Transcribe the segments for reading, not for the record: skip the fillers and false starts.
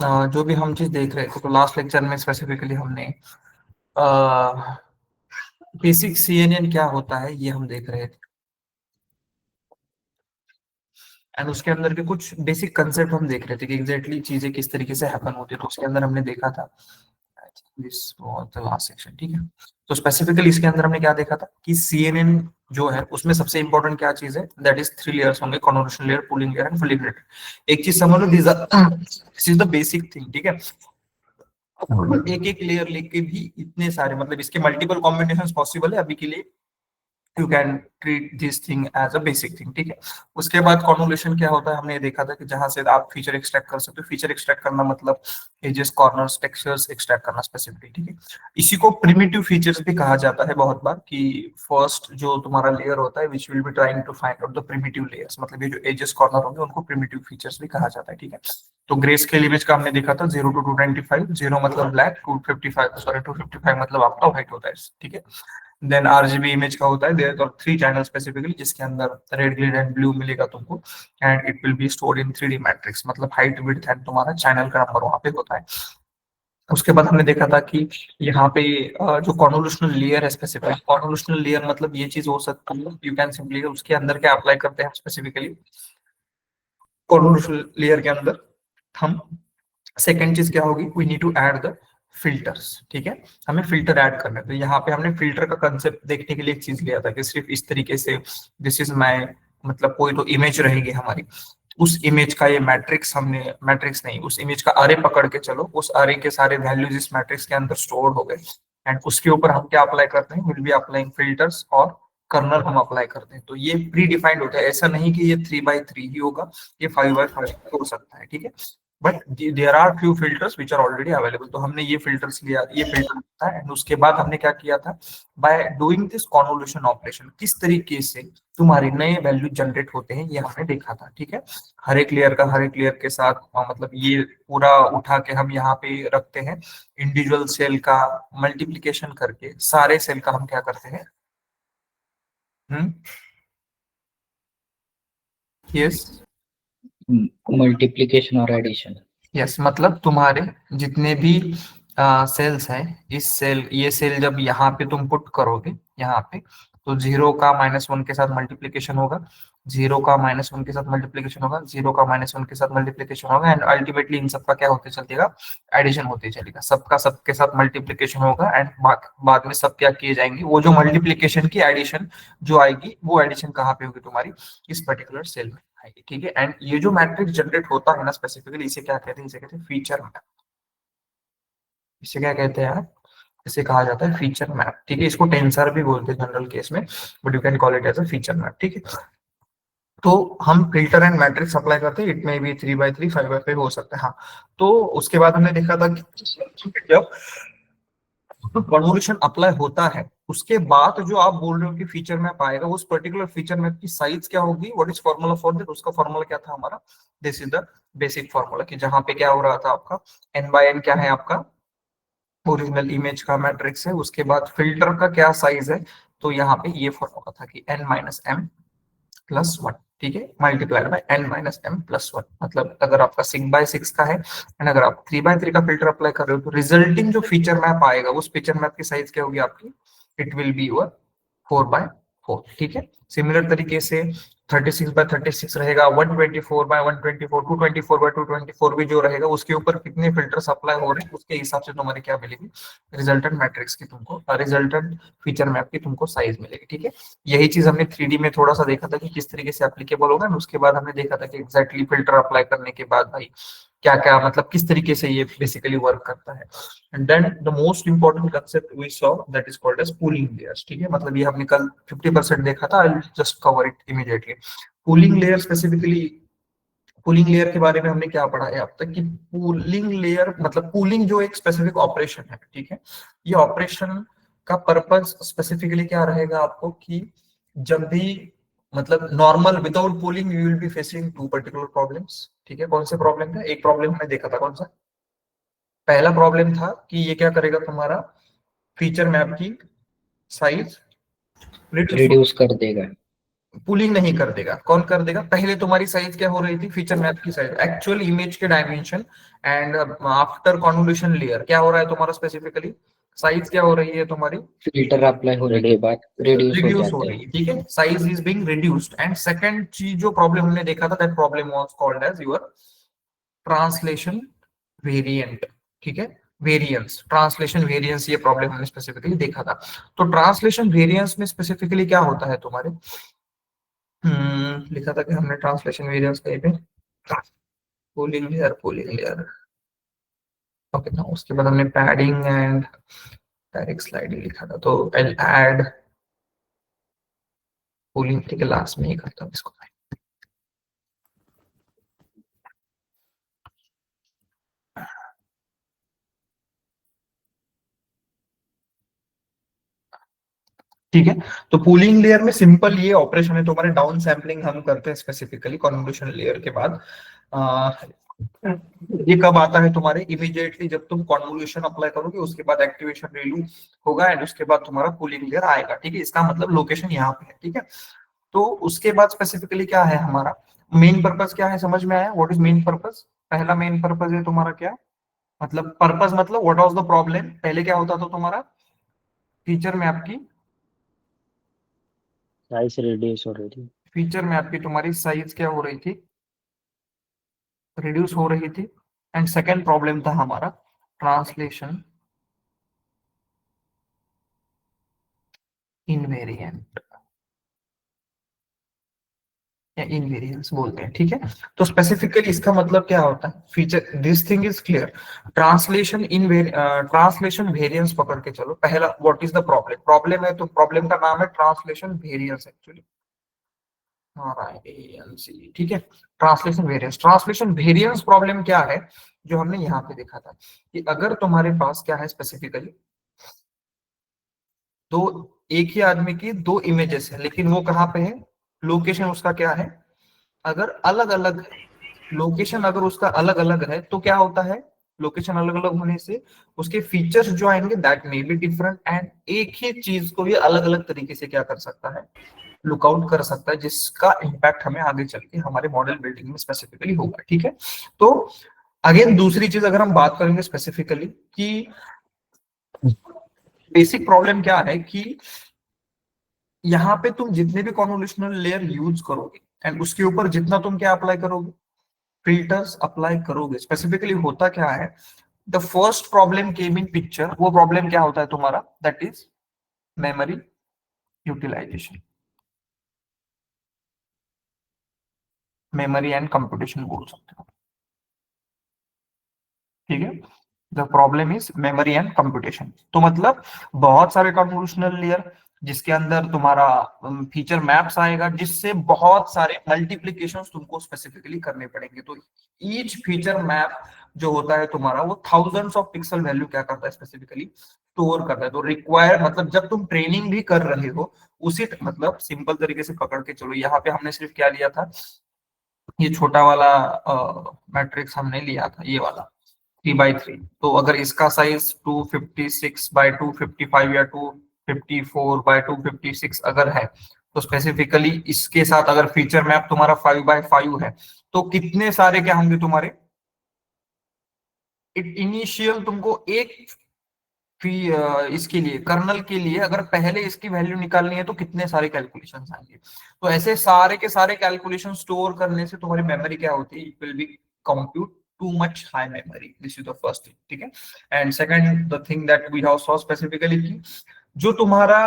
जो भी हम चीज देख रहे थे, तो लास्ट लेक्चर में स्पेसिफिकली हमने बेसिक सीएनएन क्या होता है ये हम देख रहे थे, एंड उसके अंदर के कुछ बेसिक कंसेप्ट हम देख रहे थे कि एग्जैक्टली चीजें किस तरीके से हैपन होती है। तो उसके अंदर हमने देखा था this was the last section, ठीक है। तो स्पेसिफिकली इसके अंदर हमने क्या देखा था कि सीएनएन जो है उसमें सबसे इंपॉर्टेंट क्या चीज है, दैट इज 3 लेयर्स होंगे, convolution layer, pooling layer and filling layer. एक चीज समझ लो, this is the basic thing, ठीक है। एक एक लेयर लेके भी इतने सारे, मतलब इसके मल्टीपल कॉम्बिनेशन पॉसिबल है अभी के लिए। You can treat this thing as a basic thing, ठीक है। उसके बाद कॉन्वोल्यूशन क्या होता है, हमने ये देखा था कि जहां से आप फीचर एक्सट्रैक्ट कर सकते हो। फीचर एक्सट्रैक्ट करना मतलब एजेस, कॉर्नर्स, टेक्सचर्स एक्सट्रैक्ट करना स्पेसिफिकली, ठीक है। इसी को प्रिमिटिव फीचर्स भी कहा जाता है बहुत बार, कि फर्स्ट जो तुम्हारा लेयर होता है which will be trying to find out the primitive layers, मतलब ये जो एजेस, कॉर्नर होंगे उनको प्रिमिटिव फीचर्स भी कहा जाता है, ठीक है। तो ग्रे स्केल इमेज का हमने देखा था 0 to 225, 0 मतलब ब्लैक, 255 सॉरी 255 मतलब आपका व्हाइट होता है, ठीक है। देन आरजीबी इमेज का होता है, देयर आर 3 चैनल स्पेसिफिकली, जिसके अंदर रेड, ग्रीन एंड ब्लू मिलेगा तुमको, and it will be stored in 3D matrix, मतलब हाइट, विड्थ एंड तुम्हारा चैनल का नंबर वहां पे होता है। उसके बाद हमने देखा था कि यहाँ पे जो कॉन्वोल्यूशनल लेयर है, स्पेसिफिक कॉन्वोल्यूशनल लेयर मतलब ये चीज हो सकती है, यू कैन सिंपली उसके अंदर क्या अप्लाई करते हैं स्पेसिफिकली कॉन्वोल्यूशनल लेयर के अंदर हम, सेकेंड चीज क्या होगी, we need to add the filters, ठीक है। हमें फिल्टर ऐड करना है। तो यहाँ पे हमने फिल्टर का कंसेप्ट देखने के लिए एक चीज लिया था कि सिर्फ इस तरीके से, दिस इज माय, मतलब कोई तो इमेज रहेगी हमारी, उस इमेज का ये मैट्रिक्स, हमने मैट्रिक्स नहीं, उस इमेज का अरे पकड़ के चलो, उस अरे के सारे वैल्यूज इस मैट्रिक्स के अंदर स्टोर हो गए, एंड उसके ऊपर हम क्या अप्लाई करते हैं, विल बी अप्लाइंग फिल्टर्स और कर्नल हम अप्लाई करते हैं। तो ये प्री डिफाइंड होता है, ऐसा नहीं कि ये 3x3 ही होगा, ये 5x5 हो सकता है, ठीक है। But there are few filters which are already available. तो हमने ये फिल्टर्स लिया, ये फिल्टर था, एंड उसके बाद हमने क्या किया था, by doing this convolution operation किस तरीके से तुम्हारे नए वैल्यू जनरेट होते हैं ये हमने देखा था, ठीक है। हर एक लेयर का हर एक लेयर के साथ मतलब ये पूरा उठा के हम यहाँ पे रखते हैं, इंडिविजुअल सेल का मल्टीप्लीकेशन करके सारे सेल का हम क्या करते हैं, हम्म, यस, मल्टीप्लिकेशन और एडिशन। यस, मतलब तुम्हारे जितने भी सेल्स हैं, इस सेल, ये सेल जब यहाँ पे तुम पुट करोगे यहाँ पे, तो 0 का -1 के साथ मल्टीप्लीकेशन होगा, 0 का -1 के साथ मल्टीप्लीकेशन होगा, 0 का -1 के साथ मल्टीप्लीकेशन होगा, एंड अल्टीमेटली इन सबका क्या होते चलेगा, एडिशन होते चलेगा, सबका सबके साथ मल्टीप्लीकेशन होगा, एंड बाद में सब क्या किए जाएंगे, वो जो मल्टीप्लीकेशन की एडिशन जो आएगी, वो एडिशन कहाँ पे होगी तुम्हारी, इस पर्टिकुलर सेल में आएगी, ठीक है। एंड ये जो मैट्रिक्स जनरेट होता है ना स्पेसिफिकली, इसे क्या कहते हैं, इसे कहते हैं फीचर मैप। इसे क्या कहते हैं यार, इसे कहा जाता है फीचर मैप, ठीक है। इसको टेंसर भी बोलते हैं जनरल केस में, but you can call it as a feature map, ठीक है। तो हम फिल्टर एंड मैट्रिक्स अप्लाई करते हैं, इट में भी 3x3 5x5 हो सकता है, हाँ। तो उसके बाद हमने देखा था कि जब कन्वोल्यूशन अप्लाई होता है, उसके बाद जो आप बोल रहे हो कि फीचर मैप आएगा, उस पर्टिकुलर फीचर मैप की साइज क्या होगी, what is formula for that, उसका फॉर्मूला क्या था हमारा, this is the basic formula, कि जहां पे क्या हो रहा था आपका, n/n क्या है आपका ओरिजिनल इमेज का मैट्रिक्स है, उसके बाद फिल्टर का क्या साइज है, तो यहाँ पे ये फॉर्मूला था कि n-m+1, ठीक है, मल्टीप्लाइड बाय n-m+1, मतलब अगर आपका 6x6 का है, एंड अगर आप 3x3 का फिल्टर अप्लाई कर रहे हो, तो रिजल्टिंग जो फीचर मैप आएगा, उस फीचर मैप की साइज क्या होगी आपकी, it will be your 4x4, ठीक है। सिमिलर तरीके से 36x36 रहेगा, 124x124, 224x224 भी जो रहेगा, उसके ऊपर कितने फिल्टर्स अप्लाई हो रहे हैं, उसके हिसाब से तुम्हारी क्या मिलेगी, रिजल्टेंट मैट्रिक्स की तुमको, रिजल्टेंट फीचर मैप की तुमको साइज मिलेगी, ठीक है। यही चीज हमने 3D में थोड़ा सा देखा था कि किस तरीके से एप्लीकेबल होगा, उसके बाद हमने देखा था कि एग्जैक्टली फिल्टर अप्लाई करने के बाद भाई क्या क्या, मतलब किस तरीके से ये बेसिकली वर्क करता है। And then the most important concept we saw, that is called as pooling layers, ठीक है। मतलब ये हमने कल 50% देखा था, I will just cover it immediately. Pooling layer specifically, pooling layer के बारे में हमने क्या पढ़ा है अब तक, कि पूलिंग लेयर मतलब पूलिंग जो एक स्पेसिफिक ऑपरेशन है, ठीक है। ये ऑपरेशन का पर्पस स्पेसिफिकली क्या रहेगा आपको, कि जब भी, मतलब normal without pooling you will be facing 2 particular problems, ठीक है। कौन से प्रॉब्लम था, एक प्रॉब्लम हमने देखा था, कौन सा, पहला प्रॉब्लम था कि ये क्या करेगा तुम्हारा फीचर मैप की साइज रिड्यूस, रिड्यूस कर देगा। पुलिंग नहीं कर देगा। कौन कर देगा? पहले तुम्हारी साइज क्या हो रही थी, फीचर मैप की साइज, एक्चुअल इमेज के dimension, and after convolution layer क्या हो रहा है तुम्हारा स्पेसिफिकली, साइज क्या हो रही है तुम्हारी, फिल्टर अप्लाई होने के बाद रिड्यूस हो रिड्यूस हो जाता है। रही है, ठीक है, size is being reduced. And second चीज जो प्रॉब्लम हमने देखा था, that problem was called as your translation variant, ठीक है, वेरिएंस, ट्रांसलेशन वेरिएंस, ये प्रॉब्लम हमने स्पेसिफिकली देखा था। तो ट्रांसलेशन वेरिएंस में स्पेसिफिकली क्या होता है तुम्हारे, लिखा था कि हमने ट्रांसलेशन वेरिएंस कहीं पे, कूलिंग लेयर, ओके ना, उसके बाद हमने पैडिंग एंड डायरेक्ट स्लाइडिंग लिखा था, तो आई ऐड कूलिंग, ठीक है, लास्ट में ही करता हूँ इसको। ठीक है, तो कूलिंग लेयर में सिंपल ये ऑपरेशन है तुम्हारे, डाउन सैंपलिंग हम करते हैं स्पेसिफिकली कन्वोल्यूशन लेयर के बाद। आ, ये कब आता है तुम्हारे, इमीडिएटली जब तुम कन्वोल्यूशन अप्लाई करोगे उसके बाद एक्टिवेशन रिलीव होगा एंड उसके बाद तुम्हारा कूलिंग लेयर आएगा, ठीक है, इसका मतलब लोकेशन यहाँ पे है, ठीक है। तो उसके बाद स्पेसिफिकली क्या है हमारा मेन पर्पस, क्या है समझ में आया, व्हाट इज मेन पर्पस? पहला मेन पर्पस है तुम्हारा क्या, मतलब पर्पस मतलब व्हाट वाज द प्रॉब्लम, पहले क्या होता था तुम्हारा फीचर में आपकी, साइज रिड्यूस हो रही थी। फीचर में आपकी तुम्हारी साइज क्या हो रही थी, रिड्यूस हो रही थी। एंड सेकेंड प्रॉब्लम था हमारा ट्रांसलेशन इनवेरिएंट या इनवेरिएंस बोलते हैं, ठीक है। तो स्पेसिफिकली इसका मतलब क्या होता है, feature, this thing is clear, translation in translation variance पकड़ के चलो, पहला what is the problem, problem है तो प्रॉब्लम का नाम है ट्रांसलेशन वेरिएंस एक्चुअली, RIANC, ठीक है, translation variance. Translation variance problem क्या है, जो हमने यहाँ पे देखा था कि अगर तुम्हारे पास क्या है स्पेसिफिकली, दो, एक ही आदमी की दो इमेजेस है लेकिन वो कहाँ पे है, लोकेशन उसका क्या है, अगर अलग अलग लोकेशन, अगर उसका अलग अलग है तो क्या होता है, लोकेशन अलग अलग होने से उसके फीचर्स जो आएंगे that may be different, and एक ही चीज को भी अलग अलग तरीके से क्या कर सकता है, लुकआउट कर सकता है, जिसका इम्पैक्ट हमें आगे चल के हमारे मॉडल बिल्डिंग में स्पेसिफिकली होगा, ठीक है। तो अगेन दूसरी चीज अगर हम बात करेंगे स्पेसिफिकली कि बेसिक प्रॉब्लम क्या है कि यहाँ पे तुम जितने भी कॉन्वोल्यूशनल लेयर यूज करोगे एंड उसके ऊपर जितना तुम क्या अप्लाई करोगे, फिल्टर्स अप्लाई करोगे, स्पेसिफिकली होता क्या है, the first problem came in picture, वो प्रॉब्लम क्या होता है तुम्हारा, that is memory utilisation, memory and computation बोल सकते हो, ठीक है। The problem is memory and computation, तो मतलब बहुत सारे कन्वोल्यूशनल लेयर जिसके अंदर तुम्हारा फीचर मैप्स आएगा, जिससे बहुत सारे मल्टीप्लीकेशंस तुमको स्पेसिफिकली करने पड़ेंगे। तो ईच फीचर मैप जो होता है तुम्हारा, वो थाउजेंड्स ऑफ पिक्सल वैल्यू क्या करता है स्पेसिफिकली, स्टोर करता है। तो रिक्वायर मतलब जब तुम ट्रेनिंग भी कर रहे हो, उसी मतलब सिंपल तरीके से पकड़ के चलो, यहाँ पे हमने सिर्फ क्या लिया था, ये छोटा वाला मैट्रिक्स हमने लिया था, ये वाला 3 by 3, तो अगर इसका साइज 256 by 255 या 254 by 256 अगर है, तो स्पेसिफिकली इसके साथ अगर फीचर मैप तुम्हारा 5 by 5 है, तो कितने सारे क्या होंगे तुम्हारे, इनिशियल तुमको एक इसके लिए कर्नल के लिए अगर पहले इसकी वैल्यू निकालनी है तो कितने सारे कैलकुलेशन आएंगे। तो ऐसे सारे के सारे कैलकुलेशन स्टोर करने से तुम्हारी मेमोरी क्या होती है, it will be compute too much high memory, this is the first thing, ठीक है। And second the thing that we have saw specifically कि जो तुम्हारा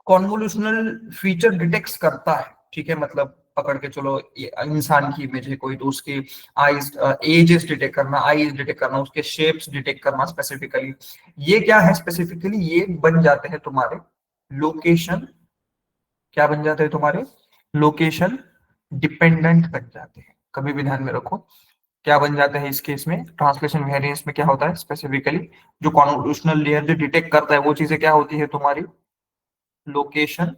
कॉन्वोल्यूशनल फीचर डिटेक्ट करता है, ठीक है, मतलब पकड़ के चलो इंसान की इमेज है कोई, तो उसके आईज, एजेस डिटेक्ट करना, आईज डिटेक्ट करना, उसके शेप्स डिटेक्ट करना स्पेसिफिकली, ये क्या है स्पेसिफिकली, ये बन जाते हैं तुम्हारे लोकेशन, क्या बन जाते हैं तुम्हारे लोकेशन डिपेंडेंट बन जाते हैं, कभी भी ध्यान में रखो, क्या बन जाता है इस केस में, ट्रांसलेशन वेरिएंस में क्या होता है स्पेसिफिकली, जो कॉन्वोल्यूशनल लेयर जो डिटेक्ट करता है वो चीजें क्या होती है तुम्हारी, लोकेशन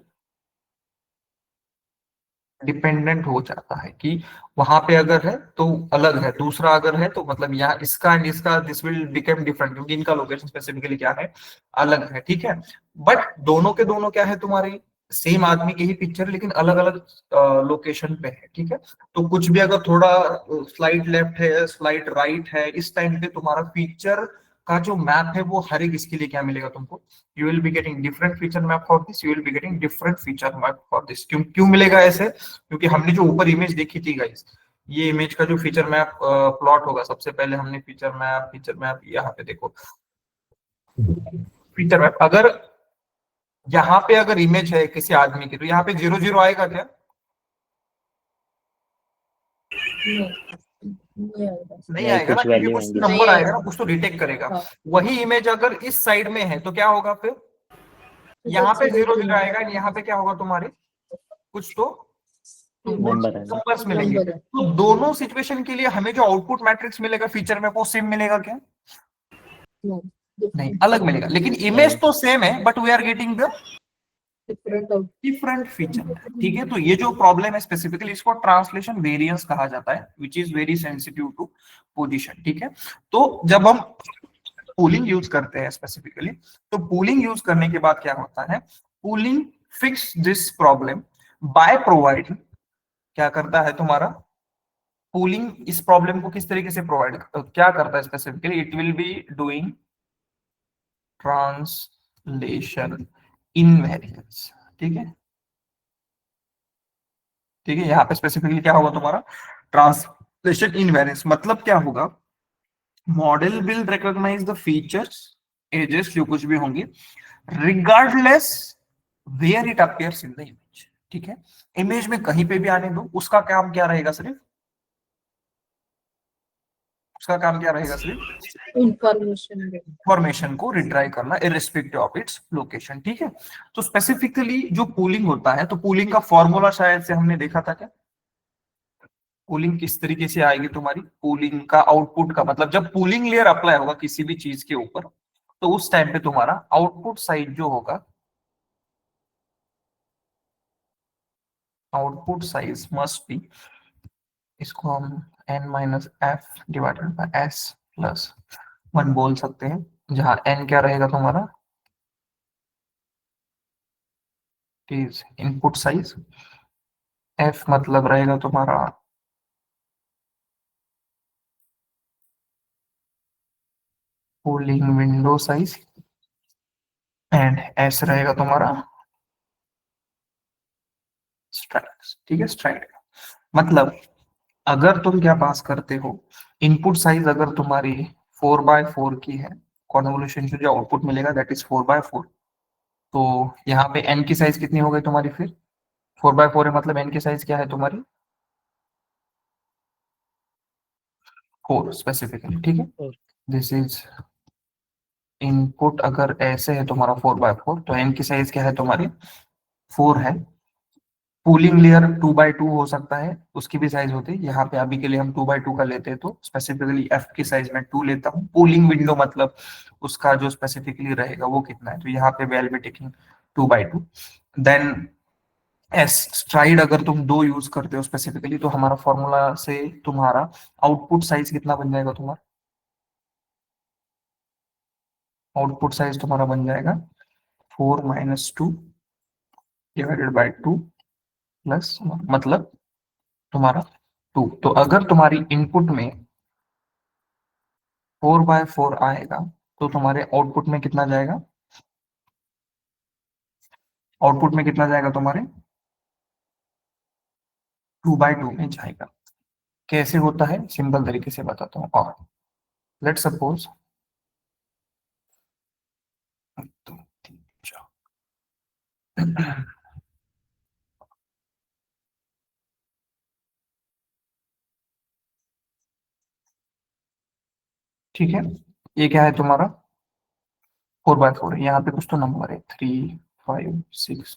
डिपेंडेंट हो जाता है, कि वहां पे अगर है तो अलग है, दूसरा अगर है तो मतलब यहाँ इसका एंड इसका दिस विल बिकम डिफरेंट, क्योंकि इनका लोकेशन स्पेसिफिकली क्या है, अलग है, ठीक है। बट दोनों के दोनों क्या है तुम्हारे, सेम आदमी की ही पिक्चर लेकिन अलग अलग लोकेशन पे है, ठीक है। तो कुछ भी अगर थोड़ा स्लाइड लेफ्ट है, स्लाइड राइट है, इस टाइम पे तुम्हारा फीचर का जो मैप है वो हर एक इसके लिए क्या मिलेगा तुमको, you will be getting different feature map for this, you will be getting different feature map for this. क्यों क्यों मिलेगा ऐसे, क्योंकि हमने जो ऊपर इमेज देखी थी गाइस, ये इमेज का जो फीचर मैप प्लॉट होगा, सबसे पहले हमने फीचर मैप यहाँ पे देखो, फीचर मैप अगर यहाँ पे अगर इमेज है किसी आदमी की, तो यहाँ पे 0 0 आएगा क्या? नहीं नहीं, आएगा ना, कुछ क्योंकि वैल्यू कुछ आएंगी। नंबर आएगा ना, कुछ तो डिटेक्ट करेगा। वही इमेज अगर इस साइड में है तो क्या होगा फिर, यहाँ पे 0 0 आएगा, यहाँ पे क्या होगा तुम्हारे, कुछ तो नंबर आएंगे। नंबर्स मिलेंगे। तो दोनों सिचुएशन के लिए हमें जो आउटपुट मैट्रिक्स मिलेगा फीचर में वो सेम मिलेगा क्या? नहीं, अलग मिलेगा, लेकिन इमेज तो सेम है, but we are getting the different feature, ठीक है। तो ये जो प्रॉब्लम है स्पेसिफिकली इसको ट्रांसलेशन वेरिएंस कहा जाता है, which is very sensitive to position, ठीक है। तो जब हम पूलिंग यूज करते हैं स्पेसिफिकली, तो पूलिंग यूज करने के बाद क्या होता है, pooling fix this problem by providing, क्या करता है तुम्हारा पूलिंग इस प्रॉब्लम को किस तरीके से प्रोवाइड क्या करता है specifically, it will be doing translation invariance, ठीक है। ठीक है, यहाँ पे स्पेसिफिकली क्या होगा तुम्हारा ट्रांसलेशन इनवेरिएंस, मतलब क्या होगा, model will recognise the features edges जो कुछ भी होंगी regardless where it appears in the image, ठीक है। इमेज में कहीं पे भी आने दो, उसका काम क्या रहेगा, सिर्फ उसका काम क्या रहेगा, सिर्फ इंफॉर्मेशन को रिट्राई करना इररिस्पेक्टिव ऑफ इट्स लोकेशन, ठीक है। तो स्पेसिफिकली जो पूलिंग होता है, तो पूलिंग का फॉर्मूला शायद से हमने देखा था क्या, पूलिंग किस तरीके से आएगी तुम्हारी, पूलिंग का आउटपुट का मतलब जब पूलिंग लेयर अप्लाई होगा किसी भी चीज के ऊपर, तो उस टाइम पे तुम्हारा आउटपुट साइड जो होगा, आउटपुट साइज मस्ट बी, इसको हम n minus F divided by S plus 1 बोल सकते हैं, जहां n क्या रहेगा तुम्हारा, इज इनपुट साइज, f मतलब रहेगा तुम्हारा pooling window size, and s रहेगा तुम्हारा स्ट्राइक, ठीक है। स्ट्राइक मतलब अगर तुम क्या पास करते हो, इनपुट साइज अगर तुम्हारी 4x4 की है, कॉन्वोल्यूशन से जो आउटपुट मिलेगा दैट इज 4x4, तो यहाँ पे n की साइज कितनी हो गई तुम्हारी फिर, 4x4 है मतलब n की साइज क्या है तुम्हारी 4 स्पेसिफिकली, ठीक है। दिस इज इनपुट, अगर ऐसे है तुम्हारा 4x4 तो n की साइज क्या है तुम्हारी 4 है। पूलिंग लेयर 2x2 हो सकता है, उसकी भी साइज होती है, यहाँ पे अभी के लिए हम 2x2 का लेते हैं, तो स्पेसिफिकली f की साइज में 2 लेता हूँ। पूलिंग विंडो मतलब उसका जो स्पेसिफिकली रहेगा वो कितना है, तो यहाँ पे we'll be taking 2x2। Then as stride अगर तुम 2 यूज करते हो स्पेसिफिकली, तो हमारा फॉर्मूला से तुम्हारा आउटपुट साइज कितना बन जाएगा, तुम्हारा आउटपुट साइज तुम्हारा बन जाएगा 4 - 2 डिवाइडेड बाई 2 प्लस, मतलब तुम्हारा 2। तो अगर तुम्हारी इनपुट में 4x4 आएगा, तो तुम्हारे आउटपुट में कितना जाएगा, आउटपुट में कितना जाएगा तुम्हारे 2x2 में जाएगा। कैसे होता है सिंपल तरीके से बताता हूँ, और लेट सपोज ठीक है, ये क्या है तुम्हारा 4x4 है, यहाँ पे कुछ तो नंबर है 3 5 6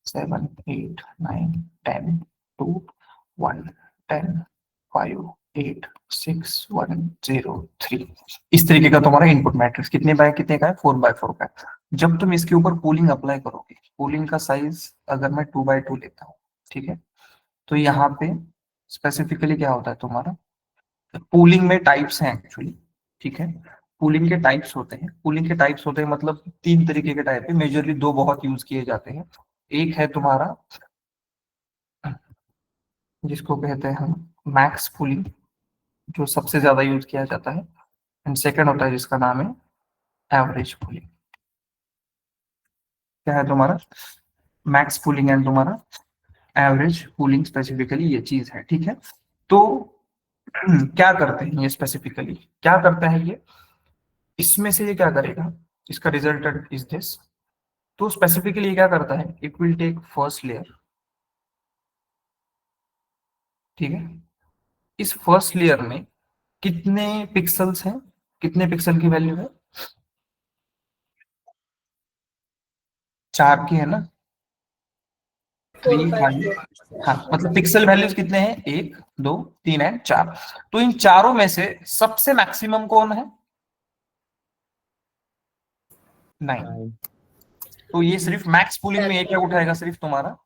7 8 9 10 2 1 10 5 8 6 1 0 3, इस तरीके का तुम्हारा इनपुट मैट्रिक्स कितने बाय कितने का है, 4x4 का है। जब तुम इसके ऊपर पूलिंग अप्लाई करोगे, पूलिंग का साइज अगर मैं 2x2 लेता हूँ, ठीक है, तो यहाँ पे स्पेसिफिकली क्या होता है तुम्हारा, पूलिंग में टाइप्स हैं एक्चुअली, ठीक है। पूलिंग के टाइप्स होते हैं, पूलिंग के टाइप्स होते हैं मतलब 3 तरीके के टाइप है, मेजरली 2 बहुत यूज किए जाते हैं। एक है तुम्हारा जिसको कहते हैं हम मैक्स पुलिंग, जो सबसे ज्यादा यूज किया जाता है, एंड सेकंड होता है जिसका नाम है एवरेज पुलिंग। क्या है तुम्हारा मैक्स पुलिंग एंड तुम्हारा एवरेज पुलिंग, स्पेसिफिकली ये चीज है, ठीक है। तो क्या करते हैं ये स्पेसिफिकली, क्या करता है ये, इसमें से ये क्या करेगा, इसका रिजल्टेंट इज दिस। तो स्पेसिफिकली क्या करता है, it will take first layer, ठीक है। इस फर्स्ट लेयर में कितने पिक्सल्स हैं, कितने पिक्सल की वैल्यू है, 4 की है ना, 3 5, हाँ मतलब पिक्सल वैल्यूज कितने हैं, 1 2 3 एंड 4। तो इन चारों में से सबसे मैक्सिमम कौन है, 9। तो ये सिर्फ मैक्स पूलिंग में ये क्या उठाएगा, सिर्फ तुम्हारा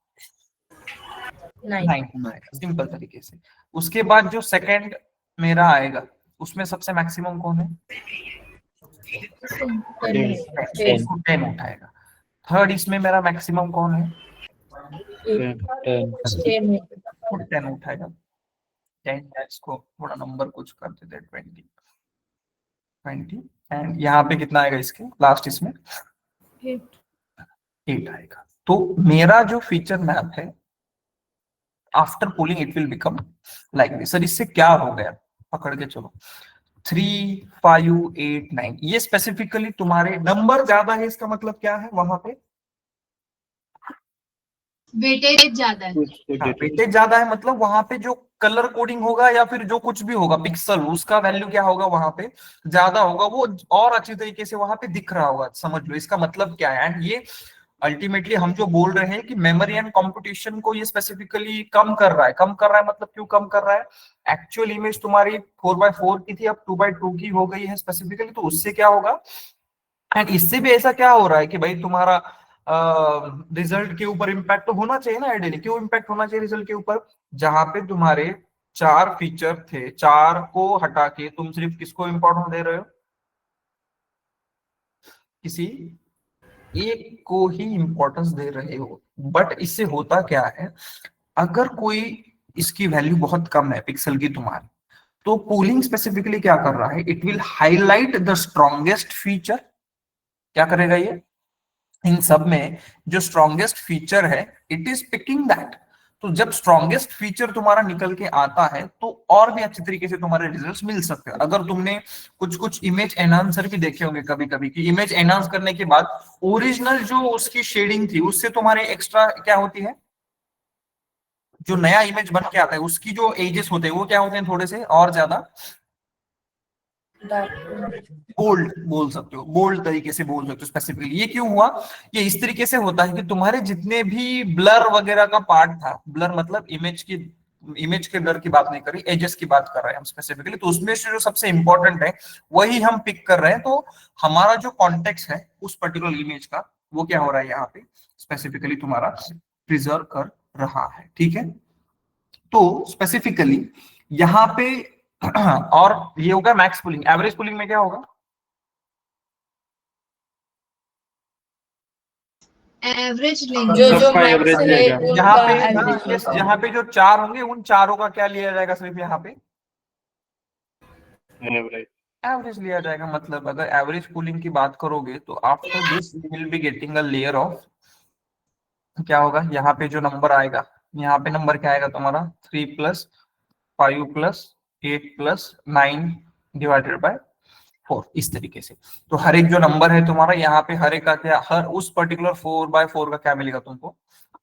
9 उठाएगा, सिंपल तरीके से। उसके बाद जो सेकंड मेरा आएगा उसमें सबसे मैक्सिमम कौन है, 10 उठाएगा। थर्ड इसमें मेरा मैक्सिमम कौन है, 10 उठाएगा। 10 इसको थोड़ा नंबर कुछ कर देते हैं, 20 20 एंड यहाँ पे कितना आएगा इसके लास्ट इसमें 8 आएगा। तो मेरा जो फीचर मैप है after pulling it will become like this. Sir इससे क्या हो गया, पकड़ के चलो, 3 5 8 9, ये स्पेसिफिकली तुम्हारे नंबर ज्यादा है, इसका मतलब क्या है, वहां पे वेटेज ज्यादा है। वेटेज ज्यादा है, मतलब वहां पे जो कलर कोडिंग होगा या फिर जो कुछ भी होगा पिक्सल, उसका वैल्यू क्या होगा वहां पे ज्यादा होगा, वो और अच्छी तरीके से वहां पे दिख रहा होगा, समझ लो इसका मतलब क्या है। एंड ये अल्टीमेटली हम जो बोल रहे हैं कि मेमोरी एंड कंप्यूटेशन को ये स्पेसिफिकली कम कर रहा है। कम कर रहा है मतलब क्यों कम कर रहा है, एक्चुअल इमेज तुम्हारी 4x4 की थी, अब 2x2 की हो गई है स्पेसिफिकली, तो उससे क्या होगा। एंड इससे भी ऐसा क्या हो रहा है कि भाई तुम्हारा रिजल्ट के ऊपर इम्पैक्ट तो होना चाहिए ना आइडियली, क्यों इम्पैक्ट होना चाहिए रिजल्ट के ऊपर, जहां पे तुम्हारे 4 फीचर थे, 4 को हटा के तुम सिर्फ किसको इंपॉर्टेंस दे रहे हो, किसी एक को ही इंपॉर्टेंस दे रहे हो। बट इससे होता क्या है, अगर कोई इसकी वैल्यू बहुत कम है पिक्सल की तुम्हारी, तो पूलिंग स्पेसिफिकली क्या कर रहा है, it will highlight the strongest feature. क्या करेगा ये, इन सब में जो स्ट्रॉन्गेस्ट फीचर है इट इज पिकिंग दैट। तो जब स्ट्रॉन्गेस्ट फीचर तुम्हारा निकल के आता है तो और भी अच्छे तरीके से तुम्हारे रिजल्ट्स मिल सकते हैं। अगर तुमने कुछ कुछ इमेज एनहांसर भी देखे होंगे कभी कभी, कि इमेज एनहांस करने के बाद ओरिजिनल जो उसकी शेडिंग थी उससे तुम्हारे एक्स्ट्रा क्या होती है, जो नया इमेज बन के आता है उसकी जो एजेस होते हैं वो क्या होते हैं, थोड़े से और ज्यादा बोल्ड बोल सकते हो, बोल्ड तरीके से बोल सकते हो स्पेसिफिकली। ये क्यों हुआ, ये इस तरीके से होता है कि तुम्हारे जितने भी ब्लर वगैरह का पार्ट था, ब्लर मतलब इमेज के ब्लर की बात नहीं करी, एजेस की बात कर रहे हैं हम स्पेसिफिकली, तो उसमें से जो सबसे इंपॉर्टेंट है वही हम पिक कर रहे हैं। तो हमारा जो कॉन्टेक्स्ट है उस पर्टिकुलर इमेज का, वो क्या हो रहा है यहाँ पे स्पेसिफिकली तुम्हारा प्रिजर्व कर रहा है, ठीक है। तो स्पेसिफिकली यहाँ पे और ये होगा मैक्स पुलिंग। एवरेज पुलिंग में क्या होगा, एवरेज जो लेंगे। जो मैक्स है यहाँ उनका पे एवरेज यहाँ पे जो 4 होंगे उन चारों का क्या लिया जाएगा, सिर्फ यहाँ पे एवरेज लिया जाएगा। मतलब अगर एवरेज पुलिंग की बात करोगे तो after this you will be getting a layer of, क्या होगा यहाँ पे जो नंबर आएगा, यहाँ पे नंबर क्या आएगा तुम्हारा 3 + 5 + 8 + 9 डिवाइडेड बाय 4, इस तरीके से। तो हर एक जो नंबर है तुम्हारा यहाँ पे, हर एक का क्या, हर उस पर्टिकुलर 4/4 का क्या मिलेगा तुमको,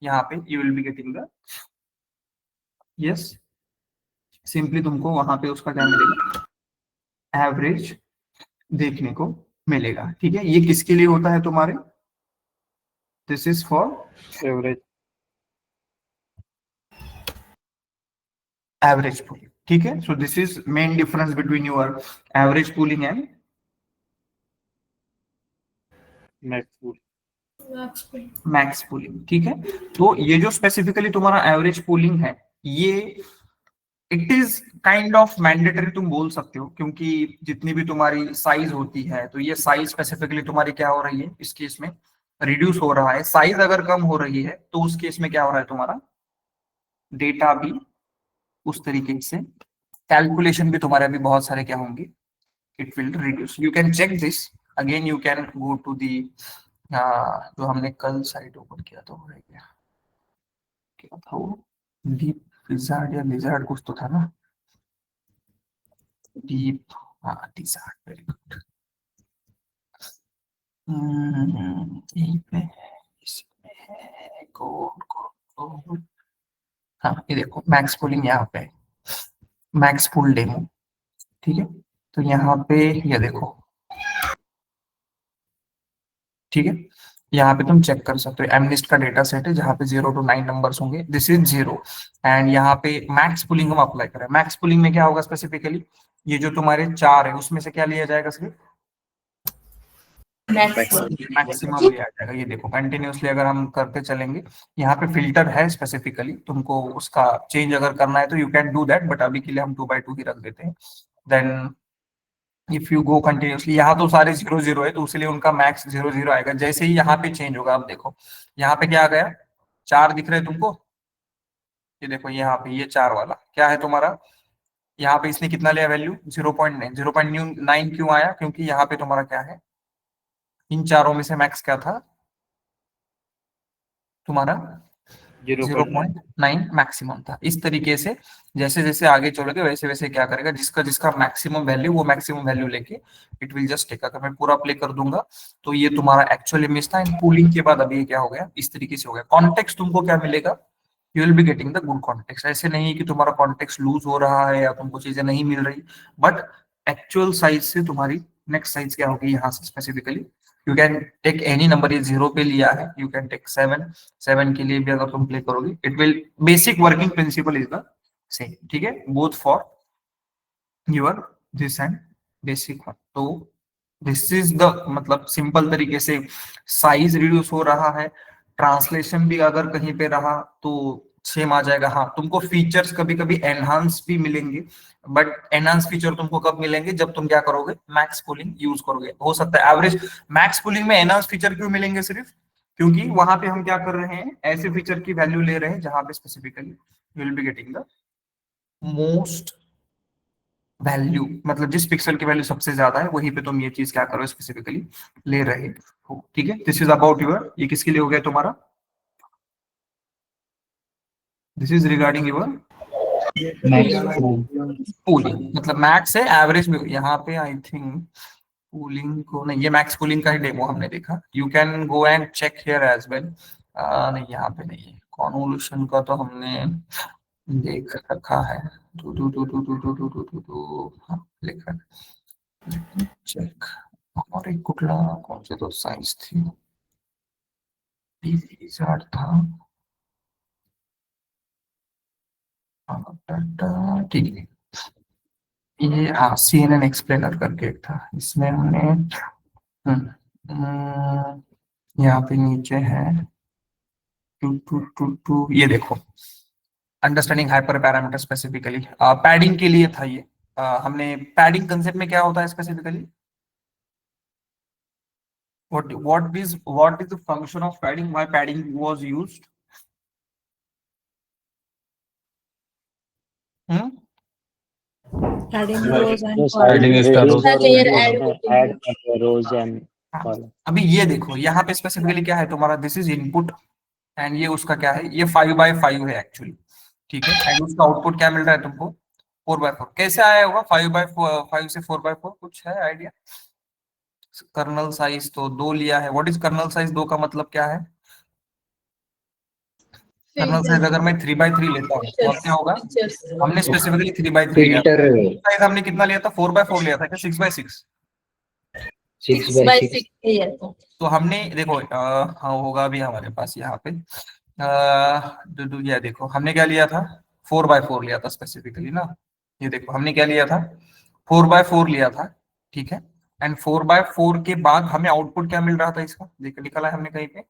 यहाँ पे you will be getting the, yes simply तुमको वहां पे उसका क्या मिलेगा, एवरेज देखने को मिलेगा, ठीक है। ये किसके लिए होता है तुम्हारे, this is for average pulling, ठीक है। So this is main difference between your average pulling and max pulling, ठीक है। तो ये जो स्पेसिफिकली तुम्हारा एवरेज पुलिंग है, ये it is kind of mandatory तुम बोल सकते हो, क्योंकि जितनी भी तुम्हारी साइज होती है, तो ये साइज स्पेसिफिकली तुम्हारी क्या हो रही है इस केस में, रिड्यूस हो रहा है, साइज अगर कम हो रही है, तो उस केस में क्या हो रहा है तुम्हारा, डेटा भी उस तरीके से, कैलकुलेशन भी तुम्हारे अभी बहुत सारे क्या होंगे, it will reduce. You can check this again, you can go to the, जो हमने कल साइट ओपन किया था, वो रह गया, क्या था वो, डीप लिजार्ड या लिजार्ड कुछ तो था ना, डीप, हाँ लिजार्ड, वेरी गुड। यहीं पे इसमें है, कोड, हाँ ये देखो मैक्स पूलिंग यहाँ पे, मैक्स पूल डेमो, ठीक है। तो यहाँ पे ये देखो, ठीक है, यहाँ पे तुम चेक कर सकते हो, एमनिस्ट का डेटा सेट है जहाँ पे 0 to 9 नंबर्स होंगे, दिस इज 0, एंड यहाँ पे मैक्स पुलिंग हम अप्लाई करें। मैक्स पुलिंग में क्या होगा स्पेसिफिकली, ये जो तुम्हारे 4 है उसमें से क्या लिया जाएगा, सिर्फ मैक्सिमम लिया जाएगा। ये देखो कंटिन्यूअसली अगर हम करते चलेंगे, यहाँ पे फिल्टर है स्पेसिफिकली, तुमको उसका चेंज अगर करना है तो you can do that, but अभी के लिए हम 2x2 ही रख देते हैं। Then if you go continuously, यहाँ तो सारे 0 0 है तो उसलिए उनका मैक्स 0 0 आएगा। जैसे ही यहाँ पे चेंज होगा, आप देखो यहाँ पे क्या आ गया, 4 दिख रहे हैं तुमको, ये देखो यहाँ पे ये 4 वाला क्या है तुम्हारा, यहाँ पे इसने कितना लिया वैल्यू, 0.9, 0.9 क्यों आया, क्योंकि यहाँ पे तुम्हारा क्या है, इन चारों में से मैक्स क्या था तुम्हारा, 0.9 मैक्सिमम था। इस तरीके से जैसे जैसे आगे चलोगे वैसे वैसे क्या करेगा, जिसका जिसका मैक्सिमम वैल्यू, वो मैक्सिमम वैल्यू लेके इट विल जस्ट टेक। अगर मैं पूरा प्ले कर दूंगा तो ये तुम्हारा एक्चुअल इमेज था, इन पूलिंग के बाद अभी ये क्या हो गया, इस तरीके से हो गया। कॉन्टेक्स्ट तुमको क्या मिलेगा, you will be getting the good context. ऐसे नहीं कि तुम्हारा कॉन्टेक्स्ट लूज हो रहा है या तुमको चीजें नहीं मिल रही, बट एक्चुअल साइज से तुम्हारी नेक्स्ट साइज क्या होगी, यहाँ से specifically you can take any number, ये 0 पे लिया है, यू कैन टेक 7, 7 के लिए भी अगर तुम प्ले करोगे, it will, basic working principle is the same, ठीक है, both for your this and basic one. तो दिस इज द, मतलब सिंपल तरीके से साइज रिड्यूस हो रहा है, ट्रांसलेशन भी अगर कहीं पे रहा तो सेम आ जाएगा। हाँ तुमको फीचर्स कभी कभी एनहांस भी मिलेंगे, बट एनहांस फीचर तुमको कब मिलेंगे, जब तुम क्या करोगे, मैक्स पुलिंग यूज करोगे। हो सकता है एवरेज, मैक्स पुलिंग में एनहांस फीचर क्यों मिलेंगे सिर्फ, क्योंकि वहां पे हम क्या कर रहे हैं, ऐसे फीचर की वैल्यू ले रहे हैं जहां पे specifically you will be getting the most value, मतलब जिस पिक्सल की वैल्यू सबसे ज्यादा है वहीं पे तुम ये चीज क्या करो, स्पेसिफिकली ले रहे हो, ठीक है। दिस इज अबाउट योर, ये किसके लिए हो गया तुम्हारा, this is regarding your pooling, मतलब मैक्स है एवरेज में, यहाँ पे आई थिंक पूलिंग को नहीं, ये मैक्स पूलिंग का ही डेमो हमने देखा, you can go and check here as well. नहीं यहाँ पे नहीं है, कॉन्वोल्यूशन का तो हमने देख रखा है, हाँ लिखा, चेक, और एक कुठला कौन से तो साइंस थी, चार्ट था, ठीक है, ये हाँ CNN एक्सप्लेनर करके एक था, इसमें हमने यहाँ पे नीचे है ये देखो, understanding hyper parameter specifically, padding के लिए था ये। हमने पैडिंग कंसेप्ट में क्या होता है specifically, what is the function of padding, why padding was used, hmm? Adding rows and Just columns. adding extra rows. Extra layer add add rows and हाँ, columns. अभी ये देखो यहाँ पे स्पेसिफिकली क्या है तुम्हारा, दिस इज इनपुट एंड ये उसका क्या है, ये 5x5 है एक्चुअली, ठीक है, एंड उसका आउटपुट क्या मिल रहा है तुमको, 4x4। कैसे आया होगा 5x5 से 4x4, कुछ है आइडिया। कर्नल साइज तो 2 लिया है, व्हाट इज कर्नल साइज 2 का मतलब क्या है, कर्नल साइज अगर मैं 3x3 लेता हूँ तो अब क्या होगा, हमने स्पेसिफिकली 3x3 लिया था, Filter साइज हमने कितना लिया था, 4x4 लिया था क्या, 6x6, 6x6 तो हमने देखो हाँ होगा भी हमारे पास यहाँ पे, ये देखो हमने क्या लिया था, 4x4 लिया था स्पेसिफिकली ना, ये देखो हमने क्या लिया था, 4x4 लिया था, ठीक है, एंड 4x4 के बाद हमें आउटपुट क्या मिल रहा था इसका, देखो निकला है हमने कहीं पे,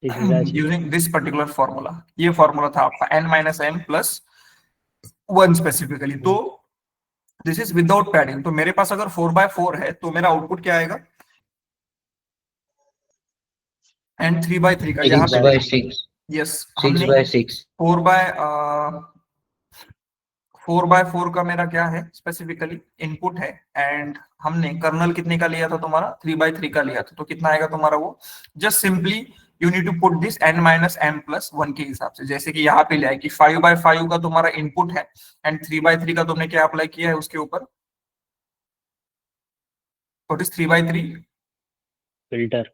यूजिंग दिस पर्टिकुलर फॉर्मूला, ये फॉर्मूला था आपका n-m+1 स्पेसिफिकली, तो दिस इज विदाउट पैडिंग। तो मेरे पास अगर 4x4 है तो मेरा आउटपुट क्या आएगा, एंड 3x3 का यहाँ 6x6 यस हमने 6x6 4x4 का मेरा क्या है स्पेसिफिकली इनपुट है, एंड हमने कर्नल कितने का लिया था तुम्हारा 3x3 का लिया था, तो कितना आएगा तुम्हारा वो, just simply you need to put this n minus m plus 1 के हिसाब से, जैसे कि यहाँ पे लिया है कि 5x5 का तुम्हारा इनपुट है एंड 3x3 का तुमने क्या अप्लाई किया है उसके ऊपर, what is 3x3 filter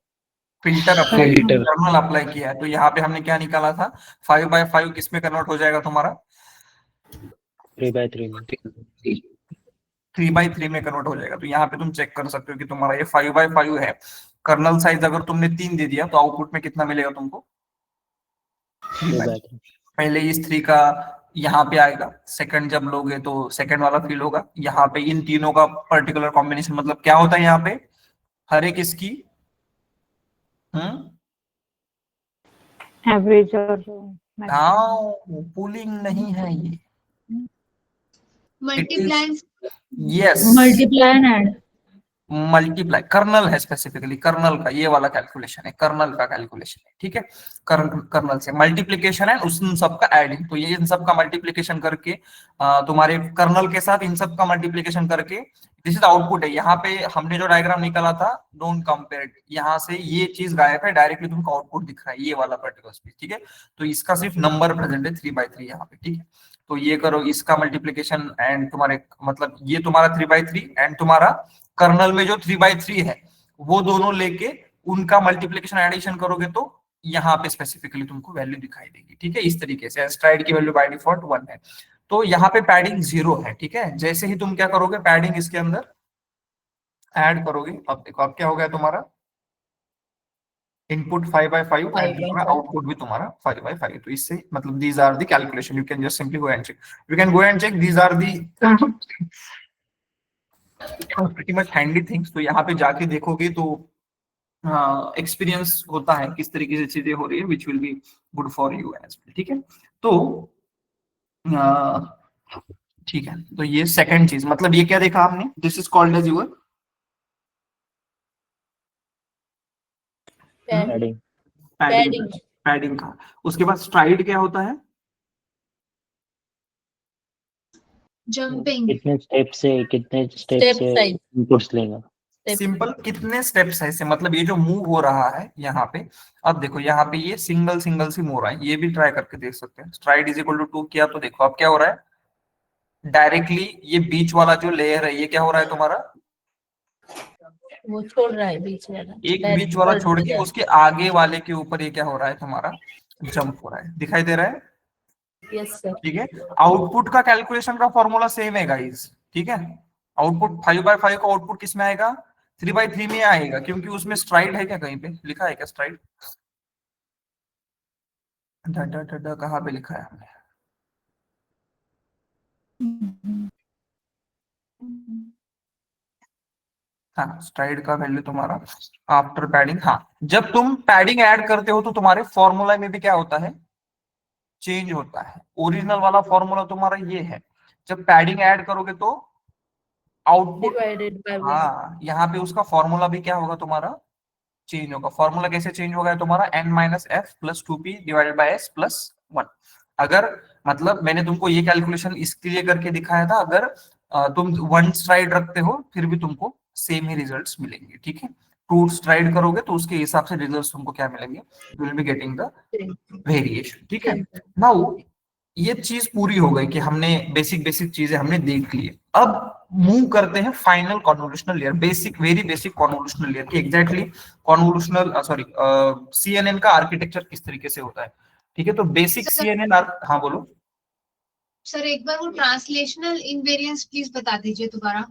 filter apply, filter kernel apply किया है, तो यहाँ पे हमने क्या निकाला था 5x5 किस में कन्वर्ट हो जाएगा तुम्हारा 3x3 में 3x3 में कन्वर्ट हो जाएगा, तो यहाँ पे तुम चेक कर सकते हो कि तुम्हारा ये 5x5 है, कर्नल साइज अगर तुमने 3 दे दिया तो आउटपुट में कितना मिलेगा तुमको 3x3 पहले इस 3 का यहाँ पे आएगा, सेकंड जब लोगे तो सेकंड वाला फील होगा, यहाँ पे इन तीनों का पर्टिकुलर कॉम्बिनेशन, मतलब क्या होता है यहाँ पे हर एक इसकी Average or maximum. हाँ पुलिंग नहीं है ये, Multiplying. Yes Multiply and add. Multiply, kernel है स्पेसिफिकली, कर्नल का ये वाला कैलकुलेशन है, कर्नल का कैलकुलेशन है, ठीक है, कर्नल से मल्टीप्लीकेशन है उन सब का एडिंग, तो ये इन सब का मल्टीप्लीकेशन करके तुम्हारे कर्नल के साथ इन सब का मल्टीप्लीकेशन करके दिस इज आउटपुट है। यहाँ पे हमने जो डायग्राम निकाला था डोंट कंपेयर इट, यहाँ से ये चीज गायब है, डायरेक्टली तुमको आउटपुट दिख रहा है ये वाला पर्टिकुलर स्पीच, ठीक है, तो इसका सिर्फ नंबर प्रेजेंट है 3x3 यहाँ पे, ठीक है, तो ये करो इसका मल्टीप्लीकेशन एंड तुम्हारे मतलब ये तुम्हारा 3x3 एंड तुम्हारा कर्नल में जो 3x3 है वो दोनों लेके उनका मल्टीप्लीकेशन एडिशन करोगे तो यहाँ पे स्पेसिफिकली तुमको वैल्यू दिखाई देगी, ठीक है, इस तरीके से स्ट्राइड की वैल्यू बाय डिफॉल्ट 1 है, तो यहाँ पे पैडिंग 0 है, ठीक है, जैसे ही तुम क्या करोगे पैडिंग इसके अंदर ऐड करोगे, अब देखो अब क्या हो गया तुम्हारा इनपुट 5x5 एंड आउटपुट भी तुम्हारा 5x5, तो इससे मतलब these are the calculation, you can just simply go and check, you can go and check these are the pretty much handy things, तो यहाँ पे जाके देखोगे तो एक्सपीरियंस होता है किस तरीके से चीजें हो रही है which will be good for you as, ठीक है, तो ठीक है, तो ये सेकंड चीज, मतलब ये क्या देखा आपने, this is called as your adding padding का, उसके बाद स्ट्राइड क्या होता है, Jumping. कितने स्टेप Step से size. इनपुट्स लेगा सिंपल कितने स्टेप्स है, मतलब ये जो मूव हो रहा है यहाँ पे, अब देखो यहाँ पे ये सिंगल सिंगल सी मूव हो रहा है, ये भी ट्राई करके देख सकते हैं, स्ट्राइड इज इक्वल टू 2 किया तो देखो अब क्या हो रहा है, डायरेक्टली ये बीच वाला जो लेयर है ये क्या हो रहा है तुम्हारा, वो छोड़ रहा है बीच वाला, एक बीच वाला छोड़ के उसके आगे वाले के ऊपर ये क्या हो रहा है तुम्हारा जंप हो रहा है, दिखाई दे रहा है, यस सर, ठीक है, आउटपुट का कैलकुलेशन का फॉर्मूला सेम है गाइस, ठीक है, आउटपुट 5x5 का आउटपुट किस में आएगा 3x3 में आएगा, क्योंकि उसमें स्ट्राइड है क्या, कहीं पे लिखा है क्या स्ट्राइड, कहाँ पे लिखा है हमने, हाँ स्ट्राइड का वैल्यू तुम्हारा आफ्टर पैडिंग, हाँ जब तुम पैडिंग ऐड करते हो तो तुम्हारे फॉर्मूला में भी क्या होता है चेंज होता है, ओरिजिनल वाला फॉर्मूला तुम्हारा ये है, जब पैडिंग ऐड करोगे तो आउटपुट, डिवाइडेड बाय 1. हाँ यहाँ पे उसका फॉर्मूला भी क्या होगा तुम्हारा चेंज होगा, फॉर्मूला कैसे चेंज होगा तुम्हारा n minus F plus 2p divided by s plus 1, अगर मतलब मैंने तुमको ये कैलकुलेशन इसके लिए करके दिखाया था, अगर तुम 1 स्ट्राइड रखते हो फिर भी तुमको सेम ही रिजल्ट्स मिलेंगे, ठीक है, 2 स्ट्राइड करोगे तो उसके हिसाब से रिजल्ट्स तुमको क्या मिलेंगे, you will be getting the variation, ठीक है, नाउ ये चीज पूरी हो गई कि हमने बेसिक बेसिक चीजें हमने देख ली, अब मूव करते हैं final convolutional layer, basic very basic convolutional layer की एग्जैक्टली कॉन्वोल्यूशनल सॉरी सीएनएन का आर्किटेक्चर किस तरीके से होता है, ठीक है, तो बेसिक सीएनएन, हाँ बोलो सर एक बार वो ट्रांसलेशनल इनवेरिएंस प्लीज बता दीजिए दोबारा।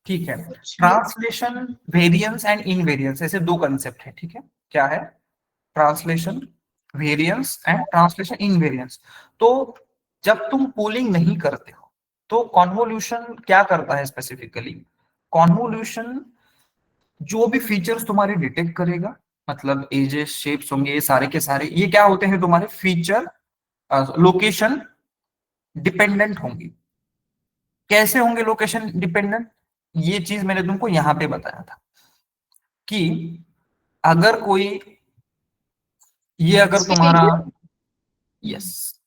ठीक है, ट्रांसलेशन वेरिएंस एंड इनवेरिएंस ऐसे दो कंसेप्ट है, ठीक है, क्या है translation variance and translation invariance, तो जब तुम पोलिंग नहीं करते हो तो कॉन्वोल्यूशन क्या करता है स्पेसिफिकली, कॉन्वोल्यूशन जो भी फीचर्स तुम्हारे डिटेक्ट करेगा, मतलब एजेस शेप्स होंगे ये सारे के सारे, ये क्या होते हैं तुम्हारे फीचर लोकेशन डिपेंडेंट होंगे, कैसे होंगे लोकेशन डिपेंडेंट, ये चीज मैंने तुमको यहां पे बताया था कि अगर कोई ये अगर तुम्हारा, Space? यस,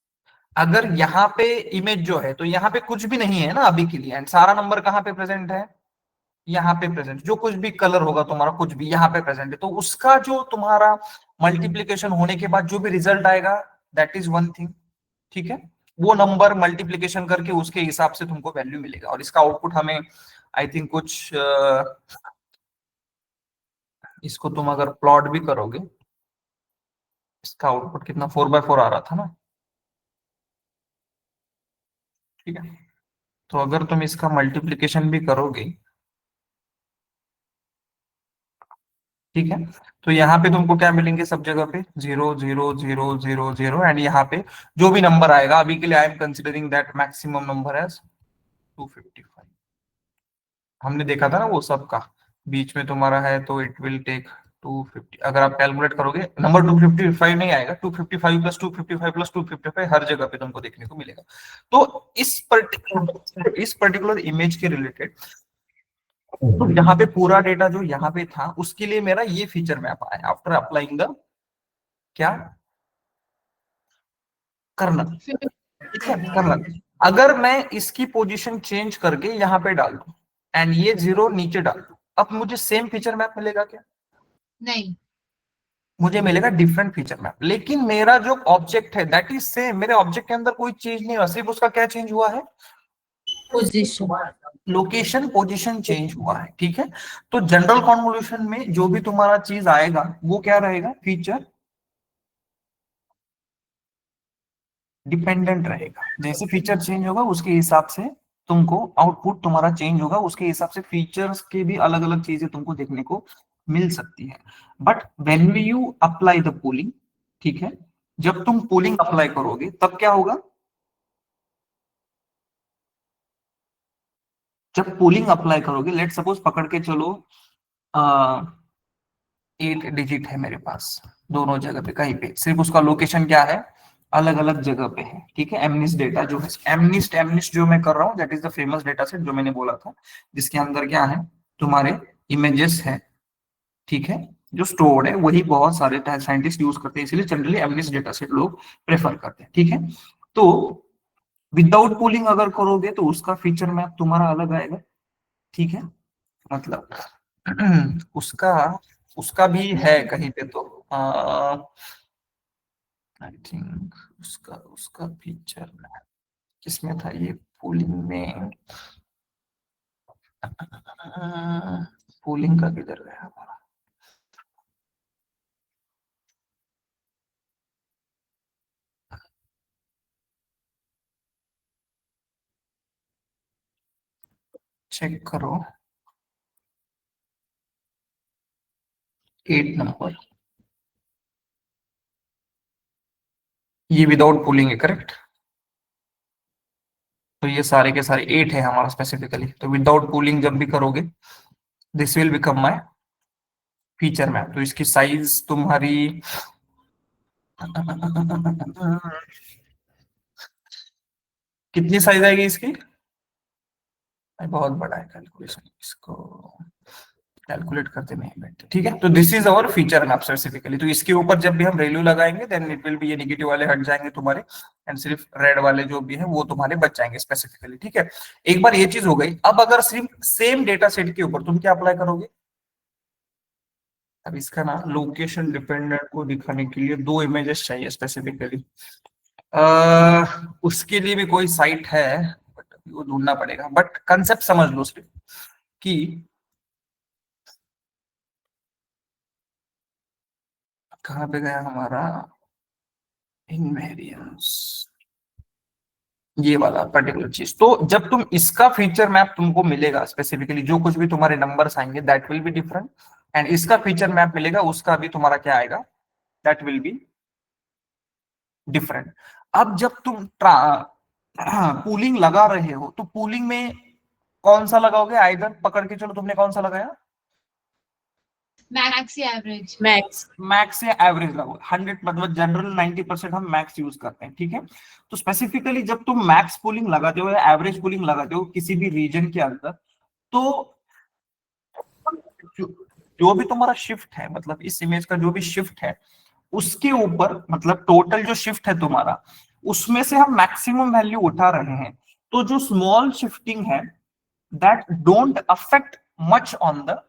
अगर यहाँ पे इमेज जो है तो यहाँ पे कुछ भी नहीं है ना अभी के लिए, एंड सारा नंबर कहाँ पे प्रेजेंट है, यहाँ पे प्रेजेंट, जो कुछ भी कलर होगा तुम्हारा कुछ भी यहाँ पे प्रेजेंट है, तो उसका जो तुम्हारा मल्टीप्लीकेशन होने के बाद जो भी रिजल्ट आएगा दैट इज वन थिंग, ठीक है। वो नंबर मल्टीप्लीकेशन करके उसके हिसाब से तुमको वैल्यू मिलेगा, और इसका आउटपुट हमें आई थिंक कुछ इसको तुम अगर प्लॉट भी करोगे, इसका आउटपुट कितना 4/4 आ रहा था ना, ठीक है। तो अगर तुम इसका मल्टीप्लीकेशन भी करोगे, ठीक है, तो यहाँ पे तुमको क्या मिलेंगे, सब जगह पे 0 0 0 0 0, एंड यहाँ पे जो भी नंबर आएगा, अभी के लिए I am considering that maximum number as 255। हमने देखा था ना वो सब का, बीच में तुम्हारा है तो इट विल टेक 250, अगर आप कैलकुलेट करोगे नंबर 255 नहीं आएगा, 255 प्लस 255 प्लस 255 हर जगह पे तुमको देखने को मिलेगा। तो इस पर्टिकुलर इमेज के रिलेटेड, तो यहाँ पे पूरा डेटा जो यहाँ पे था उसके लिए मेरा ये फीचर मैप आया आफ्टर अप्लाइंग द क्या, कर्नल, ठीक है, कर्नल। अगर मैं इसकी पोजीशन चेंज करके यहाँ पे डाल दूं एंड ये 0 नीचे डाल दूं, अब मुझे सेम फीचर मैप मिलेगा क्या, नहीं, मुझे मिलेगा डिफरेंट फीचर मैप, लेकिन मेरा जो ऑब्जेक्ट है दैट इज सेम, मेरे ऑब्जेक्ट के अंदर कोई चेंज नहीं हुआ, सिर्फ उसका क्या चेंज हुआ है, पोजीशन। लोकेशन पोजीशन चेंज हुआ है, ठीक है। तो जनरल कॉन्वोल्यूशन में जो भी तुम्हारा चीज आएगा वो क्या रहेगा, फीचर डिपेंडेंट रहेगा, जैसे फीचर चेंज होगा उसके हिसाब से तुमको आउटपुट तुम्हारा चेंज होगा, उसके हिसाब से फीचर्स के भी अलग अलग चीजें तुमको देखने को मिल सकती है। But when you apply the pooling, ठीक है, जब तुम पूलिंग अप्लाई करोगे तब क्या होगा, जब पूलिंग अप्लाई करोगे, लेट सपोज पकड़ के चलो 8 डिजिट है मेरे पास दोनों जगह पे, कहीं पे सिर्फ उसका लोकेशन क्या है, अलग अलग जगह पे है, ठीक है। एमनिस्ट डेटा जो है, एमनिस्ट जो मैं कर रहा हूँ that is the famous data set जो मैंने बोला था, जिसके अंदर क्या है, तुम्हारे इमेजेस है, ठीक है, जो स्टोर्ड है, वही बहुत सारे साइंटिस्ट यूज करते हैं, इसलिए जनरली एमनिस्ट डेटा सेट लोग प्रेफर करते हैं, ठीक है। तो विदाउट पूलिंग अगर करोगे तो उसका फीचर मैप तुम्हारा अलग आएगा, ठीक है, मतलब उसका उसका भी है कहीं पे, तो आई थिंक उसका उसका फीचर किसमें था, ये पूलिंग में, पूलिंग का किधर गया हमारा, चेक करो 8 नंबर, ये विदाउट पूलिंग है, करेक्ट। तो ये सारे के सारे 8 है हमारा स्पेसिफिकली, तो विदाउट पूलिंग जब भी करोगे this will become my feature map. तो इसकी साइज तुम्हारी कितनी साइज आएगी इसकी, बहुत बड़ा है कैलकुलेशन, इसको कैलकुलेट करते नहीं बैठे, ठीक है। तो this is our feature map specifically, तो इसके ऊपर जब भी हम वैल्यू लगाएंगे देन इट विल बी, ये नेगेटिव वाले हट जाएंगे तुम्हारे, एंड सिर्फ रेड वाले जो भी है वो तुम्हारे बच जाएंगे स्पेसिफिकली, ठीक है। एक बार ये चीज हो गई, अब अगर सिर्फ सेम डेटा सेट के ऊपर तुम क्या अप्लाई करोगे, अब इसका ना लोकेशन डिपेंडेंट को दिखाने के लिए 2 इमेजेस चाहिए स्पेसिफिकली, उसके लिए भी कोई साइट है बट अभी वो ढूंढना पड़ेगा, बट कंसेप्ट समझ लो सिर्फ कि कहाँ पे गया हमारा इनवेरियंस, ये वाला पर्टिकुलर चीज। तो जब तुम इसका फीचर मैप तुमको मिलेगा स्पेसिफिकली, जो कुछ भी तुम्हारे नंबर्स आएंगे that will be different, and इसका फीचर मैप मिलेगा, उसका भी तुम्हारा क्या आएगा, दैट विल बी डिफरेंट। अब जब तुम पूलिंग लगा रहे हो तो पूलिंग में कौन सा लगाओगे, आइदर पकड़ के चलो तुमने कौन सा लगाया, मैक्स या एवरेज? मैक्स। मैक्स या एवरेज लगाओ, 100 मतलब जनरल 90% हम मैक्स यूज करते हैं, ठीक है। तो स्पेसिफिकली जब तुम मैक्स पुलिंग लगाते हो या एवरेज पुलिंग लगाते हो किसी भी रीजन के अंदर, तो जो भी तुम्हारा शिफ्ट है, मतलब इस इमेज का जो भी शिफ्ट है उसके ऊपर मतलब टोटल जो शिफ्ट है तुम्हारा उसमें से हम मैक्सिमम वैल्यू उठा रहे हैं, तो जो स्मॉल शिफ्टिंग है that don't affect much on the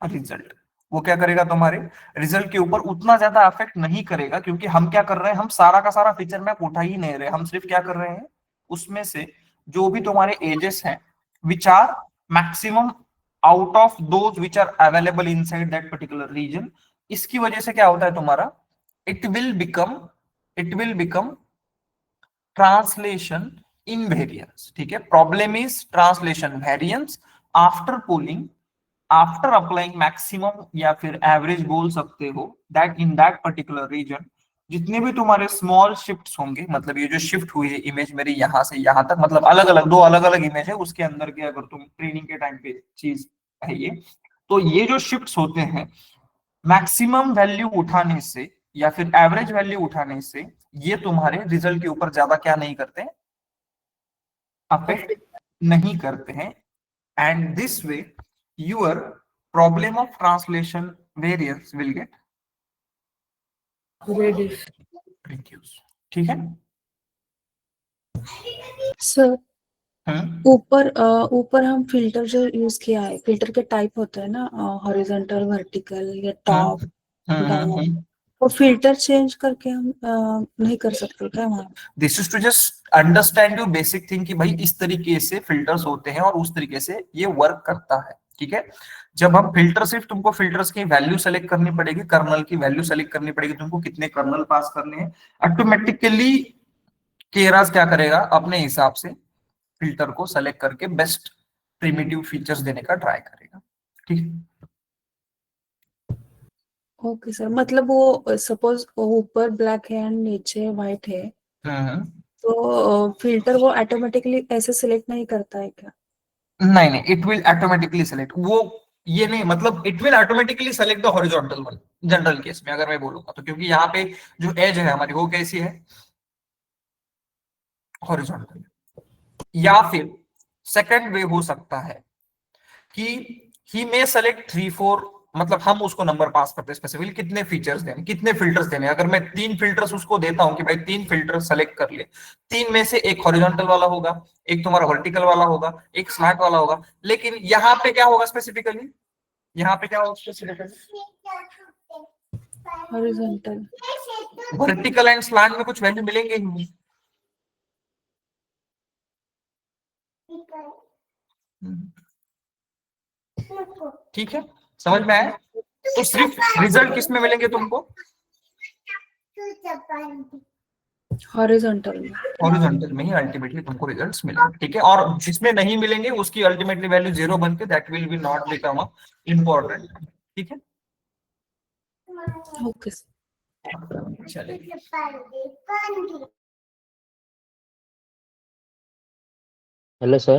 result, वो क्या करेगा तुम्हारे रिजल्ट के ऊपर उतना ज्यादा अफेक्ट नहीं करेगा, क्योंकि हम क्या कर रहे हैं, हम सारा का सारा फीचर मैप उठा ही नहीं रहे, हम सिर्फ क्या कर रहे हैं उसमें से जो भी तुम्हारे एजेस हैं which are maximum out of those which are available inside that particular region. इसकी वजह से क्या होता है तुम्हारा, it will become translation invariance. ठीक है, problem is translation variance after pooling, after applying maximum या फिर एवरेज बोल सकते हो, that in that particular region जितने भी तुम्हारे स्मॉल शिफ्ट्स होंगे, मतलब ये जो शिफ्ट हुई है इमेज मेरी यहाँ से यहाँ तक, मतलब अलग अलग दो अलग अलग इमेज है उसके अंदर के, अगर तुम ट्रेनिंग के टाइम पे चीज है ये, तो ये जो शिफ्ट्स होते हैं मैक्सिमम वैल्यू उठाने से या फिर एवरेज वैल्यू उठाने से ये तुम्हारे रिजल्ट के ऊपर ज्यादा क्या नहीं करते, अफेक्ट नहीं करते हैं। And this way your problem of translation variance will get reduced। ठीक है सर हम्म ऊपर हम फिल्टर जो यूज किया है, फिल्टर के टाइप होते हैं ना, हॉरिजॉन्टल, वर्टिकल या टॉप डाउन, वो फिल्टर चेंज करके हम नहीं कर सकते क्या वहाँ? This is to just understand you basic thing कि भाई इस तरीके से फिल्टर्स होते हैं और उस तरीके से ये वर्क करता है। ठीक है, जब हम फिल्टर, सिर्फ तुमको फिल्टर्स की वैल्यू सेलेक्ट करनी पड़ेगी, कर्नल की वैल्यू सेलेक्ट करनी पड़ेगी, तुमको कितने कर्नल पास करने हैं, ऑटोमेटिकली केरास क्या करेगा अपने हिसाब से फिल्टर को सेलेक्ट करके बेस्ट प्रिमिटिव फीचर्स देने का ट्राई करेगा। ठीक है, ओके सर, मतलब वो सपोज ऊपर ब्लैक है एंड नीचे व्हाइट है, तो फिल्टर वो ऑटोमेटिकली ऐसे सिलेक्ट नहीं करता है क्या? नहीं नहीं, इट विल ऑटोमेटिकली सेलेक्ट, वो ये नहीं, मतलब it will automatically select the horizontal one general case में अगर मैं बोलूंगा तो, क्योंकि यहाँ पे जो एज है हमारी वो कैसी है, हॉरिजॉन्टल। या फिर सेकंड वे हो सकता है कि ही मे सेलेक्ट 3-4, मतलब हम उसको नंबर पास करते हैं स्पेसिफिकली कितने फीचर्स देने, कितने फिल्टर्स देने। अगर मैं 3 फिल्टर्स उसको देता हूं कि भाई 3 फिल्टर सेलेक्ट कर ले, 3 में से एक हॉरिजॉन्टल वाला होगा, एक तुम्हारा वर्टिकल वाला होगा, एक स्लैंट वाला होगा, लेकिन यहाँ पे क्या होगा स्पेसिफिकली, यहाँ पे क्या होगा specifically, horizontal. Vertical and slant में कुछ वैल्यू मिलेंगे ही नहीं। ठीक है, समझ में आया? तो सिर्फ रिजल्ट किस में मिलेंगे तुमको, हॉरिजॉन्टल में। हॉरिजॉन्टल में ही अल्टीमेटली तुमको रिजल्ट्स मिलेंगे। ठीक है, और जिसमें नहीं मिलेंगे उसकी अल्टीमेटली वैल्यू 0 बन के that will be not become a important. ठीक है, ओके सर। चलिए हेलो सर।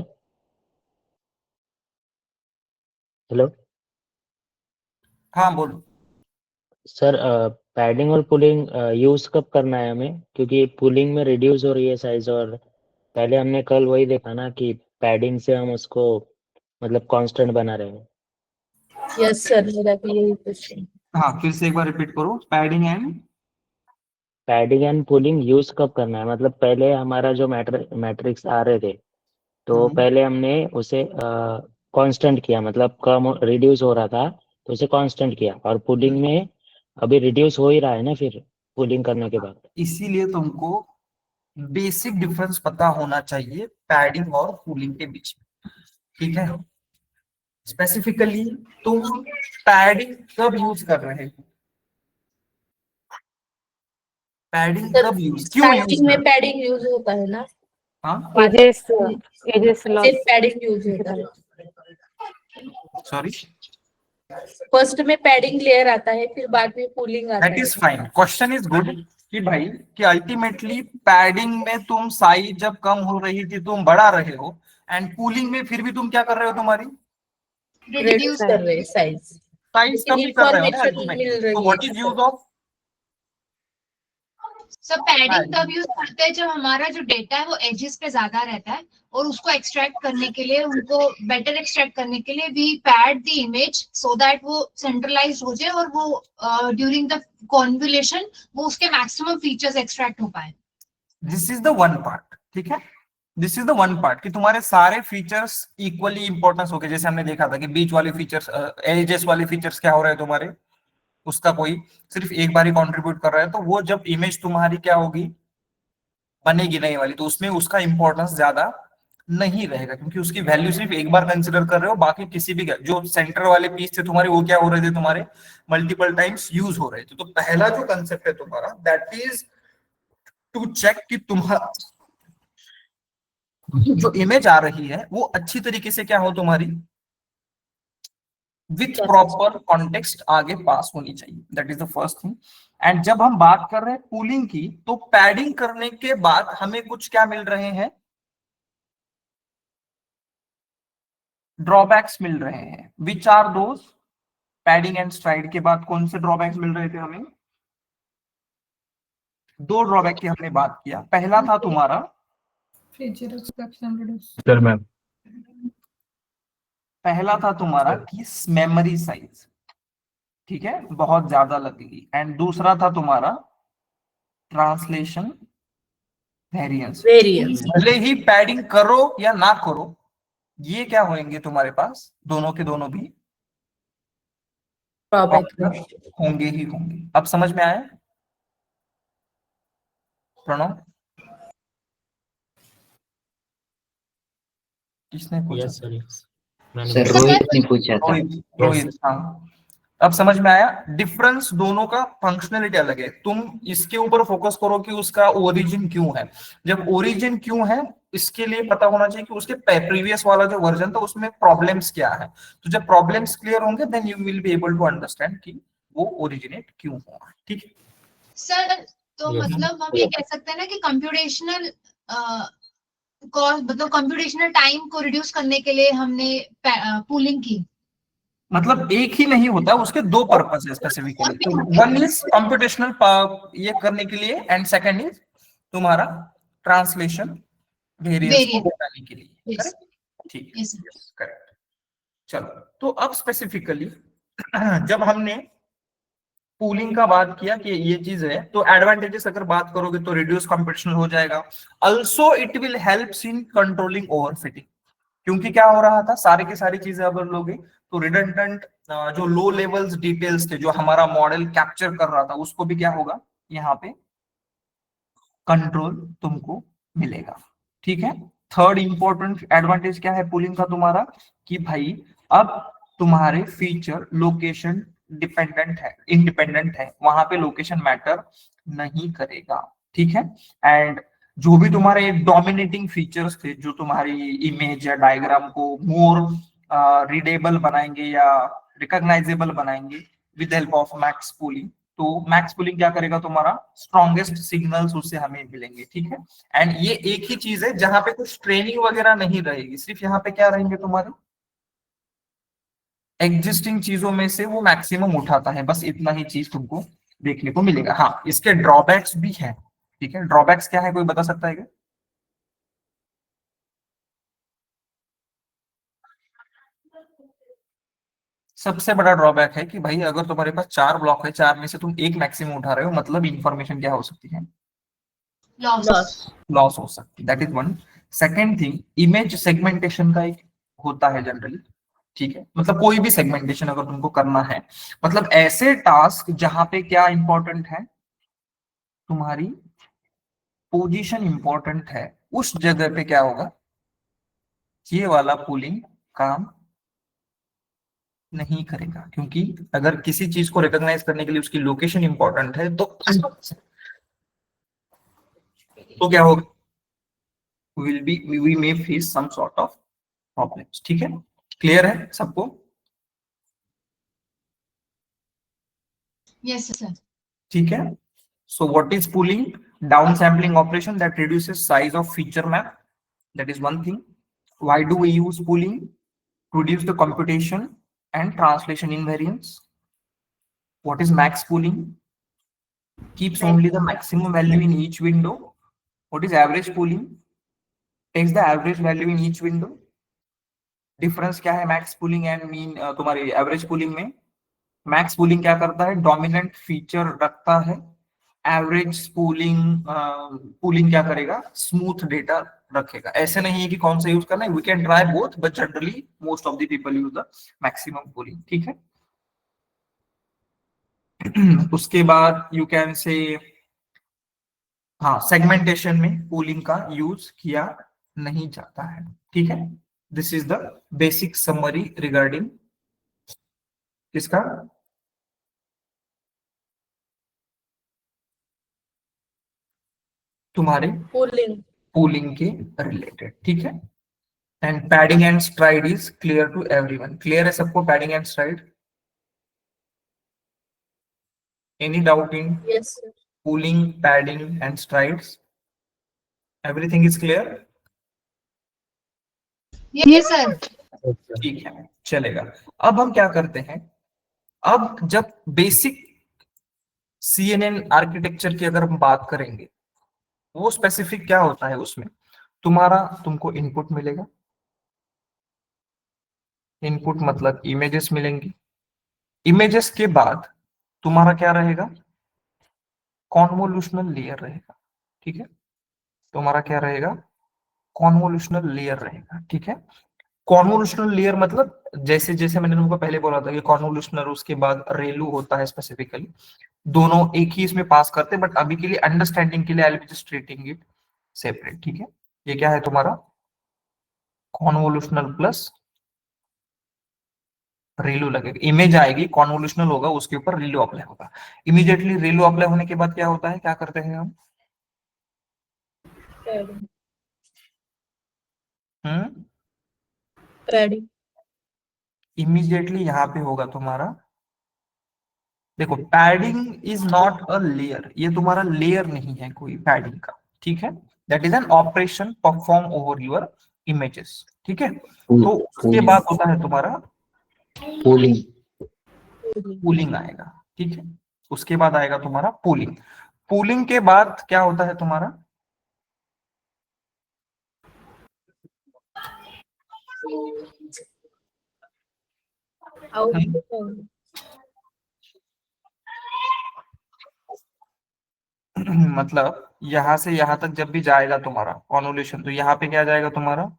हेलो हाँ बोलो। सर, पैडिंग और पुलिंग यूज कब करना है हमें, क्योंकि पुलिंग में रिड्यूस हो रही है साइज, और पहले हमने कल वही देखा ना कि पैडिंग से हम उसको मतलब कांस्टेंट बना रहे हैं। यस सर, मेरा भी यही क्वेश्चन। हाँ फिर से एक बार रिपीट करो, पैडिंग एंड पुलिंग यूज कब करना है, मतलब पहले हमारा जो मैट्रिक्स आ रहे थे, तो पहले हमने उसे कांस्टेंट किया, मतलब कम रिड्यूस हो रहा था तो उसे कांस्टेंट किया, और पुलिंग में अभी रिड्यूस हो ही रहा है ना फिर पुलिंग करने के बाद। इसीलिए तुमको बेसिक डिफरेंस पता होना चाहिए पैडिंग और कूलिंग के बीच में। ठीक है, स्पेसिफिकली तुम पैडिंग कब यूज कर रहे हो, पैडिंग सर कब यूज, क्यों यूज स्टार्टिंग में कर, पैडिंग यूज होता है ना, हाँ एजेस लॉस। सिर्फ पैडिंग यूज होता है। सॉरी, फर्स्ट में पैडिंग लेयर आता है, फिर बाद में कूलिंग आता दैट है। Is fine, question is good कि भाई कि अल्टीमेटली पैडिंग में तुम साइज जब कम हो रही थी तुम बढ़ा रहे हो, एंड कूलिंग में फिर भी तुम क्या कर रहे हो, तुम्हारी रिड्यूस कर रहे हैं साइज, साइज कम लेकिन ही कर रहे हो ना इंफॉर्मेशन अल्टीमेटली। मिल तो रही व्हाट है इज ना use sir. Of, sir padding तब यूज करते हैं जब हमारा जो डेटा है वो एजेस पे ज्यादा रहता है और उसको एक्सट्रैक्ट करने के लिए, उनको बेटर एक्सट्रैक्ट करने के लिए we pad the image so that वो सेंट्रलाइज्ड हो जाए और वो ड्यूरिंग द कॉन्वोल्यूशन वो उसके मैक्सिमम फीचर्स एक्सट्रैक्ट हो पाए। This is the one part, ठीक है, this is the one part कि तुम्हारे सारे फीचर्स इक्वली इंपॉर्टेंस हो गए। जैसे हमने देखा था कि बीच वाले फीचर्स, एजेस वाले फीचर्स क्या हो रहे हैं तुम्हारे, उसका कोई सिर्फ एक बार ही कंट्रीब्यूट कर रहा है, तो वो जब इमेज तुम्हारी क्या होगी, बनेगी नई वाली, तो उसमें उसका इंपॉर्टेंस ज्यादा नहीं रहेगा क्योंकि उसकी वैल्यू सिर्फ एक बार कंसिडर कर रहे हो, बाकी किसी भी जो सेंटर वाले पीस थे तुम्हारे वो क्या हो रहे थे, तुम्हारे मल्टीपल टाइम्स यूज हो रहे थे। तो पहला जो कंसेप्ट है तुम्हारा दैट इज टू चेक कि तुम्हारा जो इमेज आ रही है वो अच्छी तरीके से क्या हो तुम्हारी, विथ प्रॉपर कॉन्टेक्स्ट आगे पास होनी चाहिए, that is the first thing. And जब हम बात कर रहे हैं पूलिंग की, तो पैडिंग करने के बाद हमें कुछ क्या मिल रहे हैं, ड्रॉबैक्स मिल रहे हैं। Which are those, padding and stride के बाद कौन से ड्रॉबैक्स मिल रहे थे हमें, दो ड्रॉबैक की हमने बात किया। पहला था तुम्हारा पहला था तुम्हारा कि मेमोरी साइज, ठीक है, बहुत ज्यादा लगेगी। एंड दूसरा था तुम्हारा ट्रांसलेशन वेरिएंस। भले ही पैडिंग करो या ना करो, ये क्या होंगे तुम्हारे पास, दोनों के दोनों भी होंगे ही होंगे। अब समझ में आया प्रणव? किसने पूछा? सर रोहित ने पूछा था। रोहित, हाँ, अब समझ में आया। डिफरेंस दोनों का फंक्शनलिटी अलग है। तुम इसके ऊपर फोकस करो कि उसका ओरिजिन क्यों है। जब ओरिजिन क्यों है इसके लिए पता होना चाहिए कि उसके प्रीवियस वाला जो वर्जन था उसमें प्रॉब्लम्स क्या है। तो जब प्रॉब्लम्स क्लियर होंगे then you will be able to understand कि वो ओरिजिनेट क्यों हुआ। ठीक है सर, तो मतलब हम ये कह सकते हैं ना कि कंप्यूटेशनल मतलब कंप्यूटेशनल टाइम को रिड्यूस करने के लिए हमने पूलिंग की। मतलब एक ही नहीं होता, उसके दो पर्पस है स्पेसिफिकली। तो वन इज कंप्यूटेशनल ये करने के लिए एंड सेकंड इज तुम्हारा ट्रांसलेशन वेरिएंस को बताने के लिए। करेक्ट, ठीक है, करेक्ट। चलो, तो अब स्पेसिफिकली जब हमने पूलिंग का बात किया कि ये चीज है, तो एडवांटेजेस अगर बात करोगे तो रिड्यूस कंप्यूटेशनल हो जाएगा। Also it will helps in controlling overfitting, क्योंकि क्या हो रहा था, सारी की सारी चीजें अगर लोगे तो रिडंडेंट जो लो लेवल्स डिटेल्स थे जो हमारा मॉडल कैप्चर कर रहा था उसको भी क्या होगा, यहाँ पे कंट्रोल तुमको मिलेगा। ठीक है, थर्ड इंपॉर्टेंट एडवांटेज क्या है पूलिंग का तुम्हारा, कि भाई अब तुम्हारे फीचर लोकेशन डिपेंडेंट है, इंडिपेंडेंट है, वहां पे लोकेशन मैटर नहीं करेगा। ठीक है, एंड जो भी तुम्हारे डोमिनेटिंग फीचर्स थे जो तुम्हारी इमेज या डायग्राम को मोर रीडेबल बनाएंगे या रिकॉग्नाइजेबल बनाएंगे with help of max pooling, तो मैक्स पूलिंग क्या करेगा, तुम्हारा स्ट्रॉन्गेस्ट सिग्नल्स उससे हमें मिलेंगे। ठीक है, एंड ये एक ही चीज है जहां पे कुछ ट्रेनिंग वगैरह नहीं रहेगी, सिर्फ यहाँ पे क्या रहेंगे, तुम्हारे एग्जिस्टिंग चीजों में से वो मैक्सिमम उठाता है, बस इतना ही चीज तुमको देखने को मिलेगा। हाँ, इसके ड्रॉबैक्स भी है। ठीक है, ड्रॉबैक्स क्या है, कोई बता सकता है क्या? सबसे बड़ा ड्रॉबैक है कि भाई अगर तुम्हारे पास 4 ब्लॉक है, 4 में से तुम एक मैक्सिमम उठा रहे हो, मतलब इंफॉर्मेशन क्या हो सकती है, लॉस हो सकती है। That is one. Second thing, image segmentation का एक होता है जनरली। ठीक है, मतलब कोई भी सेगमेंटेशन अगर तुमको करना है, मतलब ऐसे टास्क जहां पे क्या इंपॉर्टेंट है, तुम्हारी पोजीशन इंपॉर्टेंट है, उस जगह पे क्या होगा, ये वाला पूलिंग काम नहीं करेगा। क्योंकि अगर किसी चीज को रिकॉग्नाइज करने के लिए उसकी लोकेशन इंपॉर्टेंट है तो क्या होगा, we may face some sort of problems। ठीक है, क्लियर है सबको? Yes sir. ठीक है, so what is pooling? Down sampling operation that reduces size of feature map, that is one thing. Why do we use pooling? To reduce the computation and translation invariance. What is max pooling? keeps only the maximum value in each window. What is average pooling? Takes the average value in each window. Difference क्या है max pooling and mean तुम्हारी average pooling में? Max pooling क्या करता है? Dominant feature रखता है। Average pooling pooling क्या करेगा? स्मूथ डेटा रखेगा। ऐसे नहीं है कि कौन सा यूज करना है, we can try both, but generally most of the people use the maximum pooling. ठीक है। उसके बाद यू कैन से, हाँ, सेगमेंटेशन में पूलिंग का यूज किया नहीं जाता है। ठीक है। This is the basic summary regarding किसका? तुम्हारे पूलिंग। पूलिंग के रिलेटेड। ठीक है। And padding and stride is clear to everyone. Clear है सबको padding and stride? Any doubt in yes sir. Pooling, padding and strides? Everything is clear? Yeah sir. ठीक है, चलेगा। अब हम क्या करते हैं, अब जब बेसिक CNN आर्किटेक्चर की अगर हम बात करेंगे, वो स्पेसिफिक क्या होता है उसमें? तुमको इनपुट मिलेगा। इनपुट मतलब इमेजेस मिलेंगी। इमेजेस के बाद तुम्हारा क्या रहेगा? कॉन्वोल्यूशनल लेयर रहेगा। ठीक है। तुम्हारा क्या रहेगा? कॉन्वोल्यूशनल लेयर रहेगा। ठीक है। कॉन्वोल्यूशनल लेयर मतलब जैसे जैसे मैंने तुमको पहले बोला था कि कॉन्वोल्यूशनल उसके बाद रेलू होता है स्पेसिफिकली, दोनों एक ही इसमें पास करते हैं, बट अभी के लिए अंडरस्टैंडिंग के लिए आई will just treating it separate. ठीक है। ये क्या है तुम्हारा? कॉन्वोल्यूशनल प्लस रेलू लगेगा। इमेज आएगी, कॉन्वोल्यूशनल होगा, उसके ऊपर रेलू अप्लाई होगा। इमीडिएटली रेलू अप्लाई होने के बाद क्या होता है, क्या करते हैं हम? पैडिंग। हम्म पैडिंग। इमीडिएटली यहाँ पे होगा तुम्हारा, देखो padding is not a layer, ये तुम्हारा लेयर नहीं है कोई पैडिंग का। ठीक है। That is an operation perform over your images. ठीक है। तो उसके बाद होता है तुम्हारा पूलिंग। पूलिंग आएगा। ठीक है। उसके बाद आएगा तुम्हारा पूलिंग। पूलिंग के बाद क्या होता है तुम्हारा? आउटपुट। मतलब यहां से यहां तक जब भी जाएगा तुम्हारा कॉन्वोल्यूशन, तो यहाँ पे क्या जाएगा तुम्हारा?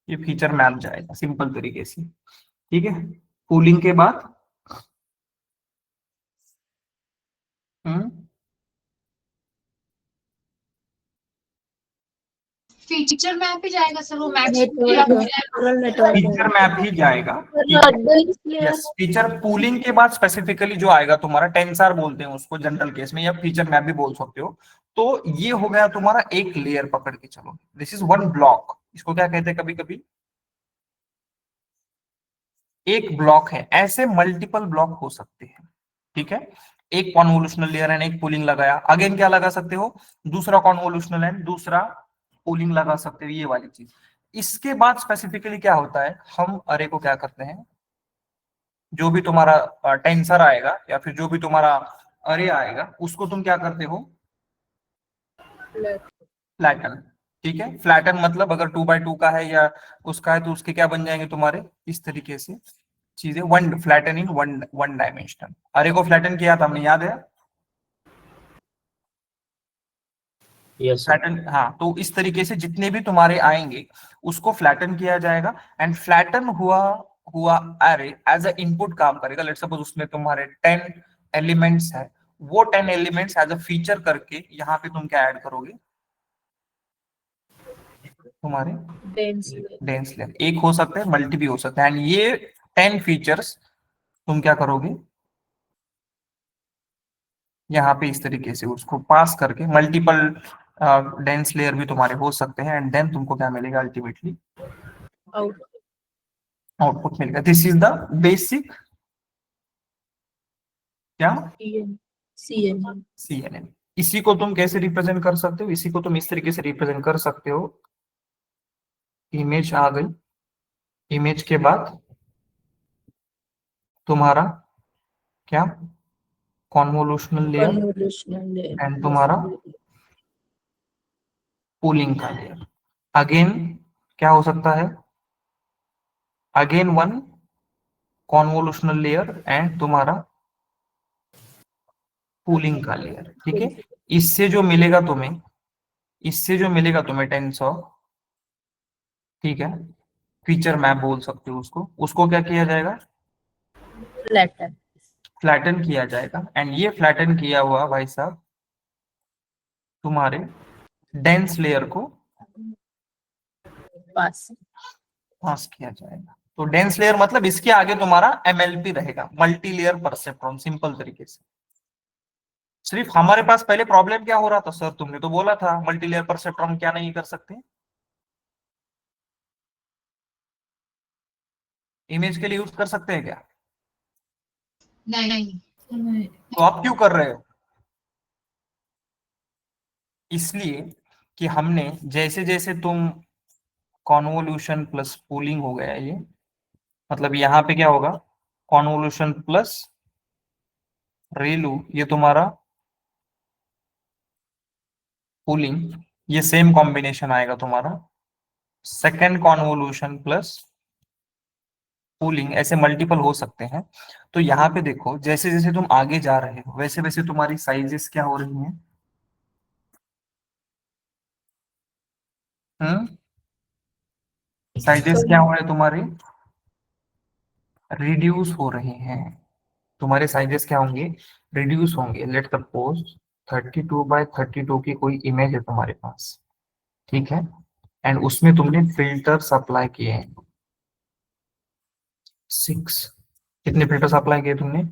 ये फीचर मैप जाएगा सिंपल तरीके से। ठीक है। पूलिंग के बाद हम्म फीचर मैप ही जाएगा सर, वो मैक्स नेटवर्क फीचर मैप ही जाएगा। यस, फीचर पूलिंग के बाद स्पेसिफिकली जो आएगा तुम्हारा टेंसर बोलते हैं उसको जनरल केस में, या फीचर मैप भी बोल सकते हो। तो ये हो गया तुम्हारा एक लेयर पकड़ के चलो, दिस इज वन ब्लॉक। इसको क्या कहते हैं कभी कभी? एक ब्लॉक है। ऐसे मल्टीपल ब्लॉक हो सकते हैं। ठीक है। एक कॉन्वोल्यूशनल लेयर है, एक पूलिंग लगाया, अगेन क्या लगा सकते हो? दूसरा कॉन्वोल्यूशनल है, दूसरा पूलिंग लगा सकते हो, ये वाली चीज। इसके बाद स्पेसिफिकली क्या होता है, हम अरे को क्या करते हैं, जो भी तुम्हारा टेंसर आएगा या फिर जो भी तुम्हारा अरे आएगा, उसको तुम क्या करते हो? फ्लैटन। ठीक है। फ्लैटन मतलब अगर 2x2 का है या उसका है, तो उसके क्या बन जाएंगे तुम्हारे इस तरीके से चीजें, one flatten in one one dimensional. अरे को फ्लैटन किया था हमने, याद है? यस फ्लैटन, हाँ। तो इस तरीके से जितने भी तुम्हारे आएंगे उसको फ्लैटन किया जाएगा, एंड फ्लैटन हुआ हुआ अरे एज अ इनपुट काम करेगा। लेट्स सपोज उसमें तुम्हारे 10 एलिमेंट्स है, वो 10 एलिमेंट्स एज अ फीचर करके यहाँ पे तुम क्या ऐड करोगे? तुम्हारे डेंस। Dense layer. एक हो सकता है, मल्टी भी हो सकता है, एंड ये 10 फीचर्स तुम क्या करोगे? यहाँ पे इस तरीके से उसको पास करके मल्टीपल डेंस लेयर भी तुम्हारे हो सकते हैं, एंड देन तुमको क्या मिलेगा अल्टीमेटली? आउटपुट मिलेगा। दिस इज द बेसिक क्या? CNN। इसी को तुम कैसे रिप्रेजेंट कर सकते हो? इसी को तुम इस तरीके से रिप्रेजेंट कर सकते हो। इमेज आ गई, इमेज के बाद तुम्हारा क्या, convolutional layer convolutional layer and तुम्हारा पूलिंग का लेयर। अगेन क्या हो सकता है, again one convolutional layer and तुम्हारा पूलिंग का लेयर। ठीक है, इससे जो मिलेगा तुम्हें, इससे जो मिलेगा तुम्हें टेंसर, ठीक है, फीचर मैप बोल सकते हो उसको, उसको क्या किया जाएगा, फ्लैटन फ्लैटन किया जाएगा। एंड ये फ्लैटन किया हुआ भाई साहब तुम्हारे डेंस लेयर को पास। पास किया जाएगा। तो डेंस लेयर मतलब इसके आगे तुम्हारा एमएलपी रहेगा, मल्टी लेयर परसेप्ट्रॉन, सिंपल तरीके से। सिर्फ हमारे पास पहले प्रॉब्लम क्या हो रहा था सर, तुमने तो बोला था मल्टी लेयर परसेप्ट्रॉन क्या नहीं कर सकते, इमेज के लिए यूज कर सकते हैं क्या, नहीं। तो आप क्यों कर रहे हो, इसलिए कि हमने जैसे जैसे तुम कॉन्वोल्यूशन प्लस पूलिंग हो गया ये, मतलब यहाँ पे क्या होगा, कॉन्वोल्यूशन प्लस रेलू, ये तुम्हारा पूलिंग, ये सेम कॉम्बिनेशन आएगा तुम्हारा, सेकेंड कॉन्वोल्यूशन प्लस पूलिंग, ऐसे मल्टीपल हो सकते हैं। तो यहाँ पे देखो जैसे जैसे तुम आगे जा रहे हो वैसे वैसे तुम्हारी साइजेस क्या हो रही हैं, साइजेस क्या हो रहे हैं तुम्हारे, रिड्यूस हो रहे हैं, तुम्हारे साइजेस क्या होंगे, रिड्यूस होंगे। लेट सपोज 32 by 32 की कोई इमेज है तुम्हारे पास, ठीक है, एंड उसमें तुमने फिल्टर्स अप्लाई किए हैं 6, कितने फिल्टर्स अप्लाई किए तुमने,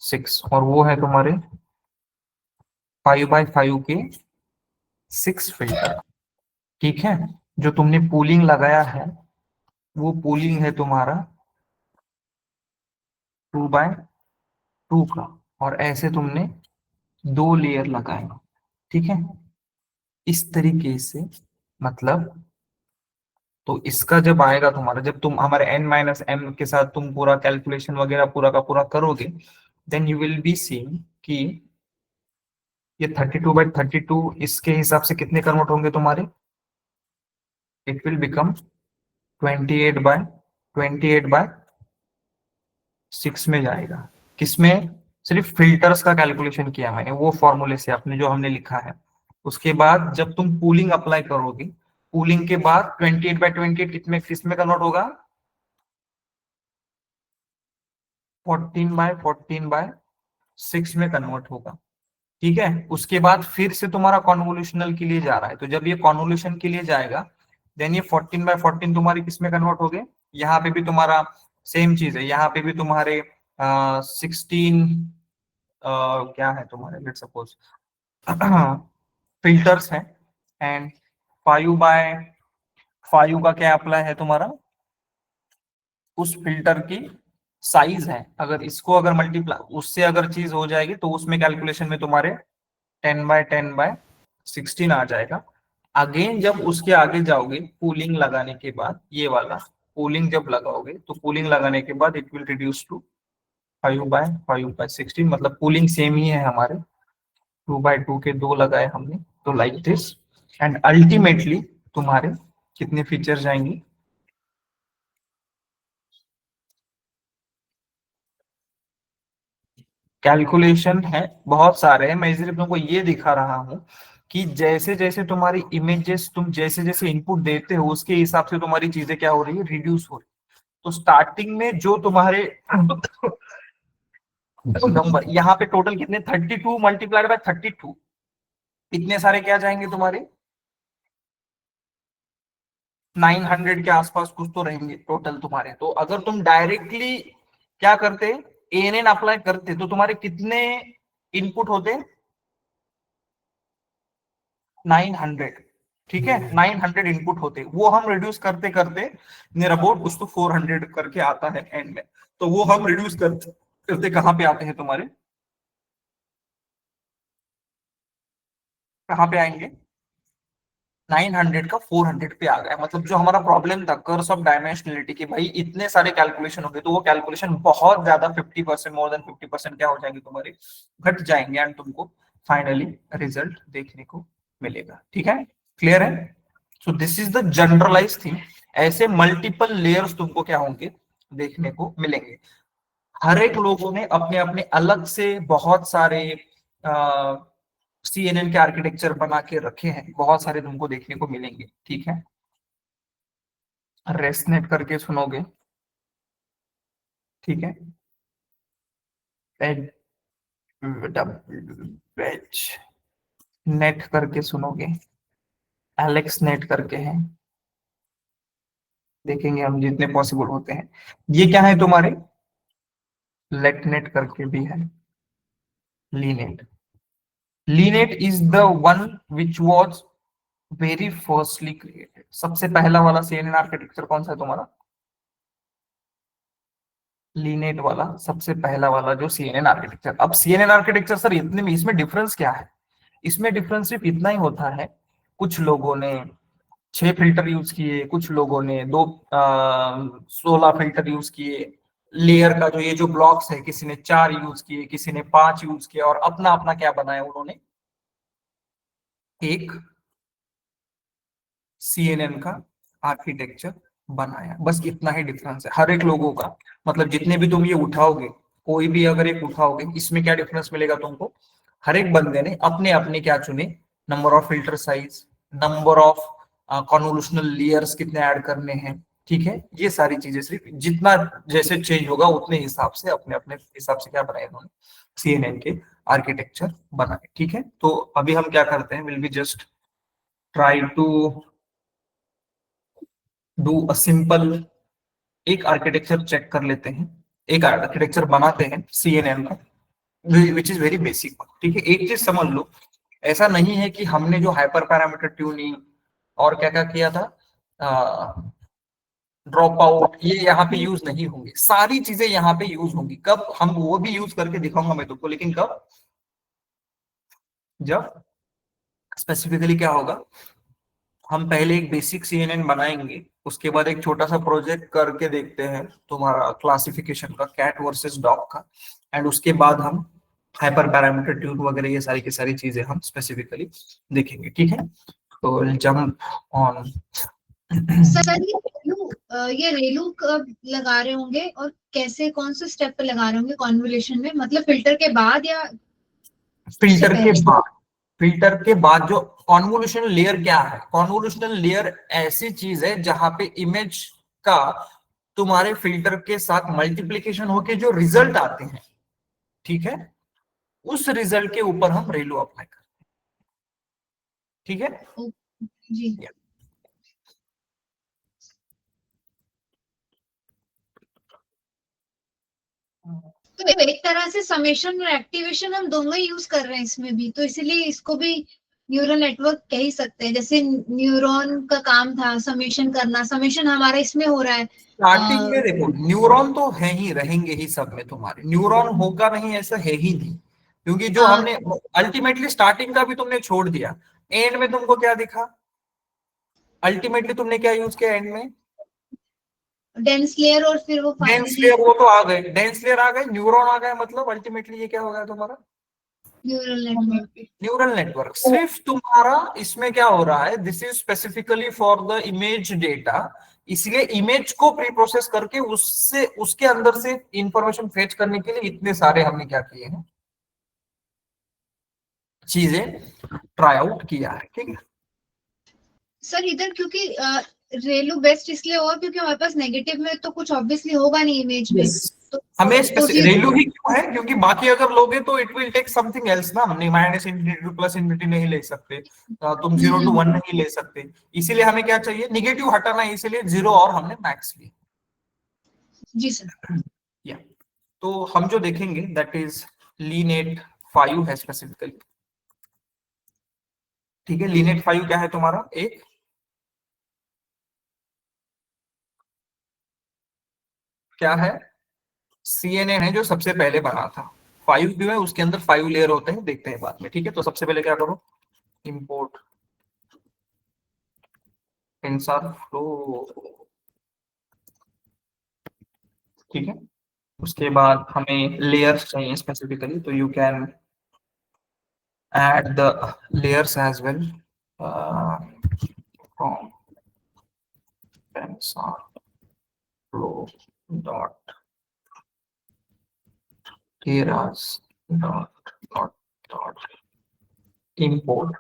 6, और वो है तुम्हारे 5 by 5 के 6 फिल्टर। ठीक है, जो तुमने पूलिंग लगाया है वो पूलिंग है तुम्हारा 2 by 2 का, और ऐसे तुमने 2 लेयर लगाए। ठीक है, इस तरीके से, मतलब तो इसका जब आएगा तुम्हारा, जब तुम हमारे n-m के साथ तुम पूरा कैलकुलेशन वगैरह पूरा का पूरा करोगे, then you will be seeing कि ये 32 by 32 इसके हिसाब से कितने कन्वर्ट होंगे तुम्हारे, इट विल बिकम 28 by 6 में जाएगा। किसमें, सिर्फ फिल्टर्स का कैलकुलेशन किया मैंने वो फॉर्मूले से अपने जो हमने लिखा है। उसके बाद जब तुम पूलिंग अप्लाई करोगे, पूलिंग के बाद 28 by 28 किसमें कन्वर्ट होगा, 14 by 6 में कन्वर्ट होगा। ठीक है, उसके बाद फिर से तुम्हारा कॉन्वोल्यूशनल के लिए जा रहा है, तो जब ये कॉन्वोल्यूशन के लिए जाएगा देन ये 14 by 14 तुम्हारी किसमें कन्वर्ट हो गए, यहाँ पे भी तुम्हारा सेम चीज है, यहाँ पे भी तुम्हारे 16 क्या है तुम्हारे, लेट सपोज फिल्टर्स हैं, एंड 5 by 5 का क्या अप्लाई है तुम्हारा, उस फिल्टर की साइज है, अगर इसको अगर मल्टीप्लाई उससे अगर चीज हो जाएगी तो उसमें कैलकुलेशन में तुम्हारे 10 by 10 by 16 आ जाएगा। अगेन जब उसके आगे जाओगे कूलिंग लगाने के बाद, ये वाला कूलिंग जब लगाओगे तो कूलिंग लगाने के बाद it will reduce to 5 by 5 by 16, मतलब कूलिंग सेम ही है हमारे, 2 by 2 के 2 लगाए हमने, तो लाइक दिस। एंड अल्टीमेटली तुम्हारे कितने फीचर जाएंगे, कैलकुलेशन है बहुत सारे हैं, मैं सिर्फ तुमको ये दिखा रहा हूं कि जैसे जैसे तुम्हारी इमेजेस तुम जैसे जैसे इनपुट देते हो उसके हिसाब से तुम्हारी चीजें क्या हो रही है, रिड्यूस हो रही है। तो स्टार्टिंग में जो तुम्हारे नंबर यहाँ पे टोटल कितने, 32 मल्टीप्लाइड बाय 32, इतने सारे क्या जाएंगे तुम्हारे, 900 के आसपास कुछ तो रहेंगे टोटल तुम्हारे। तो अगर तुम डायरेक्टली क्या करते, ANN अप्लाई करते तो तुम्हारे कितने इनपुट होते, 900। ठीक है, 900 इनपुट होते, वो हम रिड्यूस करते करते नियर अबाउट कुछ तो 400 करके आता है एंड में। तो वो हम रिड्यूस करते करते कहाँ पे आते हैं तुम्हारे, कहाँ पे आएंगे, 900 का 400 पे आ गया। मतलब जो हमारा प्रॉब्लम था कर्स ऑफ डायमेंशनलिटी की भाई इतने सारे कैलकुलेशन हो गए, तो वो कैलकुलेशन बहुत ज्यादा 50%, मोर देन 50% क्या हो जाएंगे तुम्हारे, घट जाएंगे, एंड तुमको फाइनली रिजल्ट देखने को मिलेगा। ठीक है, क्लियर है? So this is the generalise thing. ऐसे मल्टीपल लेयर्स तुमको क्या होंगे, देखने को मिलेंगे। हर एक लोगों ने अपने अपने अलग से बहुत सारे CNN के आर्किटेक्चर बना के रखे हैं, बहुत सारे तुमको देखने को मिलेंगे। ठीक है, रेस्टनेट करके सुनोगे, ठीक है, नेट करके सुनोगे, एलेक्स नेट करके है, देखेंगे हम जितने पॉसिबल होते हैं। ये क्या है तुम्हारे, लेट नेट करके भी है, LeNet. LeNet is the one which was very firstly created. सबसे पहला वाला CNN आर्किटेक्चर कौन सा है तुम्हारा, लीनेट वाला, सबसे पहला वाला जो CNN आर्किटेक्चर। अब CNN आर्किटेक्चर सर इतने में, इसमें डिफरेंस क्या है? इसमें डिफरेंस सिर्फ इतना ही होता है, कुछ लोगों ने 6 फिल्टर यूज किए, कुछ लोगों ने 16 फिल्टर यूज किए। लेयर का जो ये जो ब्लॉक्स है, किसी ने 4 यूज किए, किसी ने 5 यूज किए, और अपना अपना क्या बनाया उन्होंने, एक CNN का आर्किटेक्चर बनाया। बस इतना ही डिफरेंस है हर एक लोगों का। मतलब जितने भी तुम ये उठाओगे, कोई भी अगर एक उठाओगे, इसमें क्या डिफरेंस मिलेगा तुमको, हर एक बंदे ने अपने अपने क्या चुने, number of filter size, number of convolutional layers कितने ऐड करने हैं। ठीक है, ये सारी चीजें सिर्फ जितना जैसे चेंज होगा उतने हिसाब से अपने अपने हिसाब से क्या बनाए उन्होंने, CNN के आर्किटेक्चर बनाए। ठीक है, तो अभी हम क्या करते हैं, will be just try to do a simple, एक आर्किटेक्चर चेक कर लेते हैं, एक आर्किटेक्चर बनाते हैं CNN का, विच इज वेरी बेसिक। ठीक है, एक चीज समझ लो, ऐसा नहीं है कि हमने जो हाइपर पैरामीटर ट्यूनिंग और क्या क्या किया था, ड्रॉप आउट, ये यहाँ पे यूज नहीं होंगे। सारी चीजें यहाँ पे यूज होंगी। कब, हम वो भी यूज करके दिखाऊंगा मैं तुमको, लेकिन कब, जब स्पेसिफिकली क्या होगा, हम पहले एक बेसिक CNN बनाएंगे, उसके बाद एक छोटा सा प्रोजेक्ट करके देखते हैं तुम्हारा क्लासिफिकेशन का, कैट वर्सेस डॉग का, एंड उसके बाद हम हाइपर पैरामीटर ट्यून वगैरह ये सारी की सारी चीजें हम स्पेसिफिकली देखेंगे। ठीक है, तो जंप ऑन। सर ये रेलू कब लगा रहे होंगे और कैसे, कौन से स्टेप पे लगा रहे होंगे कॉन्वोल्यूशन में, मतलब फिल्टर के बाद या फिल्टर के पहले? बाद, फिल्टर के बाद जो कॉन्वोल्यूशन लेयर क्या है, कॉन्वोल्यूशनल लेयर ऐसी चीज है जहां पे इमेज का तुम्हारे फिल्टर के साथ मल्टीप्लीकेशन होके जो रिजल्ट आते हैं, ठीक है, उस रिजल्ट के ऊपर हम रेलू अप्लाई करते हैं। ठीक है जी, तो एक तरह से समेशन और एक्टिवेशन हम दोनों ही यूज कर रहे हैं इसमें भी, तो इसीलिए इसको भी न्यूरल नेटवर्क कह ही सकते हैं। जैसे न्यूरॉन का काम था समेशन करना, समेशन हमारा इसमें हो रहा है। स्टार्टिंग में देखो, न्यूरॉन तो है ही, रहेंगे ही सब में तुम्हारे, न्यूरॉन होगा नहीं ऐसा है ही नहीं, क्योंकि जो हमने अल्टीमेटली स्टार्टिंग का भी तुमने छोड़ दिया, एंड में तुमको क्या दिखा, अल्टीमेटली तुमने क्या यूज किया एंड में, डेंस लेयर, और फिर वो डेंस फाइनली लेयर, वो तो आ गए, डेंस लेयर आ गए, न्यूरॉन आ गए, मतलब अल्टीमेटली ये क्या हो गया तुम्हारा, न्यूरल नेटवर्क। Neural network. सिर्फ तुम्हारा इसमें क्या हो रहा है, this is specifically for the image data, इसलिए इमेज को प्री प्रोसेस करके उससे उसके अंदर से इंफॉर्मेशन फेच करने के लिए इतने सारे हमने क्या किए हैं, चीजें ट्राई आउट किया है। ठीक है सर इधर क्योंकि रेलू बेस्ट इसलिए होगा क्योंकि हमारे पास नेगेटिव में तो कुछ ऑब्वियसली होगा नहीं इमेज में, तो हमें तो रेलू ही क्यों है, क्योंकि बाकी अगर लोगे तो it will take something else ना, हमने minus infinity to plus infinity नहीं ले सकते, तुम 0 to 1 नहीं ले सकते, इसीलिए हमें क्या चाहिए, निगेटिव हटाना है, इसीलिए 0 और हमने मैक्स लिया। जी सर। या तो हम जो देखेंगे दैट इज लीनेट 5 है स्पेसिफिकली। ठीक है, लीनेट 5 क्या है तुम्हारा, एक क्या है, CNN है जो सबसे पहले बना था। 5 भी है, उसके अंदर 5 लेयर होते हैं, देखते हैं बाद में। ठीक है, तो सबसे पहले क्या करो, इंपोर्ट TensorFlow, ठीक है। उसके बाद हमें लेयर्स चाहिए स्पेसिफिकली, तो you can add the layers as well from TensorFlow dot keras dot import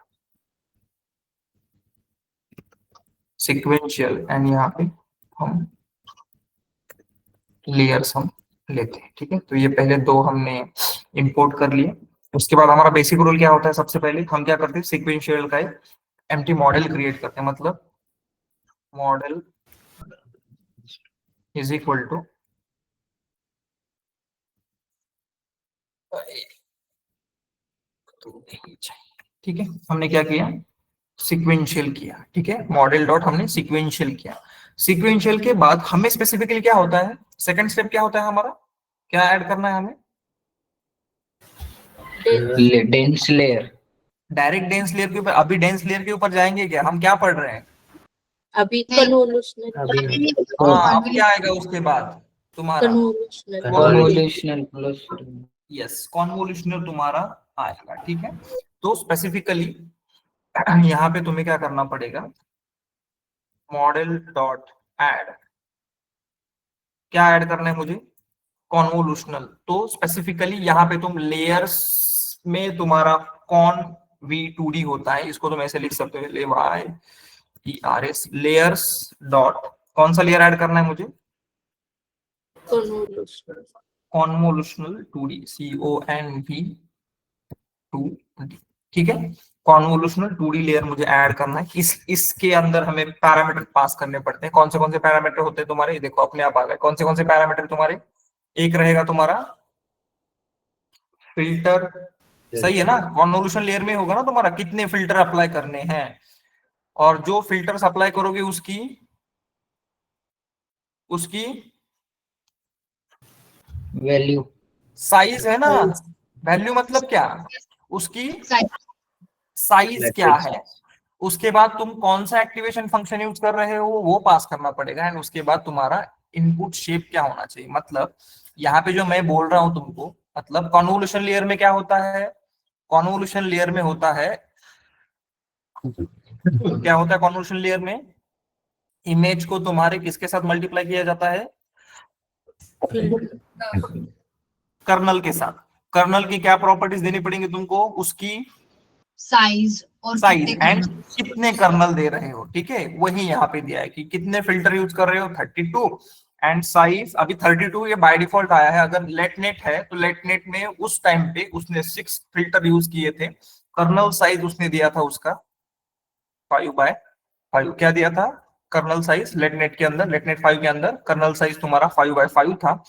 sequential, and यहाँ पे हम लेयर्स हम लेते हैं, ठीक है। तो ये पहले दो हमने इंपोर्ट कर लिए। उसके बाद हमारा बेसिक रूल क्या होता है, सबसे पहले हम क्या करते हैं, सीक्वेंशियल का एक एम्प्टी मॉडल क्रिएट करते हैं। मतलब मॉडल इज इक्वल टू ठीक है। हमने क्या किया, सीक्वेंशियल किया, ठीक है। मॉडल डॉट हमने सीक्वेंशियल किया। सीक्वेंशियल के बाद हमें स्पेसिफिकली क्या होता है, सेकंड स्टेप क्या होता है हमारा, क्या ऐड करना है हमें, dense layer. Direct dense layer के ऊपर। अभी डेंस लेयर के ऊपर जाएंगे क्या, हम क्या पढ़ रहे हैं अभी कन्वोल्यूशनल हाँ, अब क्या आएगा उसके बाद तुम्हारा कन्वोल्यूशनल प्लस यस, कॉन्वोल्यूशनल तुम्हारा आएगा, ठीक है। तो स्पेसिफिकली यहाँ पे तुम्हें क्या करना पड़ेगा, मॉडल डॉट ऐड, क्या ऐड करना है मुझे, कॉन्वोल्यूशनल। तो स्पेसिफिकली यहाँ पे तुम लेयर्स में तुम्हारा कॉन v2d होता है, इसको तुम ऐसे लिख सकते हो, LAYERS लेयर्स डॉट, कौन सा लेयर ऐड करना है मुझे, कन्वोल्यूशनल कॉन्वोल्यूशनल 2D CONV2D, ठीक है। कॉन्वोल्यूशनल 2D लेयर मुझे ऐड करना है। इसके अंदर हमें पैरामीटर पास करने पड़ते हैं। कौन से पैरामीटर होते हैं तुम्हारे, देखो अपने आप आ गए। कौन से पैरामीटर तुम्हारे, एक रहेगा तुम्हारा फिल्टर, सही है ना। कॉन्वोल्यूशन लेयर में होगा ना तुम्हारा कितने फिल्टर अप्लाई करने हैं, और जो फिल्टर्स अप्लाई करोगे उसकी वैल्यू साइज है ना। वैल्यू मतलब क्या, उसकी साइज क्या है। उसके बाद तुम कौन सा एक्टिवेशन फंक्शन यूज कर रहे हो वो पास करना पड़ेगा। एंड उसके बाद तुम्हारा इनपुट शेप क्या होना चाहिए। मतलब यहाँ पे जो मैं बोल रहा हूं तुमको, मतलब कॉन्वोल्यूशन लेयर में क्या होता है, कॉन्वोल्यूशन लेयर में होता है, क्या होता है कॉन्वोल्यूशन लेयर में, इमेज को तुम्हारे किसके साथ मल्टीप्लाई किया जाता है, कर्नल के साथ। कर्नल की क्या प्रॉपर्टीज देनी पड़ेंगी तुमको, उसकी साइज और साइज कितने एंड kernel। कितने कर्नल दे रहे हो, ठीक है। वही यहाँ पे दिया है कि कितने फिल्टर यूज कर रहे हो, 32, एंड साइज अभी 32 ये बाय डिफॉल्ट आया है। अगर लेट नेट है तो लेट नेट में उस टाइम पे उसने 6 फिल्टर यूज किए थे। कर्नल साइज उसने दिया था उसका 5/5, क्या दिया था कर्नल साइज लेट नेट के अंदर, लेट नेट 5 के अंदर कर्नल साइज तुम्हारा 5/5 था।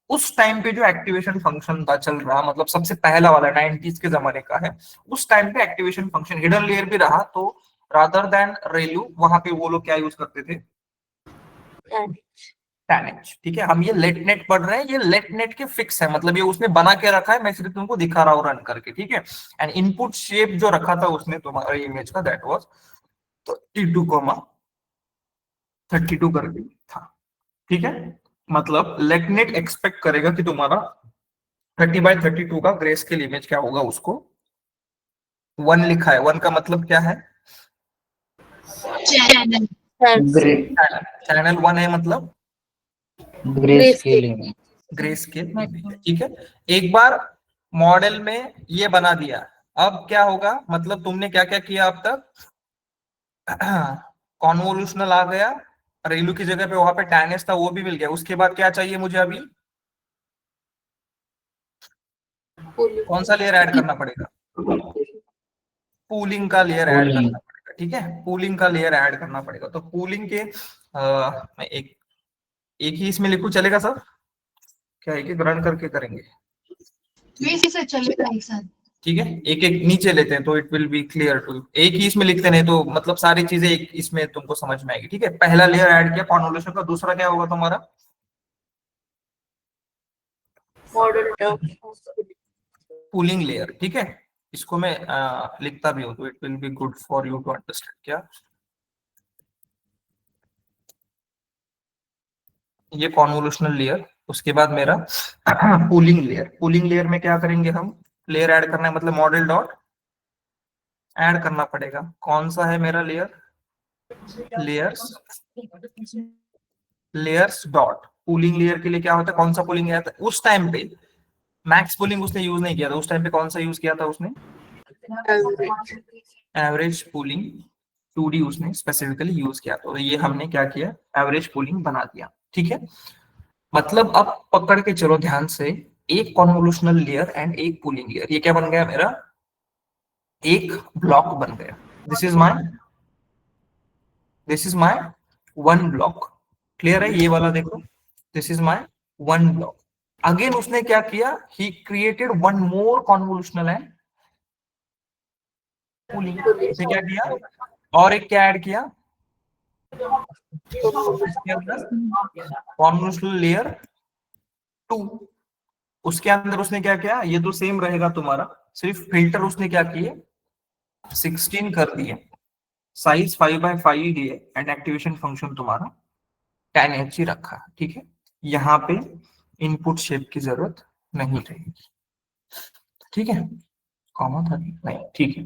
उस टाइम पे जो एक्टिवेशन फंक्शन था चल रहा, मतलब सबसे पहला वाला 90s के जमाने का है, उस टाइम पे एक्टिवेशन फंक्शन हिडन लेयर भी रहा। तो रादर देन रेलू वहां पे वो लोग क्या यूज करते थे, टैनिच, ठीक है। हम ये लेट नेट पढ़ रहे हैं, ये लेट नेट के फिक्स है, मतलब ये उसने बना के रखा है, मैं सिर्फ तुमको दिखा रहा हूँ रन करके, ठीक है। एंड इनपुट शेप जो रखा था उसने तुम्हारे इमेज का, दैट वाज 32, करके था, ठीक है। मतलब लेट नेट एक्सपेक्ट करेगा कि तुम्हारा 30/32 का ग्रे स्केल इमेज क्या होगा, उसको 1 लिखा है। 1 का मतलब क्या है, चैनल। चैनल 1 है, मतलब ग्रे स्केलिंग ग्रे स्केल, ठीक है। एक बार मॉडल में ये बना दिया, अब क्या होगा, मतलब तुमने क्या क्या किया अब तक, कॉन्वोल्यूशनल आ गया, रेलू की जगह पे वहां पे टैनेस था वो भी मिल गया। उसके बाद क्या चाहिए मुझे अभी, कौन सा लेयर ऐड करना पड़ेगा, पूलिंग का लेयर ऐड करना पड़ेगा, ठीक है। पूलिंग का लेयर ऐड करना पड़ेगा। तो पूलिंग के मैं एक ही इसमें लिखूं चलेगा सर, क्या है कि रन करके करेंगे, वैसे से चलेगा एक साथ। ठीक है। एक एक नीचे लेते हैं तो it will be clear to, एक ही इसमें लिखते नहीं तो मतलब सारी चीजें एक इसमें तुमको समझ में आएगी, ठीक है। पहला लेयर ऐड किया कॉन्वोल्यूशन का, दूसरा क्या होगा तुम्हारा, मॉडल पूलिंग लेयर, ठीक है। इसको मैं लिखता भी हूँ तो it will be good for you to understand. क्या ये कॉन्वोल्यूशनल लेयर। उसके बाद मेरा पूलिंग लेयर। पूलिंग लेयर में क्या करेंगे हम, लेयर ऐड करना है, मतलब मॉडल डॉट ऐड करना पड़ेगा। कौन सा है मेरा layer, layers dot. Pooling layer के लिए क्या होता है, कौन सा पूलिंग आता है उस टाइम पे, मैक्स पूलिंग उसने यूज नहीं किया था उस टाइम पे। कौन सा यूज किया था उसने, एवरेज पूलिंग 2D उसने स्पेसिफिकली यूज किया। तो ये हमने क्या किया, एवरेज पूलिंग बना दिया। ठीक है, मतलब अब पकड़ के चलो ध्यान से, एक कॉन्वोल्यूशनल लेयर एंड एक पूलिंग लेयर, ये क्या बन गया मेरा, एक ब्लॉक बन गया। This is my one block. Clear है ये वाला, देखो this is my one block. Again उसने क्या किया, he created one more convolutional and pooling. उसने क्या किया, और एक क्या ऐड किया इसके अंदर, कॉन्वोल्यूशनल लेयर 2। उसके अंदर उसने क्या किया, ये तो सेम रहेगा तुम्हारा, सिर्फ फिल्टर उसने क्या किए 16 कर दिए, साइज 5x5 दिए, एंड एक्टिवेशन फंक्शन तुम्हारा 10H ही रखा। ठीक है, यहाँ पे इनपुट शेप की जरूरत नहीं रहेगी। ठीक है, कॉमा था नहीं, ठीक है।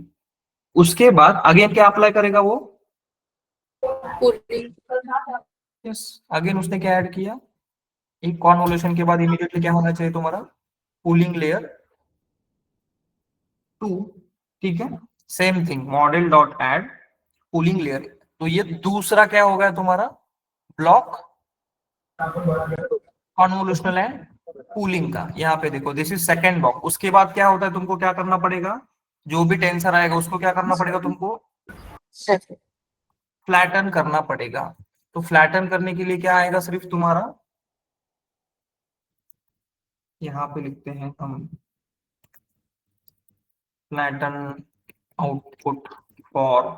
उसके बाद अगेन क्या अप्लाई करेगा वो, यस अगेन उसने क्या ऐड किया, एक कॉन्वोल्यूशन के बाद इमीडिएटली क्या होना चाहिए तुम्हारा, पूलिंग लेयर 2। ठीक है, same thing, model dot add pooling layer. तो ये दूसरा क्या हो गया तुम्हारा ब्लॉक, कॉन्वोल्यूशनल एंड पूलिंग का। यहाँ पे देखो दिस इज सेकेंड ब्लॉक। उसके बाद क्या होता है, तुमको क्या करना पड़ेगा, जो भी टेंसर आएगा उसको क्या करना पड़ेगा तुमको, फ्लैटन करना पड़ेगा। तो फ्लैटन करने के लिए क्या आएगा, सिर्फ तुम्हारा यहाँ पे लिखते हैं हम, flatten output for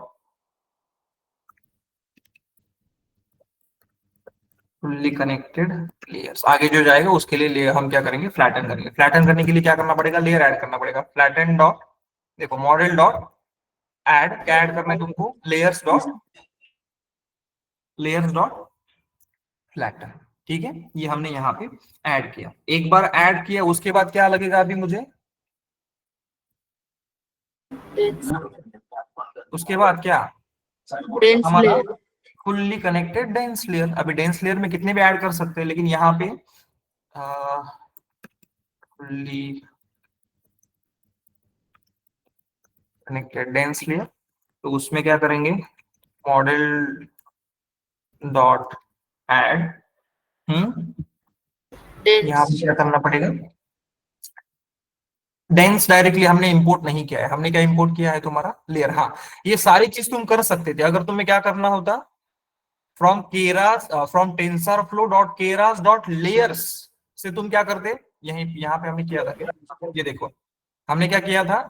fully connected layers. आगे जो जाएगा उसके लिए लेयर हम क्या करेंगे, फ्लैटन करेंगे। फ्लैटन करने के लिए क्या करना पड़ेगा, लेयर ऐड करना पड़ेगा। फ्लैटन डॉट, देखो मॉडल डॉट ऐड, क्या ऐड करना है तुमको, लेयर्स डॉट फ्लैटन। ठीक है, ये हमने यहाँ पे ऐड किया। एक बार ऐड किया उसके बाद क्या लगेगा अभी मुझे, उसके बाद क्या हमारा फुल्ली कनेक्टेड डेंस लेयर। अभी डेंस लेयर में कितने भी ऐड कर सकते हैं, लेकिन यहाँ पे फुल्ली कनेक्टेड डेंस लेयर, तो उसमें क्या करेंगे, मॉडल डॉट ऐड, यहाँ पे क्या करना पड़ेगा, डेंस डायरेक्टली हमने इंपोर्ट नहीं किया है, हमने क्या इंपोर्ट किया है तुम्हारा लेयर। हाँ, ये सारी चीज तुम कर सकते थे अगर तुम्हें क्या करना होता, from TensorFlow dot Keras dot layers से तुम क्या करते, यहीं यहाँ पे हमने किया था क्या? ये देखो हमने क्या किया था,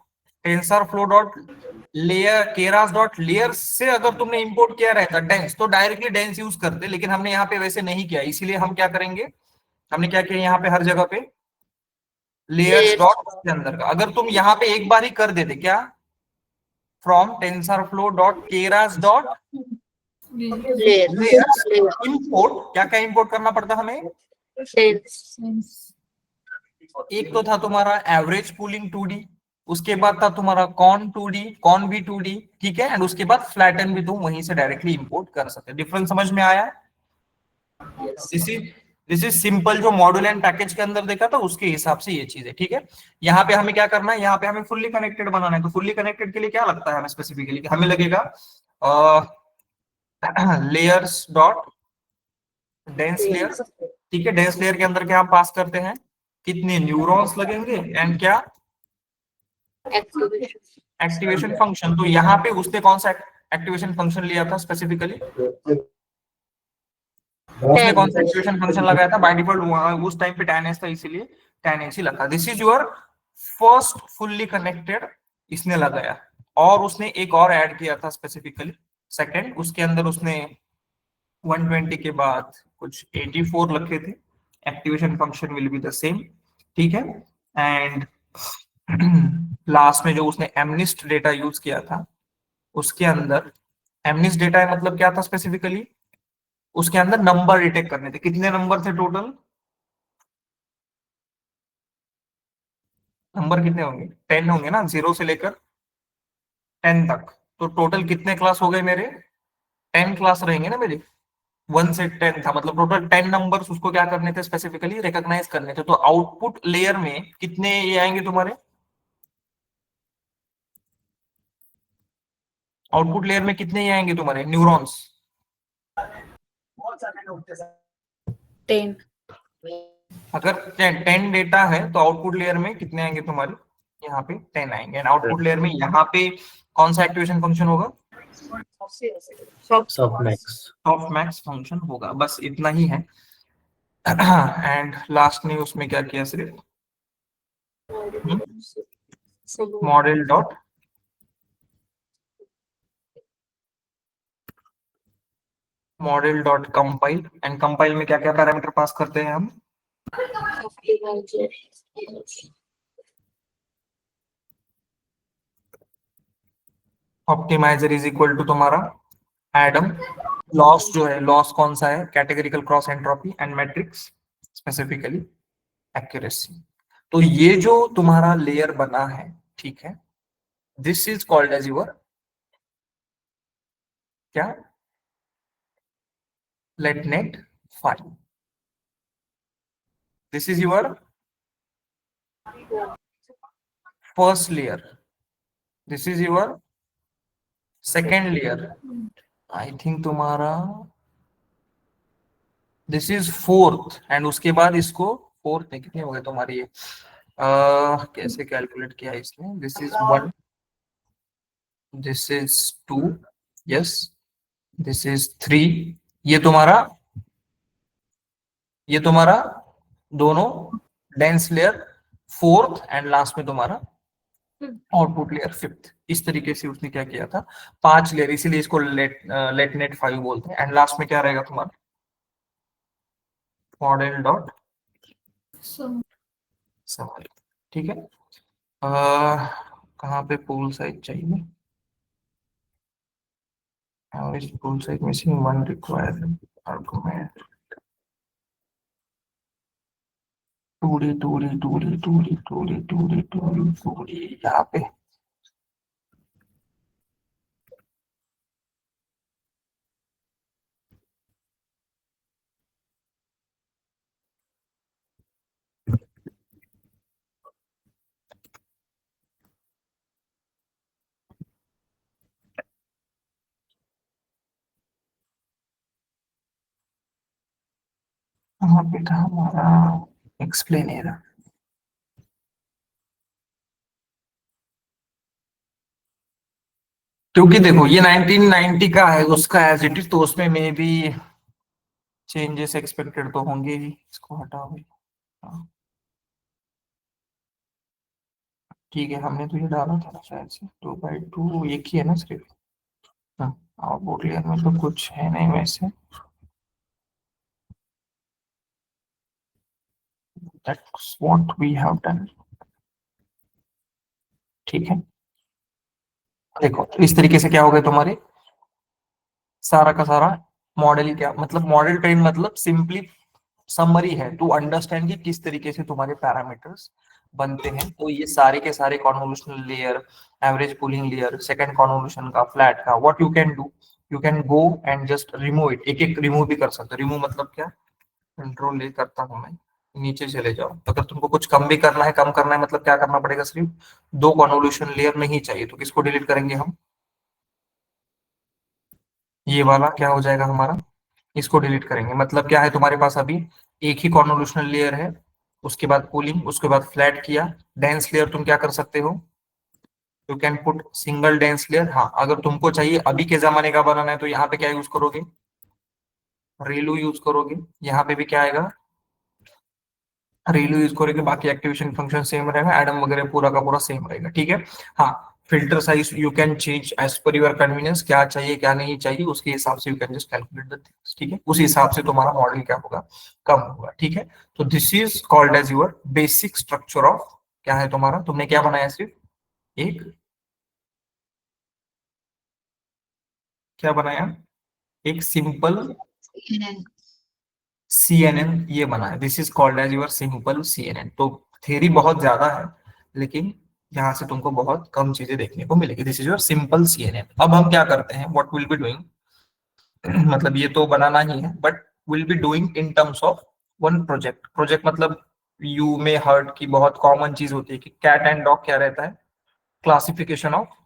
TensorFlow dot layer Keras dot layers से अगर तुमने इंपोर्ट किया रहता डेंस, तो डायरेक्टली डेंस यूज करते, लेकिन हमने यहाँ पे वैसे नहीं किया। इसीलिए हम क्या करेंगे, हमने क्या किया यहाँ पे हर जगह पे लेयर्स डॉट के अंदर का। अगर तुम यहाँ पे एक बार ही कर देते क्या, from TensorFlow dot Keras dot import, क्या क्या इंपोर्ट करना पड़ता हमें, एक तो था तुम्हारा एवरेज पूलिंग 2D, उसके बाद था तुम्हारा कॉन 2D, कॉन भी 2D। ठीक है, एंड उसके बाद फ्लैटन भी तुम वहीं से डायरेक्टली इंपोर्ट कर सकते। डिफरेंस समझ में आया? दिस इज सिंपल, जो मॉड्यूल एंड पैकेज के अंदर देखा था उसके हिसाब से ये चीज है। ठीक है, यहाँ पे हमें क्या करना है, यहाँ पे हमें फुल्ली कनेक्टेड बनाना है। तो फुल्ली कनेक्टेड के लिए क्या लगता है हमें स्पेसिफिकली, हमें लगेगा लेयर्स डॉट डेंस लेयर। ठीक है, डेंस लेयर के अंदर क्या हम पास करते हैं, कितने न्यूरॉन्स लगेंगे एंड क्या एक्टिवेशन फंक्शन। तो यहाँ पे उसने कौन सा एक्टिवेशन फंक्शन लिया था स्पेसिफिकली, उसने कौन सा एक्टिवेशन फंक्शन लगाया था, बाय डिफॉल्ट उस टाइम पे 10H था, इसीलिए 10H ही लगा। This is your first fully connected इसने लगाया। और उसने एक और ऐड किया था स्पेसिफिकली सेकंड, उसके अंदर उसने 120 के बाद कुछ 84 रखे थे। Activation function will be the same. ठीक है, एंड लास्ट में जो उसने एमनिस्ट डेटा यूज किया था, उसके अंदर एमनिस्ट डेटा मतलब क्या था स्पेसिफिकली, उसके अंदर नंबर डिटेक्ट करने थे। कितने नंबर थे टोटल? नंबर कितने होंगे? 10 होंगे ना, 0 से लेकर 10 तक। तो टोटल कितने क्लास हो गए मेरे? 10 क्लास रहेंगे ना मेरे। 1 से 10 था, मतलब टोटल 10 नंबर्स उसको क्या करने थे? स्पेसिफिकली रिकॉग्नाइज करने थे। तो आउटपुट लेयर में कितने ये आएंगे तुम्हारे? आउटपुट लेयर में कितने ये आएंगे तुम्हारे न्यूरॉन्स? 10। अगर 10 डेटा है तो आउटपुट लेयर में कितने आएंगे तुम्हारे? यहाँ पे 10 आएंगे। एंड आउटपुट लेयर में यहाँ पे कौन सा एक्टिवेशन फंक्शन होगा? सॉफ्टमैक्स। सॉफ्टमैक्स फंक्शन होगा। बस इतना ही है। एंड लास्ट में उसमें क्या किया? सिर्फ model dot compile. And compile में क्या क्या पैरामीटर पास करते हैं हम? ऑप्टिमाइजर इज इक्वल टू तुम्हारा एडम। लॉस जो है, लॉस कौन सा है? Categorical cross entropy. And metrics specifically accuracy. तो ये जो तुम्हारा लेयर बना है, ठीक है, this is called as your क्या? LeNet 5। This is your first layer. This is your second layer. I think तुम्हारा दिस इज फोर्थ। एंड उसके बाद इसको फोर्थ में कितने हो गए तुम्हारी ये? कैसे कैलकुलेट किया इसने? This is 1, this is 2, yes, this is 3। ये तुम्हारा दोनों dense layer fourth. And last में तुम्हारा आउटपुट लेयर फिफ्थ। इस तरीके से उसने क्या किया था? 5 लेयर, इसीलिए इसको लेटनेट 5 बोलते हैं। एंड लास्ट में क्या रहेगा तुम्हारा? मॉडल डॉट सवाल। ठीक है। कहाँ पे पूल साइज चाहिए? और इस pool size missing 1 required argument. टूड़ी यहाँ पे। कहाँ पे था हमारा एक्सप्लेनेर? क्योंकि देखो ये 1990 का है, उसका एज इट इज, तो उसमें मे बी चेंजेस एक्सपेक्टेड तो होंगे ही। इसको हटाओ भाई। हाँ, ठीक है, हमने तो ये डाला था ना शायद से 2/2 एक ही है ना सिर्फ। हाँ, आउटपुट लेयर में तो कुछ है नहीं वैसे। That's what we have done। ठीक है, देखो इस तरीके से क्या हो गए तुम्हारे सारा का सारा मॉडल। क्या मतलब मॉडल ट्रेन? मतलब सिंपली समरी है टू अंडरस्टैंड कि किस तरीके से तुम्हारे पैरामीटर्स बनते हैं। तो ये सारे के सारे convolutional layer, average pooling layer, second convolution का, फ्लैट का, what you can do, you can go and just remove it. एक एक रिमूव भी कर सकते हो। रिमूव मतलब क्या? कंट्रोल ले करता हूं मैं, नीचे चले जाओ। अगर तुमको कुछ कम भी करना है, कम करना है मतलब क्या करना पड़ेगा? सिर्फ 2 कॉन्वोल्यूशन लेयर नहीं चाहिए, तो किसको डिलीट करेंगे हम? ये वाला क्या हो जाएगा हमारा? इसको डिलीट करेंगे। मतलब क्या है तुम्हारे पास अभी एक ही कॉन्वोल्यूशनल लेयर है, उसके बाद कूलिंग, उसके बाद फ्लैट किया। डेंस लेयर तुम क्या कर सकते हो? You can put single dense layer. हाँ, अगर तुमको चाहिए अभी के जमाने का बनाना है तो यहाँ पे क्या यूज करोगे? रेलू यूज करोगे। यहाँ पे भी क्या आएगा? रेलू यूज करोगे। बाकी एक्टिवेशन फंक्शन सेम रहेगा, एडम वगैरह पूरा का पूरा सेम रहेगा। ठीक है। हाँ, filter size you can change as per your convenience. क्या चाहिए क्या नहीं चाहिए उसके हिसाब से you can just calculate the things. ठीक है, उस हिसाब से तुम्हारा मॉडल क्या होगा? कम होगा। ठीक है, तो this is called as your basic structure of क्या है तुम्हारा। तुमने क्या बनाया? सिर्फ एक क्या बनाया? एक सिंपल CNN. CNN ये बना है, this is called as your simple CNN। तो थ्योरी बहुत ज्यादा है, लेकिन यहाँ से तुमको बहुत कम चीजें देखने को मिलेगी। This is your simple CNN। अब हम क्या करते हैं, व्हाट विल बी डूइंग, मतलब ये तो बनाना ही है, but will be doing in terms of one project. Project मतलब यू में हर्ट की बहुत कॉमन चीज होती है कि कैट एंड डॉग क्या रहता है, classification of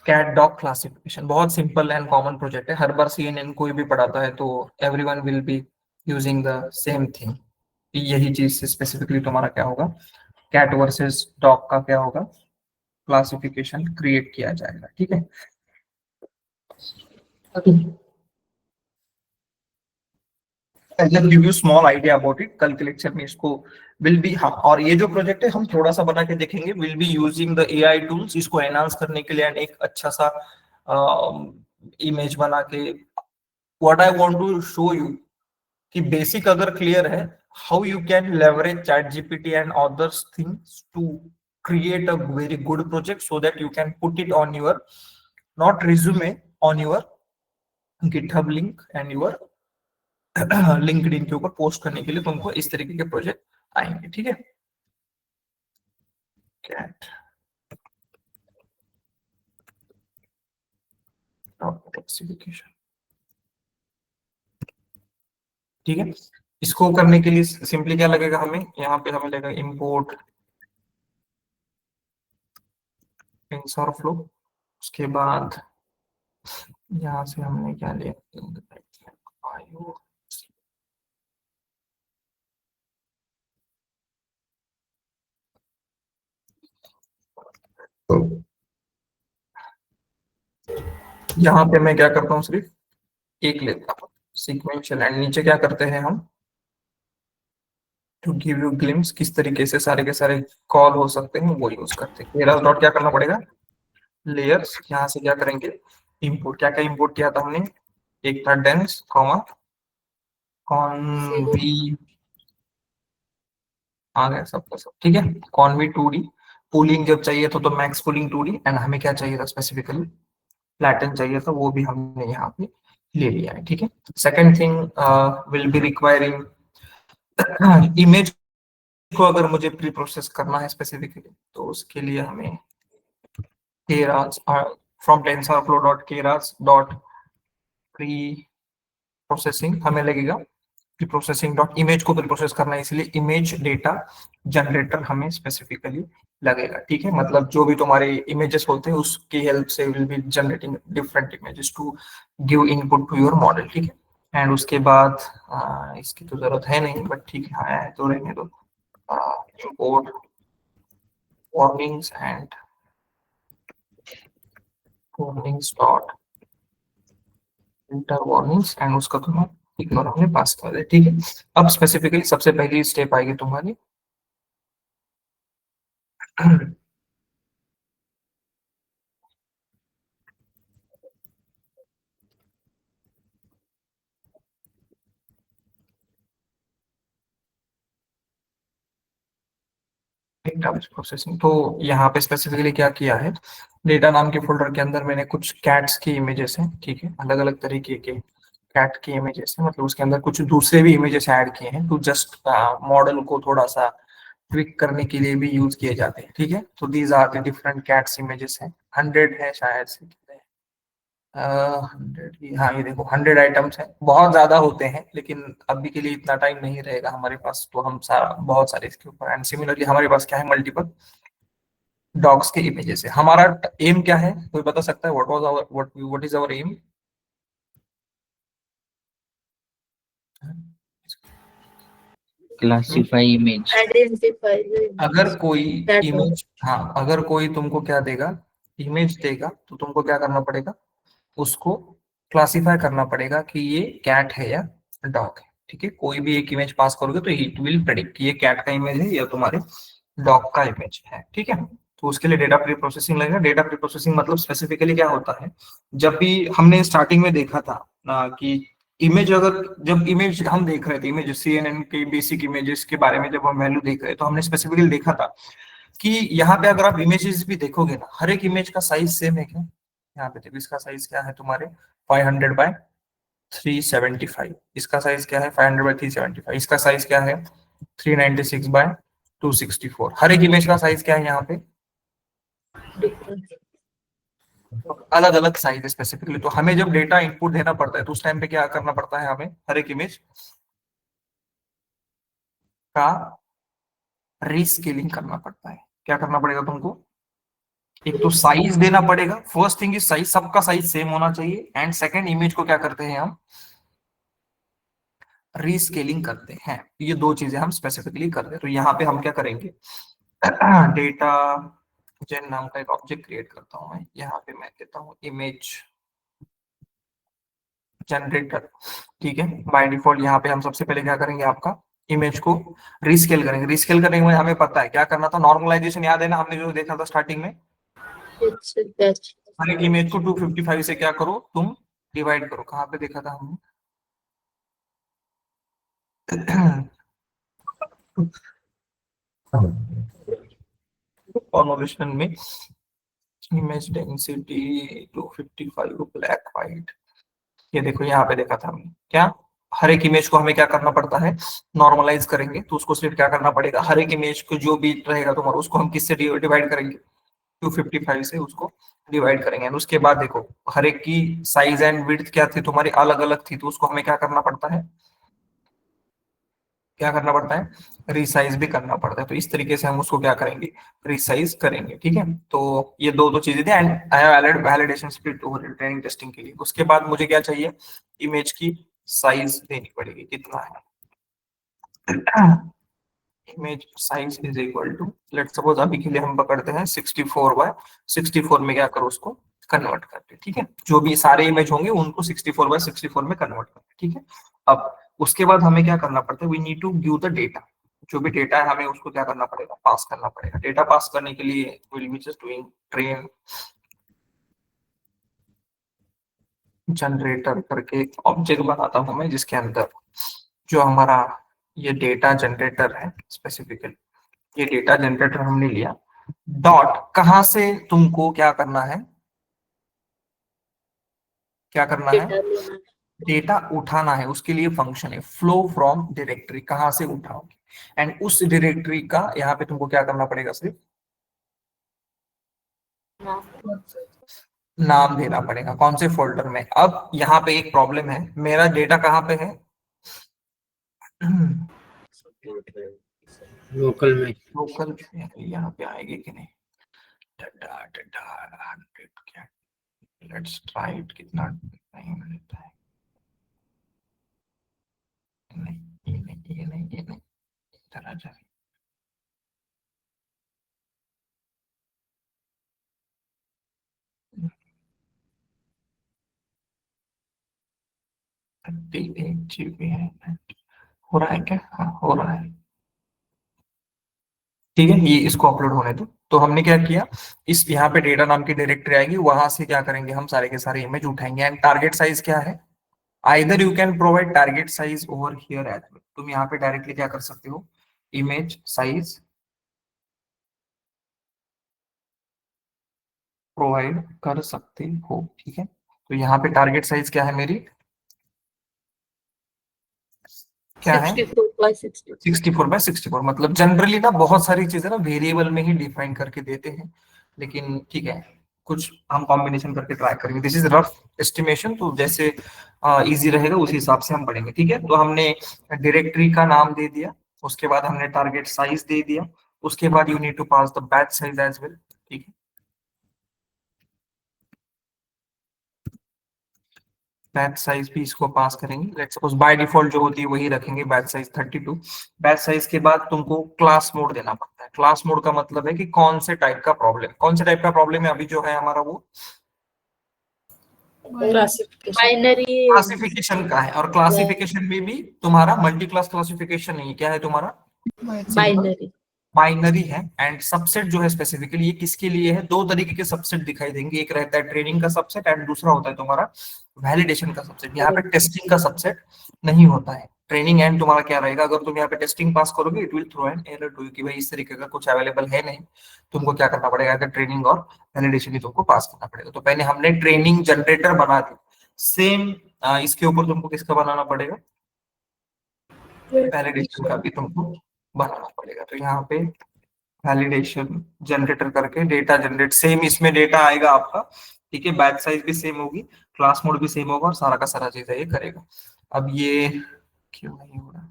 cat dog classification. बहुत सिंपल एंड कॉमन प्रोजेक्ट है, हर बार CNN कोई भी पढ़ाता है तो everyone will be using the same thing. यही चीज स्पेसिफिकली तुम्हारा क्या होगा, कैट वर्सेस डॉग का क्या होगा, क्लासिफिकेशन क्रिएट किया जाएगा। ठीक है, I just give you small idea about it। कल के लेक्चर में इसको विल बी, हाँ, और ये जो प्रोजेक्ट है हम थोड़ा सा बना के देखेंगे। Will be using the AI tools, इसको एनहांस करने के लिए, एक अच्छा सा इमेज बना के। What I want to show you कि बेसिक अगर क्लियर है, how you can leverage ChatGPT and others things to create a very good project so that you can put it on your, not resume, on your GitHub link and your LinkedIn के ऊपर post करने के लिए तुमको इस तरीके के project आएंगे। ठीक है, कैट क्लासिफिकेशन। ठीक है, इसको करने के लिए सिंपली क्या लगेगा हमें, यहाँ पे हमें लगेगा इंपोर्ट टेंसरफ्लो। उसके बाद यहाँ से हमने क्या लिया, यहाँ पे मैं क्या करता हूँ, सिर्फ एक लेता हूँ सीक्वेंशियल, एंड नीचे क्या करते हैं हम, टू गिव यू ग्लिम्स किस तरीके से सारे के सारे कॉल हो सकते हैं वो यूज करते हैं। मेरा डॉट क्या करना पड़ेगा, लेयर्स, यहाँ से क्या करेंगे, इंपोर्ट। क्या क्या इंपोर्ट किया था हमने, एक था डेंस कॉमा कॉन्वी, आ गया सबका सब। ठीक है, कॉन्वी 2D पूलिंग जब चाहिए तो मैक्स पूलिंग 2D, एंड हमें क्या चाहिए था स्पेसिफिकली, फ्लैटन चाहिए था, वो भी हमने यहाँ पे ले लिया है। ठीक है, second thing will be requiring image को अगर मुझे प्री प्रोसेस करना है स्पेसिफिकली, तो उसके लिए हमें keras from tensorflow.keras.pre प्रोसेसिंग हमें लगेगा, प्री प्रोसेसिंग डॉट इमेज को प्री प्रोसेस करना है, इसलिए इमेज डेटा जनरेटर हमें स्पेसिफिकली लगेगा। ठीक है, मतलब जो भी तुम्हारे इमेजेस होते हैं उसकी हेल्प से will be generating different images to give input to your model. ठीक है, एंड उसके बाद इसकी तो जरूरत है नहीं, बट ठीक है, हाँ तो रहने दो, import warnings and warnings dot filter warnings, and उसका तुम्हें इग्नोर हमने पास कर दिया। ठीक है, अब स्पेसिफिकली सबसे पहली स्टेप आएगी तुम्हारी डेटाबेस प्रोसेसिंग। तो यहाँ पे स्पेसिफिकली क्या किया है, डेटा नाम के फोल्डर के अंदर मैंने कुछ कैट्स की इमेजेस हैं। ठीक है, अलग अलग तरीके के कैट की इमेजेस हैं, मतलब उसके अंदर कुछ दूसरे भी इमेजेस ऐड किए हैं, तो जस्ट मॉडल को थोड़ा सा ट्विक करने के लिए भी यूज किए जाते हैं। ठीक है, तो these are the different cats images हैं, 100 है शायद से, 100, हाँ ये देखो 100 आइटम्स हैं, बहुत ज्यादा होते हैं, लेकिन अभी के लिए इतना टाइम नहीं रहेगा हमारे पास, तो हम बहुत सारे इसके ऊपर। एंड सिमिलरली हमारे पास क्या है, मल्टीपल डॉग्स के इमेजेस है। हमारा एम क्या है, कोई बता सकता है, what is our aim? Classify image. Identify the अगर image. कोई That इमेज, हाँ अगर कोई तुमको क्या देगा, इमेज देगा, तो तुमको क्या करना पड़ेगा, उसको क्लासिफाई करना पड़ेगा कि ये कैट है या डॉग है। ठीक है, कोई भी एक इमेज पास करोगे तो इट विल प्रेडिक्ट कि ये कैट का इमेज है या तुम्हारे डॉग का इमेज है। ठीक है, तो उसके लिए डेटा प्री प्रोसेसिंग लगेगा। डेटा प्री प्रोसेसिंग मतलब स्पेसिफिकली क्या होता है, जब भी हमने स्टार्टिंग में देखा था कि इमेज, अगर जब इमेज हम देख रहे थे, इमेज CNN के बेसिक इमेजेस के बारे में जब हम वैल्यू देख रहे थे, तो हमने स्पेसिफिकली देखा था कि यहाँ पे अगर आप इमेजेस भी देखोगे ना, हर एक इमेज का साइज सेम है क्या? यहाँ पे देखो इसका साइज क्या है तुम्हारे 500 बाय 375, इसका साइज क्या है 500 बाय 375, इसका साइज क्या है 396 बाय 264। हर एक इमेज का साइज क्या है यहाँ पे? अलग अलग साइज है स्पेसिफिकली। तो हमें जब डेटा इनपुट देना पड़ता है तो उस टाइम पे क्या करना पड़ता है हमें? हर एक इमेज का रीस्केलिंग करना पड़ता है। क्या करना पड़ेगा तुमको? एक तो साइज देना पड़ेगा, फर्स्ट थिंग इज साइज, सबका साइज सेम होना चाहिए। एंड सेकंड, इमेज को क्या करते हैं हम? रीस्केलिंग करते हैं। ये दो चीजें हम स्पेसिफिकली करते हैं। तो यहाँ पे हम क्या करेंगे? डेटा जेन नाम का एक ऑब्जेक्ट क्रिएट करता हूं मैं। यहाँ पे मैं देता हूँ इमेज जनरेटर, ठीक है। बाय डिफॉल्ट यहाँ पे हम सबसे पहले क्या करेंगे? आपका इमेज को रीस्केल करेंगे। रीस्केल करने के बाद हमें पता है क्या करना था। नॉर्मलाइजेशन याद है ना, हमने जो देखा था स्टार्टिंग में, हर एक इमेज को 255 से क्या करो तुम? डिवाइड करो। कहाँ पे देखा था हमने? कॉन्वोल्यूशन में इमेज डेंसिटी 255 ब्लैक व्हाइट, ये देखो यहाँ पे देखा था हमने। क्या हर एक इमेज को हमें क्या करना पड़ता है? नॉर्मलाइज करेंगे। तो उसको सिर्फ क्या करना पड़ेगा? हर एक इमेज को जो भी रहेगा तुम्हारा, उसको हम किससे डिवाइड करेंगे? 255 से उसको डिवाइड करेंगे। और उसके बाद देखो हर एक की साइज एंड विड्थ क्या थी तुम्हारी? अलग अलग थी। तो उसको हमें क्या करना पड़ता है? क्या करना पड़ता है? रिसाइज भी करना पड़ता है। तो इस तरीके से हम उसको क्या करेंगे? रिसाइज करेंगे, ठीक है। तो ये दो चीजें थी। And I have added validation split over training testing के लिए। उसके बाद मुझे क्या चाहिए? इमेज की साइज देनी पड़ेगी, कितना है? Image size is equal to, let's suppose अभी के लिए हम पकड़ते हैं 64 बाय 64 में क्या करो? उसको कन्वर्ट करते, ठीक है। जो भी सारे इमेज होंगे उनको 64 बाय 64 में कन्वर्ट करते, ठीक है। अब उसके बाद हमें क्या करना पड़ता है? We need to give the data. जो भी डेटा है हमें उसको क्या करना पड़ेगा? पास करना पड़ेगा। डेटा पास करने के लिए will be just doing train generator करके एक ऑब्जेक्ट बनाता हूं मैं, जिसके अंदर जो हमारा ये डेटा जनरेटर है स्पेसिफिकली, ये डेटा जनरेटर हमने लिया। डॉट कहां से तुमको क्या करना है? क्या करना है? डेटा उठाना है। उसके लिए फंक्शन है फ्लो फ्रॉम डायरेक्टरी, कहां से उठाओगे। एंड उस डायरेक्टरी का यहाँ पे तुमको क्या करना पड़ेगा? सिर्फ नाम देना पड़ेगा। कौन से फोल्डर में? अब यहाँ पे एक प्रॉब्लम है, मेरा डेटा कहाँ पे है? लोकल में। लोकल यहाँ पे आएगी कि नहीं? Let's try it. कितना टाइम लेता है? नहीं ये नहीं, ये नहीं, ये नहीं, इधर आ जाए। GB है, हो रहा है क्या? हाँ हो रहा है, ठीक है। ये इसको अपलोड होने दो। तो हमने क्या किया? इस यहाँ पे डेटा नाम की डायरेक्टरी आएगी, वहां से क्या करेंगे? हम सारे के सारे इमेज उठाएंगे। एंड टारगेट साइज क्या है? Either you can provide target size over here as well. तुम यहाँ पे डायरेक्टली क्या कर सकते हो? इमेज साइज प्रोवाइड कर सकते हो, ठीक है। तो यहाँ पे टारगेट साइज क्या है मेरी? क्या है? 64 बाय 64। मतलब जनरली ना बहुत सारी चीजें ना वेरिएबल में ही डिफाइन करके देते हैं, लेकिन ठीक है कुछ हम कॉम्बिनेशन करके ट्राई करेंगे। दिस इज रफ एस्टिमेशन, तो जैसे इजी रहेगा उसी हिसाब से हम पढ़ेंगे, ठीक है। तो हमने डायरेक्टरी का नाम दे दिया, उसके बाद हमने टारगेट साइज दे दिया, उसके बाद you need to pass the batch size as well, ठीक है। बैच साइज भी इसको पास करेंगे। लेट्स सपोज बाय डिफॉल्ट जो होती है वही रखेंगे, बैच साइज 32। बैच साइज के बाद तुमको क्लास मोड देना पड़ता है। क्लास मोड का मतलब है कि कौन से टाइप का प्रॉब्लम, कौन से टाइप का प्रॉब्लम है अभी जो है हमारा, वो बाइनरी क्लासिफिकेशन का है। और क्लासिफिकेशन में भी तुम्हारा मल्टी क्लास क्लासिफिकेशन नहीं, क्या है तुम्हारा? बाइनरी बाइनरी है। एंड सबसेट जो है स्पेसिफिकली ये किसके लिए है? दो तरीके के सबसेट दिखाई देंगे, एक रहता है ट्रेनिंग का सबसेट एंड दूसरा होता है तुम्हारा वैलिडेशन का सबसेट। यहाँ पे टेस्टिंग का सबसेट नहीं होता है, ट्रेनिंग एंड तुम्हारा क्या रहेगा, अगर तुम यहाँ पे टेस्टिंग पास करोगे it will throw an error to you कि भाई इस तरीके का कुछ अवेलेबल है नहीं, तुमको क्या करना पड़ेगा, अगर ट्रेनिंग और वैलिडेशन ही तुमको पास करना पड़ेगा। तो पहले हमने ट्रेनिंग जनरेटर बना दी, सेम इसके ऊपर तुमको किसका बनाना पड़ेगा, वैलिडेशन का भी तुमको बनाना पड़ेगा। तो यहाँ पे वैलिडेशन जनरेटर करके डेटा जनरेट, सेम इसमें डेटा आएगा आपका, ठीक है, बैच साइज भी सेम होगी, क्लास मोड भी सेम होगा और सारा का सारा चीज है ये करेगा। अब ये क्यों नहीं हो रहा,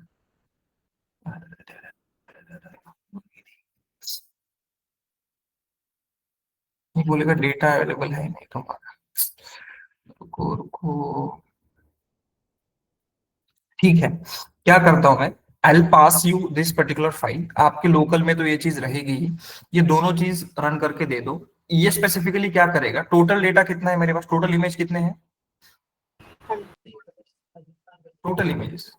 ये बोलेगा डेटा अवेलेबल है नहीं तुम्हारा, रुको रुको, ठीक है, क्या करता हूं मैं, I will pass you this particular file, आपके लोकल में तो ये चीज रहेगी ही, ये दोनों चीज रन करके दे दो। ये स्पेसिफिकली क्या करेगा, टोटल डेटा कितना है मेरे पास, टोटल इमेज कितने हैं, टोटल इमेजेस,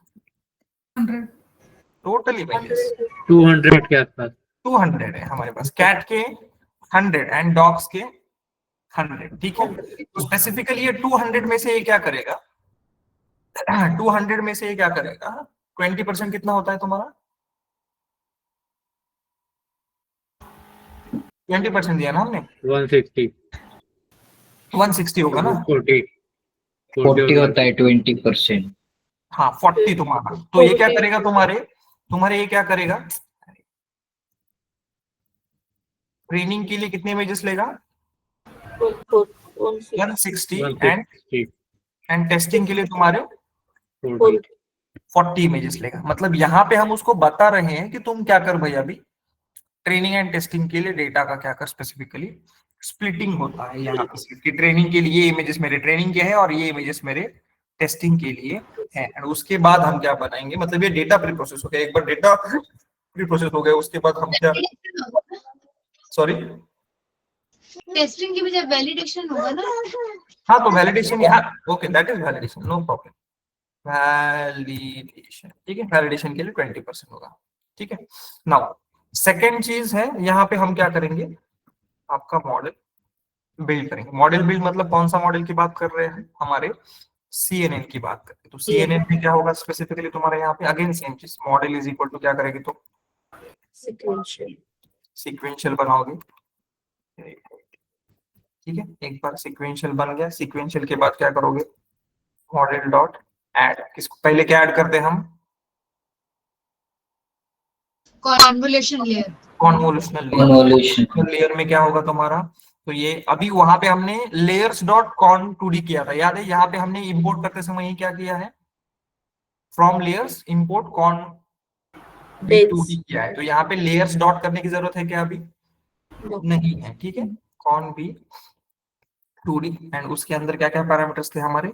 टोटल इमेजेस 200 के आसपास 200 है हमारे पास, कैट के 100 एंड डॉग्स के 100, ठीक है। तो स्पेसिफिकली ये 200 में से ये क्या करेगा, 200 में से ये क्या करेगा, 20% कितना होता है तुम्हारा, 20% दिया ना हमने, 160 160 होगा ना, 40 होता है 20%। हाँ 40 तुम्हारा, तो ये क्या करेगा तुम्हारे तुम्हारे ये क्या करेगा, ट्रेनिंग के लिए कितने इमेजेस लेगा, 160 एंड टेस्टिंग के लिए तुम्हारे 40 इमेजेस लेगा। मतलब यहाँ पे हम उसको बता रहे हैं कि तुम क्या कर भाई, अभी ट्रेनिंग एंड टेस्टिंग के लिए डेटा का क्या कर, स्पेसिफिकली स्प्लिटिंग होता है यहाँ पे कि ट्रेनिंग के लिए ये इमेजेस मेरे ट्रेनिंग के हैं और ये इमेजेस मेरे टेस्टिंग के लिए है। और उसके बाद हम क्या बनाएंगे, मतलब ये डेटा प्री प्रोसेस हो गया, एक बार डेटा प्री प्रोसेस हो गया उसके बाद हम क्या, सॉरी टेस्टिंग की बजाय वैलिडेशन होगा ना। हाँ तो वैलिडेशन यहाँ, okay that is validation, no problem, validation, ठीक है, वैलिडेशन के लिए 20% होगा, ठीक है। नाउ सेकेंड चीज है, यहाँ पे हम क्या करेंगे, आपका मॉडल बिल्ड करेंगे। मॉडल बिल्ड मतलब कौन सा मॉडल की बात कर रहे हैं, हमारे CNN की बात करते हैं। तो CNN में क्या होगा स्पेसिफिकली तुम्हारे यहाँ पे, अगेन सेम चीज, मॉडल इज इक्वल टू क्या करेगी तो सीक्वेंशियल बनाओगे, ठीक है। एक बार सीक्वेंशियल बन गया, सीक्वेंशियल के बाद क्या करोगे, मॉडल डॉट ऐड, किसको पहले क्या ऐड करते हैं हम, कॉन्वोल्यूशन लेयर, कॉन्वोल्यूशनल लेयर में क्या होगा तुम्हारा, तो ये अभी वहां पे हमने लेयर्स डॉट कॉन 2D किया था, याद है, यहाँ पे हमने इंपोर्ट करते समय ये क्या किया है, from layers import cone 2D किया है। तो यहाँ पे लेयर्स डॉट करने की जरूरत है क्या, अभी नहीं है, ठीक है, कॉन भी 2D एंड उसके अंदर क्या क्या पैरामीटर्स थे हमारे,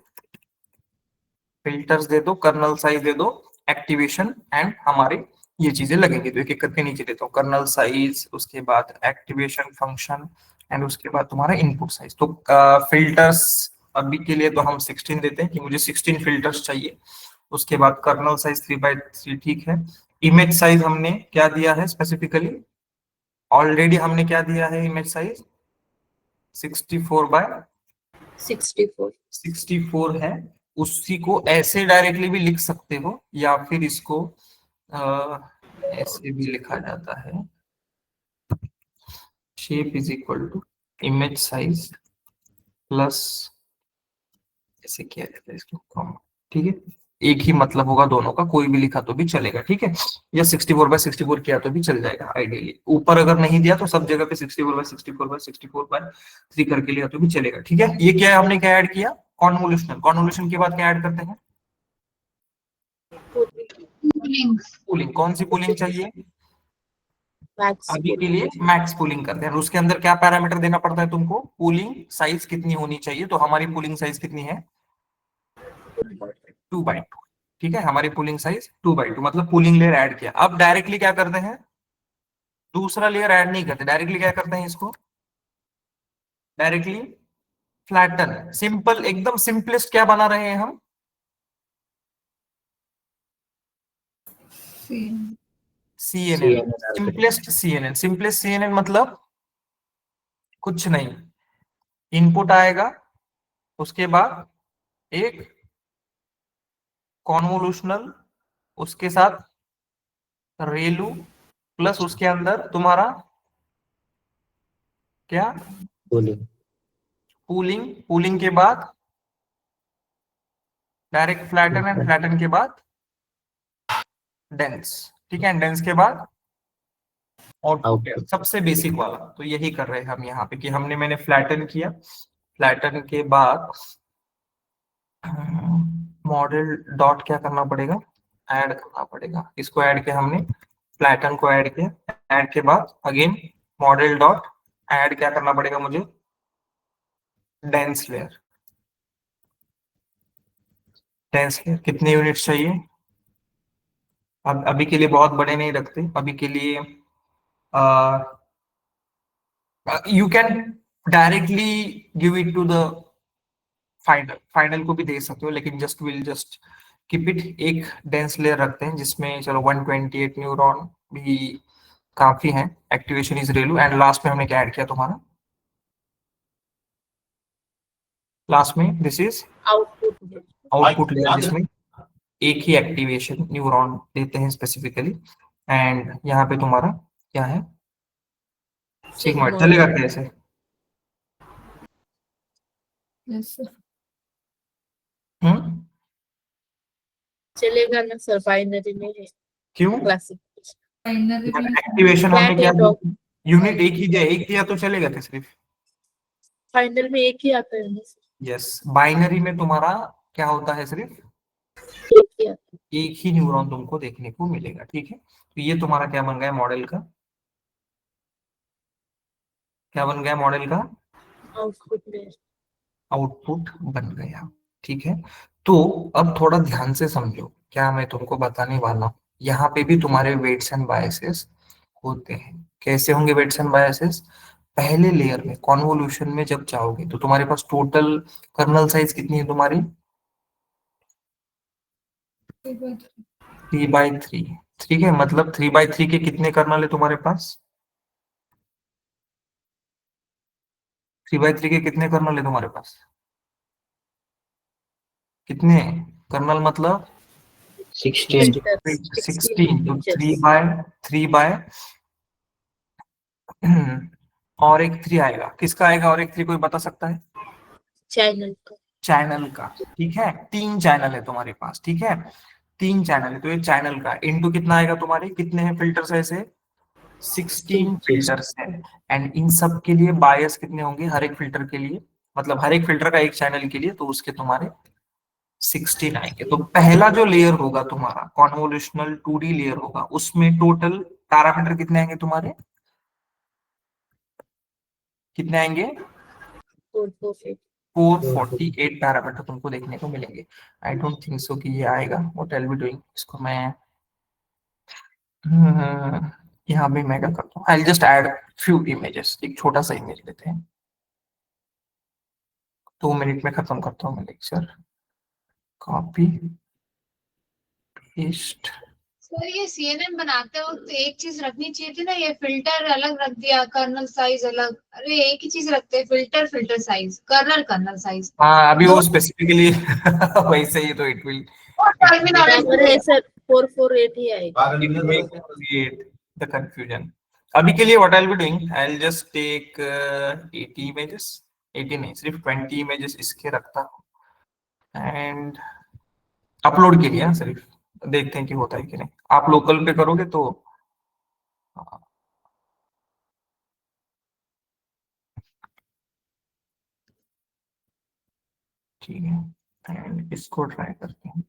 फिल्टर्स दे दो, कर्नल साइज दे दो, एक्टिवेशन एंड हमारे ये चीजें लगेंगी। तो एक एक करके नीचे देता हूँ, कर्नल साइज, उसके बाद एक्टिवेशन फंक्शन एंड उसके बाद तुम्हारा इनपुट साइज। तो फिल्टर्स अभी के लिए तो हम 16 देते हैं कि मुझे 16 फिल्टर्स चाहिए। उसके बाद कर्नल साइज 3/3, ठीक है। इमेज साइज हमने क्या दिया है स्पेसिफिकली, ऑलरेडी हमने क्या दिया है, इमेज साइज 64 है। उसी को ऐसे डायरेक्टली भी लिख सकते हो या फिर इसको ऐसे भी लिखा जाता है, shape is equal to image size plus, ऐसे किया जाता है इसको, ठीक है, एक ही मतलब होगा दोनों का, कोई भी लिखा तो भी चलेगा, ठीक है, या 64/64 किया तो भी चल जाएगा आइडियली। ऊपर अगर नहीं दिया तो सब जगह पे 64/64/64/3 करके लिया तो भी चलेगा, ठीक है। ये क्या है, हमने क्या ऐड किया, कॉन्वोल्यूशन। कॉन्वोल्यूशन के बाद क्या ऐड करते हैं, पूलिंग। कौन सी पूलिंग चाहिए, अभी के लिए मैक्स पूलिंग करते हैं। उसके अंदर क्या पैरामीटर देना पड़ता है तुमको, पूलिंग साइज कितनी होनी चाहिए, तो हमारी पूलिंग साइज कितनी है, 2/2, ठीक है, हमारी पूलिंग साइज 2/2, मतलब पूलिंग लेयर ऐड किया। अब डायरेक्टली क्या करते हैं, दूसरा लेयर ऐड नहीं करते, डायरेक्टली क्या करते हैं, इसको डायरेक्टली फ्लैटन, सिंपल, एकदम सिंपलेस्ट क्या बना रहे हैं हम, CNN, simplest CNN। Simplest CNN मतलब कुछ नहीं, इनपुट आएगा, उसके बाद एक कॉन्वोल्यूशनल उसके साथ रेलू प्लस उसके अंदर तुम्हारा क्या बोलिए। पूलिंग, पूलिंग के बाद डायरेक्ट फ्लैटन एंड फ्लैटन के बाद डेंस, ठीक है, डेंस के बाद आउटपुट, सबसे बेसिक वाला। तो यही कर रहे हैं हम यहाँ पे कि मैंने फ्लैटन किया, फ्लैटन के बाद मॉडल डॉट क्या करना पड़ेगा, ऐड करना पड़ेगा। इसको ऐड किया हमने, फ्लैटन को ऐड किया, ऐड के बाद अगेन मॉडल डॉट ऐड क्या करना पड़ेगा मुझे, डेंस लेयर। डेंस लेयर कितने यूनिट्स चाहिए, अब अभी के लिए बहुत बड़े नहीं रखते, अभी के लिए you can directly give it to the final, final को भी दे सकते हो, लेकिन जस्ट कीप इट, एक डेंस लेयर रखते हैं जिसमें चलो 128 न्यूरॉन भी काफी है। Activation is ReLU and last में हमने क्या ऐड किया तुम्हारा, लास्ट में दिस इज आउटपुट लेयर जिसमें एक ही एक्टिवेशन न्यूरॉन देते हैं स्पेसिफिकली। एंड यहाँ पे तुम्हारा क्या है, सिग्मॉइड। चलेगा कैसे, चलेगा ना सर, बाइनरी में है क्यों, क्लासिक। एक्टिवेशन हमने क्या Flat यूनिट एक ही दिया, एक दिया तो चलेगा था सिर्फ। फाइनल में एक ही आता है ना sir? यस, बाइनरी में तुम्हारा क्या होता है, सिर्फ एक ही आता है। एक ही न्यूरॉन तुमको देखने को मिलेगा, ठीक है। तो ये तुम्हारा क्या बन गया मॉडल का, क्या बन गया मॉडल का, आउटपुट में आउटपुट बन गया, ठीक है। तो अब थोड़ा ध्यान से समझो क्या मैं तुमको बताने वाला हूँ। यहाँ पे भी तुम्हारे वेट्स एंड बायसेस होते हैं। कैसे होंगे वेट्स एंड बायसेस, पहले लेयर में कॉन्वोल्यूशन में जब जाओगे तो तुम्हारे पास टोटल कर्नल साइज कितनी है तुम्हारी, 3/3, ठीक है। मतलब 3/3 के कितने कर्नल है तुम्हारे पास, 3/3 के कितने कर्नल है तुम्हारे पास, कितने कर्नल, मतलब 16 16। तो 3/3 और एक 3 आएगा, किसका आएगा और एक 3 कोई बता सकता है, चैनल का। चैनल का, ठीक है। 3 चैनल है तुम्हारे पास, ठीक है, 3 चैनल है। तो ये चैनल का इनटू कितना आएगा तुम्हारे, कितने हैं फिल्टर्स ऐसे, 16 फिल्टर्स है। एंड इन सब के लिए बायस कितने होंगे, हर एक फिल्टर के लिए, मतलब हर एक फिल्टर का एक चैनल के लिए, तो उसके तुम्हारे 16 आएंगे। तो पहला जो लेयर होगा तुम्हारा कॉन्वोल्यूशनल 2D लेयर होगा, उसमें टोटल पैरामीटर कितने आएंगे तुम्हारे, कितने आएंगे, 448 पैरामीटर तुमको देखने को मिलेंगे। आई डोंट थिंक सो कि ये आएगा, what I will be doing, इसको मैं यहाँ भी मैं क्या करता हूँ, I just add few images, एक छोटा सा इमेज लेते हैं, 2 मिनट में खत्म करता हूँ मैं लेक्चर। कॉपी पेस्ट, सर ये CNN बनाते वक्त एक चीज रखनी चाहिए थी ना, ये फिल्टर अलग रख दिया, कर्नल साइज अलग। अरे एक ही चीज रखते हैं, फिल्टर साइज, कर्नल साइज। हाँ अभी वो स्पेसिफिकली वैसे ही, तो इट विल बराबर है सर, 448 ही आएगा। create the confusion. अभी के लिए what I'll be doing, I'll just take 80 images, 80 नहीं सिर्फ 20 images इसके रखता हूँ एंड अपलोड के लिए, हाँ, सिर्फ देखते हैं कि होता है कि नहीं। आप लोकल पे करोगे तो ठीक है, एंड इसको ट्राई करते हैं।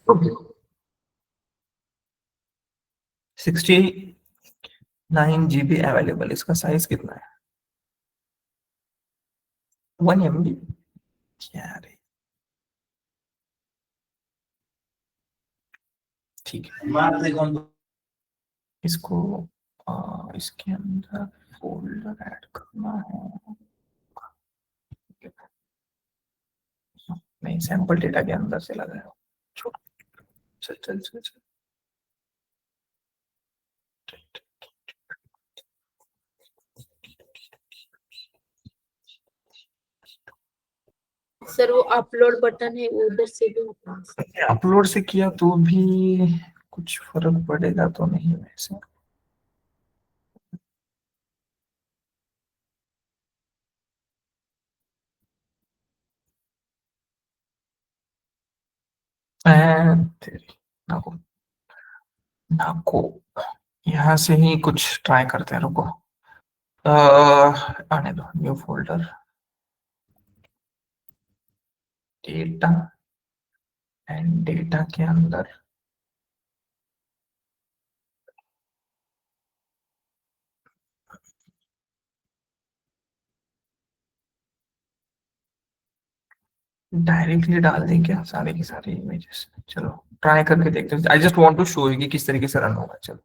Okay. 69 GB अवेलेबल, इसका साइज कितना है, 1 MB, क्या रे, ठीक है। इसको इसके अंदर फोल्डर ऐड करना है, नहीं सैंपल डेटा के अंदर से लगाया, चल चल चल चल। सर वो अपलोड बटन है वो उधर से भी होता है। अपलोड से किया तो भी कुछ फर्क पड़ेगा तो नहीं वैसे। तेरी नाको नाको, यहाँ से ही कुछ ट्राई करते हैं, रुको। आने दो, new folder, data, and data के अंदर डायरेक्टली डाल दें क्या सारे की सारी इमेजेस? चलो ट्राई करके देखते हैं। I just want to show you कि किस तरीके से रन होगा। चलो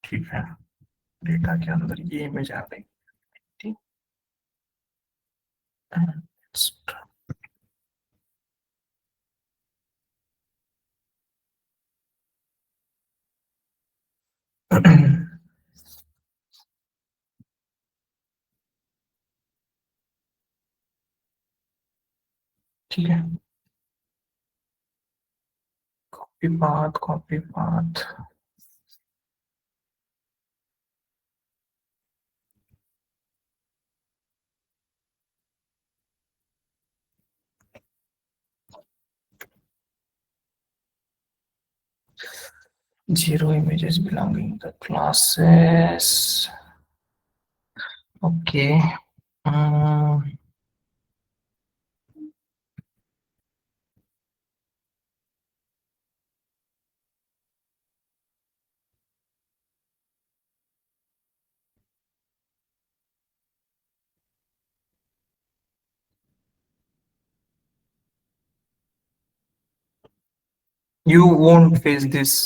ठीक है, डेटा के अंदर ये इमेज आ गई। ठीक, ठीक है, copy path 0 images belonging to the classes. Okay. You won't face this।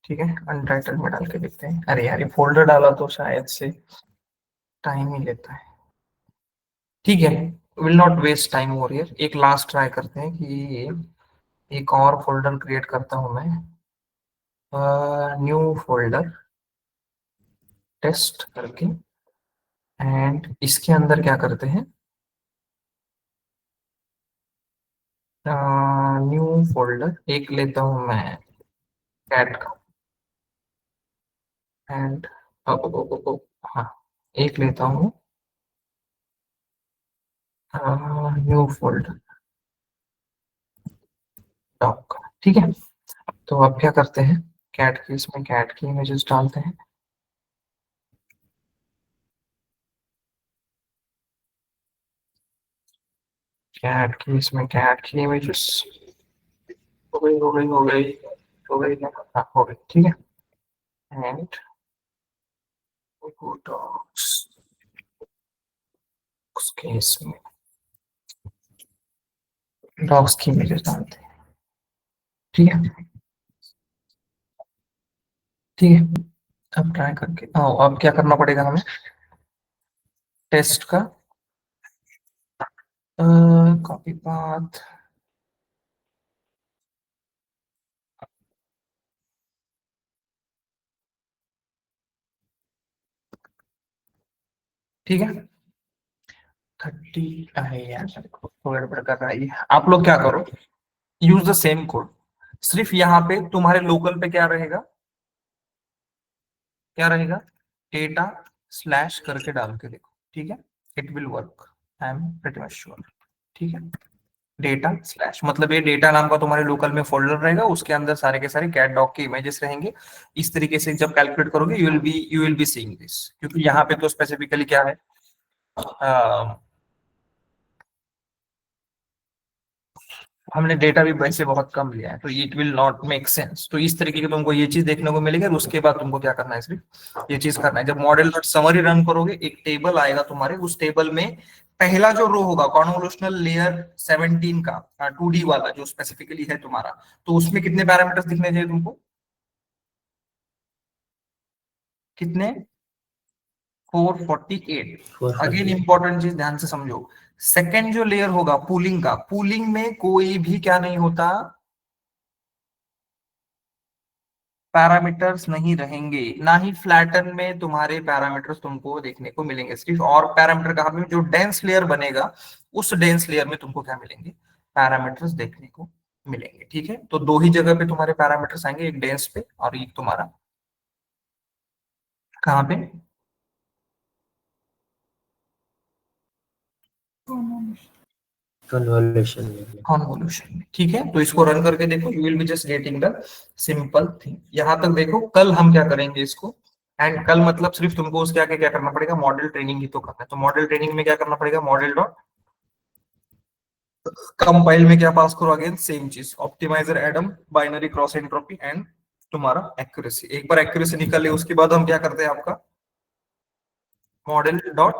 ठीक है, अनटाइटल में डाल के देखते हैं। अरे यार, ये फोल्डर डाला तो शायद से टाइम ही लेता है। ठीक है, will not waste time over here. एक लास्ट ट्राई करते हैं कि एक और फोल्डर क्रिएट करता हूं मैं। न्यू फोल्डर टेस्ट करके, एंड इसके अंदर क्या करते हैं, न्यू फोल्डर एक लेता हूं मैं कैट का, एंड हाँ, एक लेता हूँ न्यू फोल्डर डॉक का। ठीक है, तो अब क्या करते हैं, कैट की, इसमें कैट की इमेजेस डालते हैं। कैट की, इसमें कैट की इमेजेस हो गई हो गई हो गई हो गई हाँ, हो गई। ठीक है, एंड डॉक्स, उसके इसमें डॉग्स की इमेजेस डालते हैं। ठीक है, ठीक है, अब ट्राई करके अब क्या करना पड़ेगा हमें, टेस्ट का कॉपी पाथ, ठीक है 30। अरे यार गड़बड़ कर रहा है ये। आप लोग क्या करो, यूज द सेम कोड, सिर्फ यहाँ पे तुम्हारे लोकल पे क्या रहेगा, क्या रहेगा, डेटा स्लैश करके डाल के देखो। ठीक है, it will work, I am pretty much sure. ठीक है, डेटा स्लैश मतलब ये डेटा नाम का तुम्हारे लोकल में फोल्डर रहेगा, उसके अंदर सारे के सारे कैट डॉग के इमेजेस रहेंगे। इस तरीके से जब कैलकुलेट करोगे you will be seeing this, क्योंकि यहाँ पे तो स्पेसिफिकली क्या है, हमने डेटा भी वैसे बहुत कम लिया है, तो it will not make sense. तो इस तरीके की तुमको ये चीज देखने को मिलेगी, और उसके बाद तुमको क्या करना है, सिर्फ ये चीज करना है। जब मॉडल डॉट समरी रन करोगे, एक टेबल आएगा तुम्हारे, उस टेबल में पहला जो रो होगा कॉन्वोल्यूशनल लेयर 17 का 2D वाला जो स्पेसिफिकली है तुम्हारा, तो उसमें कितने पैरामीटर्स दिखने चाहिए तुमको, कितने 448। अगेन इंपॉर्टेंट चीज ध्यान से समझो, सेकेंड जो लेयर होगा पूलिंग का, पूलिंग में कोई भी क्या नहीं होता, पैरामीटर्स नहीं रहेंगे, ना ही फ्लैटन में तुम्हारे पैरामीटर्स तुमको देखने को मिलेंगे सिर्फ। और पैरामीटर कहाँ पे, जो डेंस लेयर बनेगा उस डेंस लेयर में तुमको क्या मिलेंगे, पैरामीटर्स देखने को मिलेंगे। ठीक है, तो दो ही जगह पे तुम्हारे पैरामीटर्स आएंगे, एक डेंस पे और एक तुम्हारा कहाँ पे, कन्वोल्यूशन में। कॉन्वोल्यूशन में। ठीक है, तो इसको रन करके देखो, you will be just getting the simple thing. यहां तक देखो, कल हम क्या करेंगे इसको, एंड कल मतलब सिर्फ तुमको उसके आगे क्या करना पड़ेगा, मॉडल ट्रेनिंग ही तो करना है। तो मॉडल ट्रेनिंग में क्या करना पड़ेगा, मॉडल डॉट कंपाइल में क्या पास करो, अगेन सेम चीज, optimiser Adam binary cross entropy and तुम्हारा एक्यूरेसी। एक बार एक्यूरेसी निकल ले उसके बाद हम क्या करते हैं, आपका मॉडल डॉट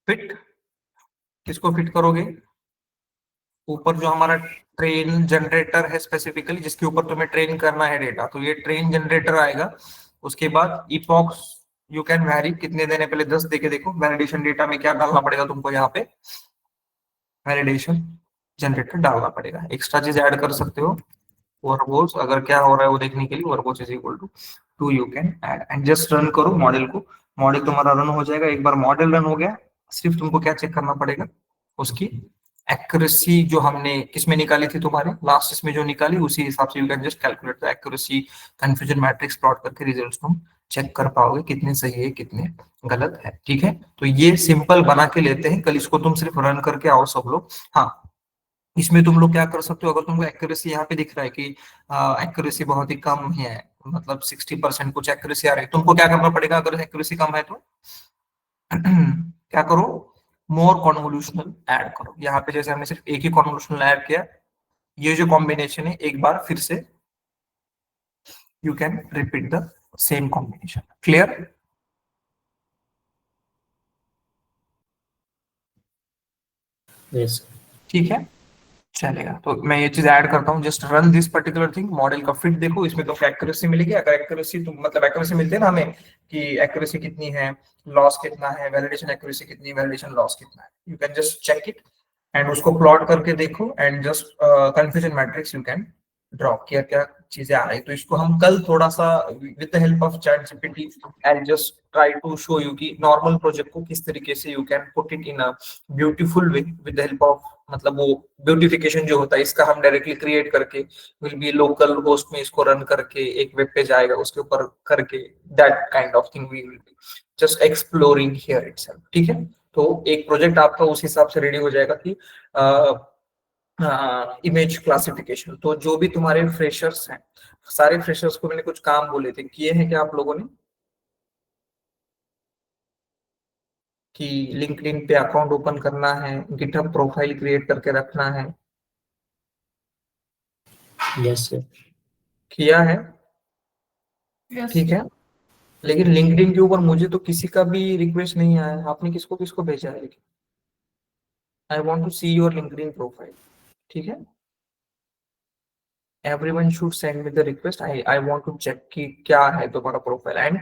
फिट, किसको फिट करोगे, ऊपर जो हमारा ट्रेन जनरेटर है स्पेसिफिकली, जिसके ऊपर तुम्हें ट्रेन करना है डेटा, तो ये ट्रेन जनरेटर आएगा। उसके बाद इपॉक्स यू कैन वैरी, कितने देने, पहले 10 देके देखो। वैलिडेशन डेटा में क्या डालना पड़ेगा तुमको, यहाँ पे वैलिडेशन जनरेटर डालना पड़ेगा। एक्स्ट्रा चीज ऐड कर सकते हो, वर्बोस अगर क्या हो रहा है वो देखने के लिए, verbose is equal to 2 you can add, and just run करो मॉडल को। मॉडल तुम्हारा रन हो जाएगा। एक बार मॉडल रन हो गया, सिर्फ तुमको क्या चेक करना पड़ेगा, उसकी एक्यूरेसी जो हमने किसमें निकाली थी, तुम्हारे लास्ट इसमें जो निकाली, उसी हिसाब से you can just calculate the accuracy confusion matrix plot करके रिजल्ट्स तुम चेक कर पाओगे कितने सही है कितने गलत है। ठीक है, तो ये सिंपल बना के लेते हैं, कल इसको तुम सिर्फ रन करके आओ सब लोग। हाँ, इसमें तुम लोग क्या कर सकते हो, अगर तुमको एक्यूरेसी यहाँ पे दिख रहा है कि एक्यूरेसी बहुत ही कम है, मतलब 60% कुछ एक्यूरेसी आ रही है, तुमको क्या करना पड़ेगा, अगर एक्यूरेसी कम है तो क्या करो, मोर कॉन्वोल्यूशनल ऐड करो। यहाँ पे जैसे हमने सिर्फ एक ही कॉन्वोल्यूशनल ऐड किया, ये जो कॉम्बिनेशन है एक बार फिर से you can repeat the same combination. Clear? Yes ठीक है, चलेगा। तो मैं ये चीज ऐड करता हूँ, just run this particular thing. Model का फिट देखो, इसमें तो एक्यूरेसी मिलेगी। अगर एक्यूरेसी तो मतलब एक्यूरेसी मिलती है ना हमें कि एक्यूरेसी कितनी है, लॉस कितना है, वैलिडेशन एक्यूरेसी कितनी है, वैलिडेशन लॉस कितना है, you can just check it and उसको प्लॉट करके देखो, and just confusion matrix you can draw, क्या क्या चीजें आ रही। तो इसको हम कल थोड़ा सा with the help of ChatGPT and just try to show you कि नॉर्मल प्रोजेक्ट को किस तरीके से you can put it in a beautiful way with the help of, मतलब वो ब्यूटिफिकेशन जो होता है इसका हम डायरेक्टली क्रिएट करके विल बी लोकल होस्ट में इसको रन करके एक वेब पेज आएगा उसके ऊपर करके, that kind of thing we will be just exploring here itself. ठीक है, तो एक प्रोजेक्ट आपका उस हिसाब से रेडी हो जाएगा कि इमेज क्लासिफिकेशन। तो जो भी तुम्हारे फ्रेशर्स हैं, सारे फ्रेशर्स को मैंने कुछ काम बोले थे, किए हैं क्या आप लोगों ने, कि लिंक्डइन पे अकाउंट ओपन करना है, गिटहब प्रोफाइल क्रिएट करके रखना है, यस सर। किया है? ठीक है, लेकिन लिंक्डइन के ऊपर मुझे तो किसी का भी रिक्वेस्ट नहीं आया, आपने किसको किसको भेजा है? लेकिन I want to see your LinkedIn profile. ठीक है, everyone should send me the request, I want to check कि क्या है तुम्हारा प्रोफाइल। एंड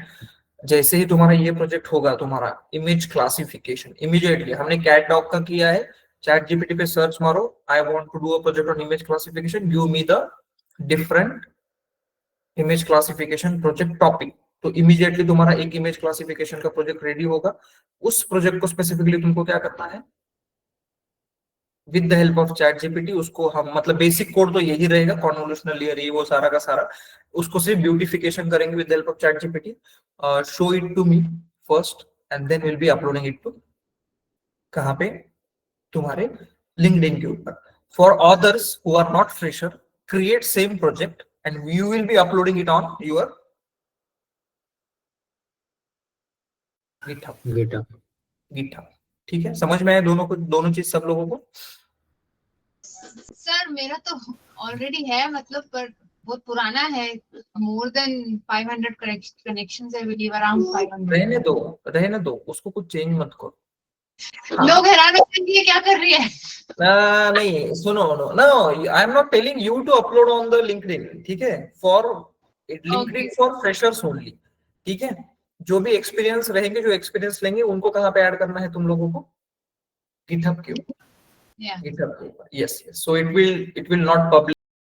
जैसे ही तुम्हारा ये प्रोजेक्ट होगा, तुम्हारा इमेज क्लासिफिकेशन, इमीडिएटली हमने कैट डॉग का किया है, चैट जीपीटी पे सर्च मारो, I want to do a project on image classification, give me the different image classification project topic. तो इमीडिएटली तुम्हारा एक इमेज क्लासिफिकेशन का प्रोजेक्ट रेडी होगा। उस प्रोजेक्ट को स्पेसिफिकली तुमको क्या करना है, with the help of ChatGPT उसको हम, मतलब बेसिक कोड तो यही रहेगा, कॉन्वोल्यूशनल लेयर ये वो सारा का सारा, उसको सिर्फ ब्यूटिफिकेशन करेंगे with the help of ChatGPT. Show it to me first and then will be uploading it to, कहां पे, तुम्हारे लिंक्डइन के ऊपर। For others who are not fresher, create same project and you will be uploading it on your GitHub. ठीक है, समझ में आया दोनों को, दोनों चीज सब लोगों को? सर मेरा तो ऑलरेडी है, मतलब पर बहुत पुराना है, more than 500 connections, I believe around 500। रहने दो उसको, कुछ चेंज मत करो। लोग हैरान होते हैं कि ये क्या कर रही है। नहीं सुनो, no I am not telling you to upload on the LinkedIn, ठीक है, for LinkedIn for freshers only, ठीक है। जो भी एक्सपीरियंस रहेंगे, जो एक्सपीरियंस लेंगे, उनको कहाँ पे ऐड करना है तुम लोगों को? GitHub के ऊपर, Yeah. GitHub के ऊपर, yes, so it will not publish